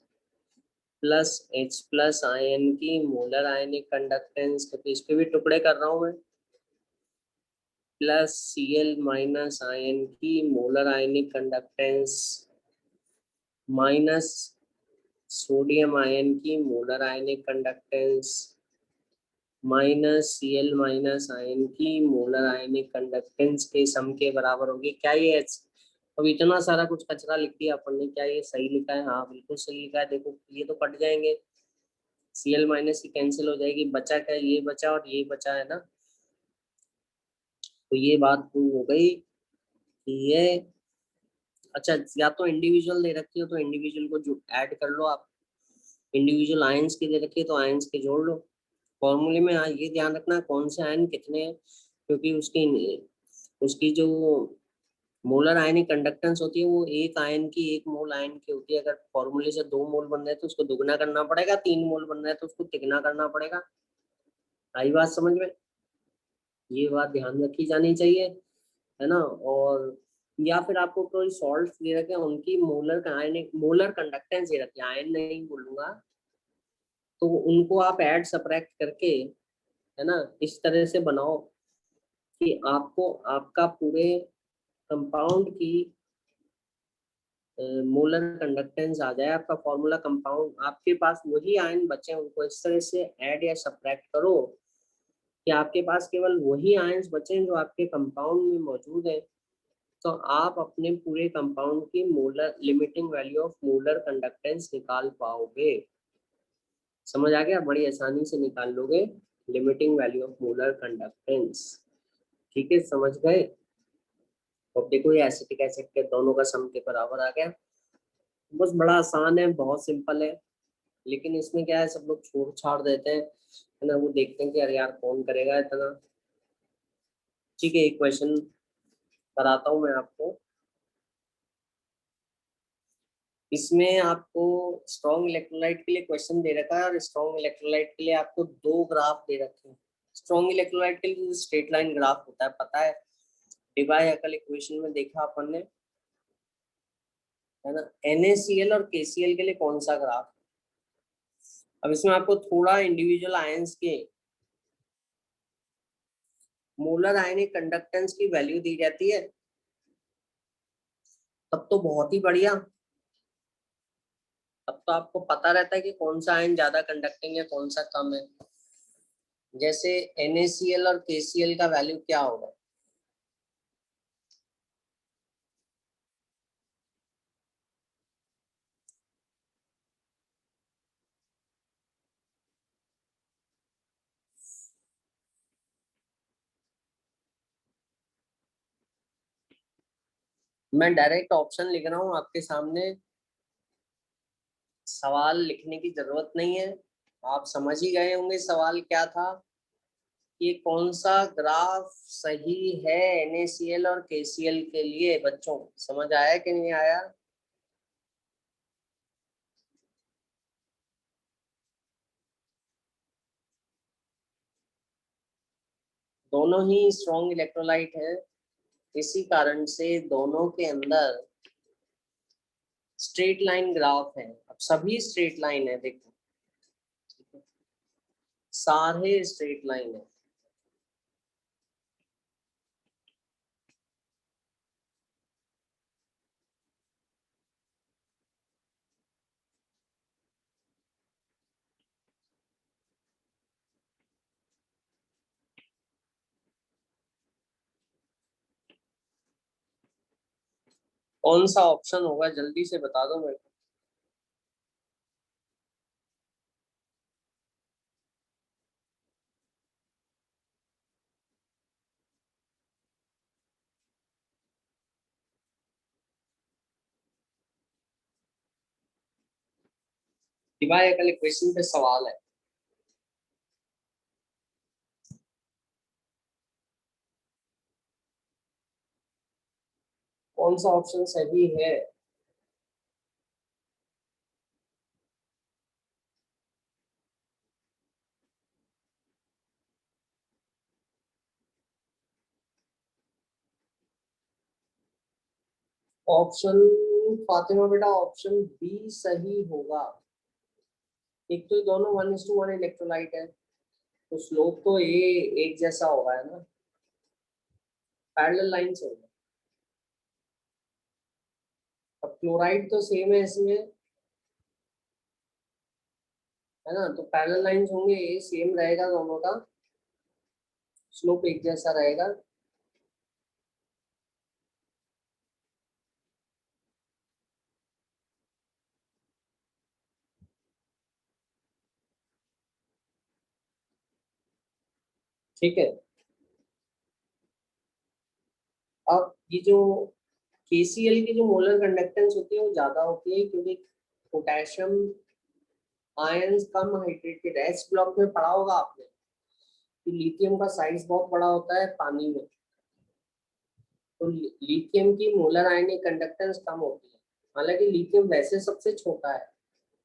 plus H plus ion की मोलर आयनिक कंडक्टेंस, क्योंकि इसके भी टुकड़े कर रहा हूं मैं, प्लस Cl माइनस आयन की molar ionic conductance minus sodium ion की molar ionic conductance minus Cl minus ion की मोलर आयनिक कंडक्टेंस के सम के बराबर होगी। क्या ये अब इतना सारा कुछ कचरा लिख दिया अपन ने, क्या ये सही लिखा है? हाँ बिल्कुल सही लिखा है। देखो ये तो कट जाएंगे, Cl माइनस की कैंसिल हो जाएगी, बचा क्या, ये बचा और ये बचा, है ना। तो ये बात प्रूव हो गई कि ये, अच्छा, या तो इंडिविजुअल दे रखी हो तो इंडिविजुअल को जो ऐड कर लो आप, इंडिविजुअल आयंस की दे रखी है तो आयंस के जोड़ लो। फॉर्मूले में हाँ ये ध्यान रखना कौन से आयन कितने हैं, क्योंकि उसकी उसकी जो मोलर आयनिक कंडक्टेंस होती है वो एक आयन की, एक मोल आयन की होती है। अगर फॉर्मूले से 2 मोल बन रहे हैं तो उसको दुगना करना पड़ेगा, 3 मोल बन रहा है तो उसको तिगना करना पड़ेगा। आई बात समझ में? ये बात ध्यान रखी जानी चाहिए, है ना। और या फिर आपको कोई सॉल्ट दे रखे हैं, उनकी मोलर आयनिक मोलर कंडक्टेंस दे रखी है, आयन नहीं बोलूंगा, तो उनको आप ऐड सब्ट्रैक्ट करके, है ना, इस तरह से बनाओ कि आपको आपका पूरे कंपाउंड की मोलर कंडक्टेंस आ जाए। आपका फॉर्मूला कंपाउंड, आपके पास वही आयन बचे, उनको इस तरह से ऐड या सब्ट्रैक्ट करो कि आपके पास केवल वही आयंस बचे जो आपके कंपाउंड में मौजूद है। तो आप अपने पूरे कंपाउंड की molar limiting value of molar conductance निकाल पाओगे। समझ आ गया? बड़ी आसानी से निकाल लोगे limiting value of molar conductance. ठीक है, समझ गए? अब देखो ये एसिटिक एसिड के दोनों का सम के बराबर आ गया। बस बड़ा आसान है, बहुत सिंपल है, लेकिन इसमें क्या है, सब लोग छोड़ छाड़ देते हैं, है ना। वो देखते हैं कि अरे यार कौन करेगा इतना। ठीक है, एक क्वेश्चन कराता हूँ मैं आपको। इसमें आपको स्ट्रॉन्ग इलेक्ट्रोलाइट के लिए क्वेश्चन दे रखा है और स्ट्रॉन्ग इलेक्ट्रोलाइट के लिए आपको दो ग्राफ दे रखे हैं। स्ट्रॉन्ग इलेक्ट्रोलाइट के लिए स्ट्रेट लाइन ग्राफ होता है, पता है, डिवाई-हैकल इक्वेशन में देखा अपन ने, है ना। NaCl और KCl के लिए कौन सा ग्राफ। अब इसमें आपको थोड़ा इंडिविजुअल आयंस के मोलर आयनिक कंडक्टेंस की वैल्यू दी जाती है, तब तो बहुत ही बढ़िया। तब तो आपको पता रहता है कि कौन सा आयन ज्यादा कंडक्टिंग है, कौन सा कम है। जैसे NaCl और KCl का वैल्यू क्या होगा। मैं डायरेक्ट ऑप्शन लिख रहा हूँ आपके सामने, सवाल लिखने की जरूरत नहीं है, आप समझ ही गए होंगे सवाल क्या था। कि कौन सा ग्राफ सही है NaCl और KCl के लिए। बच्चों समझ आया कि नहीं आया। दोनों ही स्ट्रॉन्ग इलेक्ट्रोलाइट हैं, इसी कारण से दोनों के अंदर स्ट्रेट लाइन ग्राफ है। अब सभी स्ट्रेट लाइन है, देखो सारे स्ट्रेट लाइन है। कौन सा ऑप्शन होगा, जल्दी से बता दो मेरे को। डिवाई-हैकल इक्वेशन पे सवाल है। कौन सा ऑप्शन सही है। ऑप्शन, फातिमा बेटा, ऑप्शन बी सही होगा। एक तो ये दोनों 1:1 इलेक्ट्रोलाइट है, तो स्लोप तो ये एक जैसा होगा, है ना, पैरेलल लाइन से होगा। अब क्लोराइड तो सेम है इसमें, है ना, तो पैरेलल लाइंस होंगे, ये सेम रहेगा दोनों का, स्लोप एक जैसा रहेगा। ठीक है। अब ये जो KCl की जो मोलर कंडक्टेंस होती है वो ज्यादा होती है, क्योंकि पोटेशियम आयंस कम हाइड्रेटेड है। एस ब्लॉक में पढ़ा होगा आपने कि लिथियम का साइज बहुत बड़ा होता है पानी में, तो लिथियम की मोलर आयनिक कंडक्टेंस कम होती है। हालांकि लिथियम वैसे सबसे छोटा है,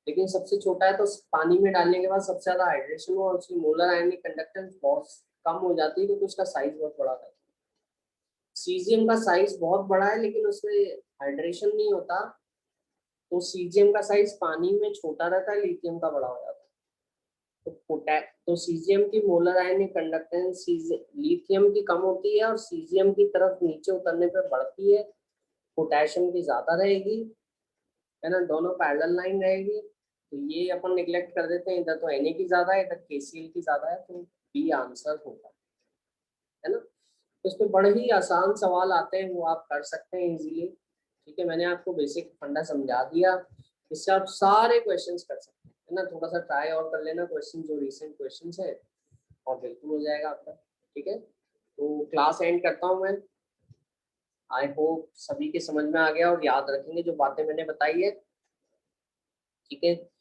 लेकिन सबसे छोटा है तो पानी में डालने के बाद सबसे ज्यादा हाइड्रेशन हो और उसकी मोलर आयनिक कंडक्टेंस बहुत कम हो जाती है, क्योंकि उसका साइज बहुत बड़ा है। सीजियम का साइज बहुत बड़ा है लेकिन उसमें हाइड्रेशन नहीं होता, तो सीजियम का साइज पानी में छोटा रहता है, लिथियम का बड़ा हो जाता है। तो तो सीजियम की मोलर आयनिक कंडक्टेंस लिथियम की कम होती है और सीजियम की तरफ नीचे उतरने पर बढ़ती है, पोटेशियम की ज्यादा रहेगी, है ना, दोनों पैरेलल लाइन रहेगी। तो ये अपन निगलेक्ट कर देते हैं, इधर तो Na की ज्यादा है, इधर KCl की ज्यादा है, तो बी आंसर होगा, है ना। तो इसमें बड़े ही आसान सवाल आते हैं, वो आप कर सकते हैं इजीली। ठीक है, मैंने आपको बेसिक फंडा समझा दिया, इससे आप सारे क्वेश्चंस कर सकते हैं, है ना। थोड़ा सा ट्राई और कर लेना क्वेश्चन, जो रिसेंट क्वेश्चंस है, और बिल्कुल हो जाएगा आपका। ठीक है, तो क्लास एंड करता हूँ मैं। आई होप सभी के समझ में आ गया और याद रखेंगे जो बातें मैंने बताई है। ठीक है।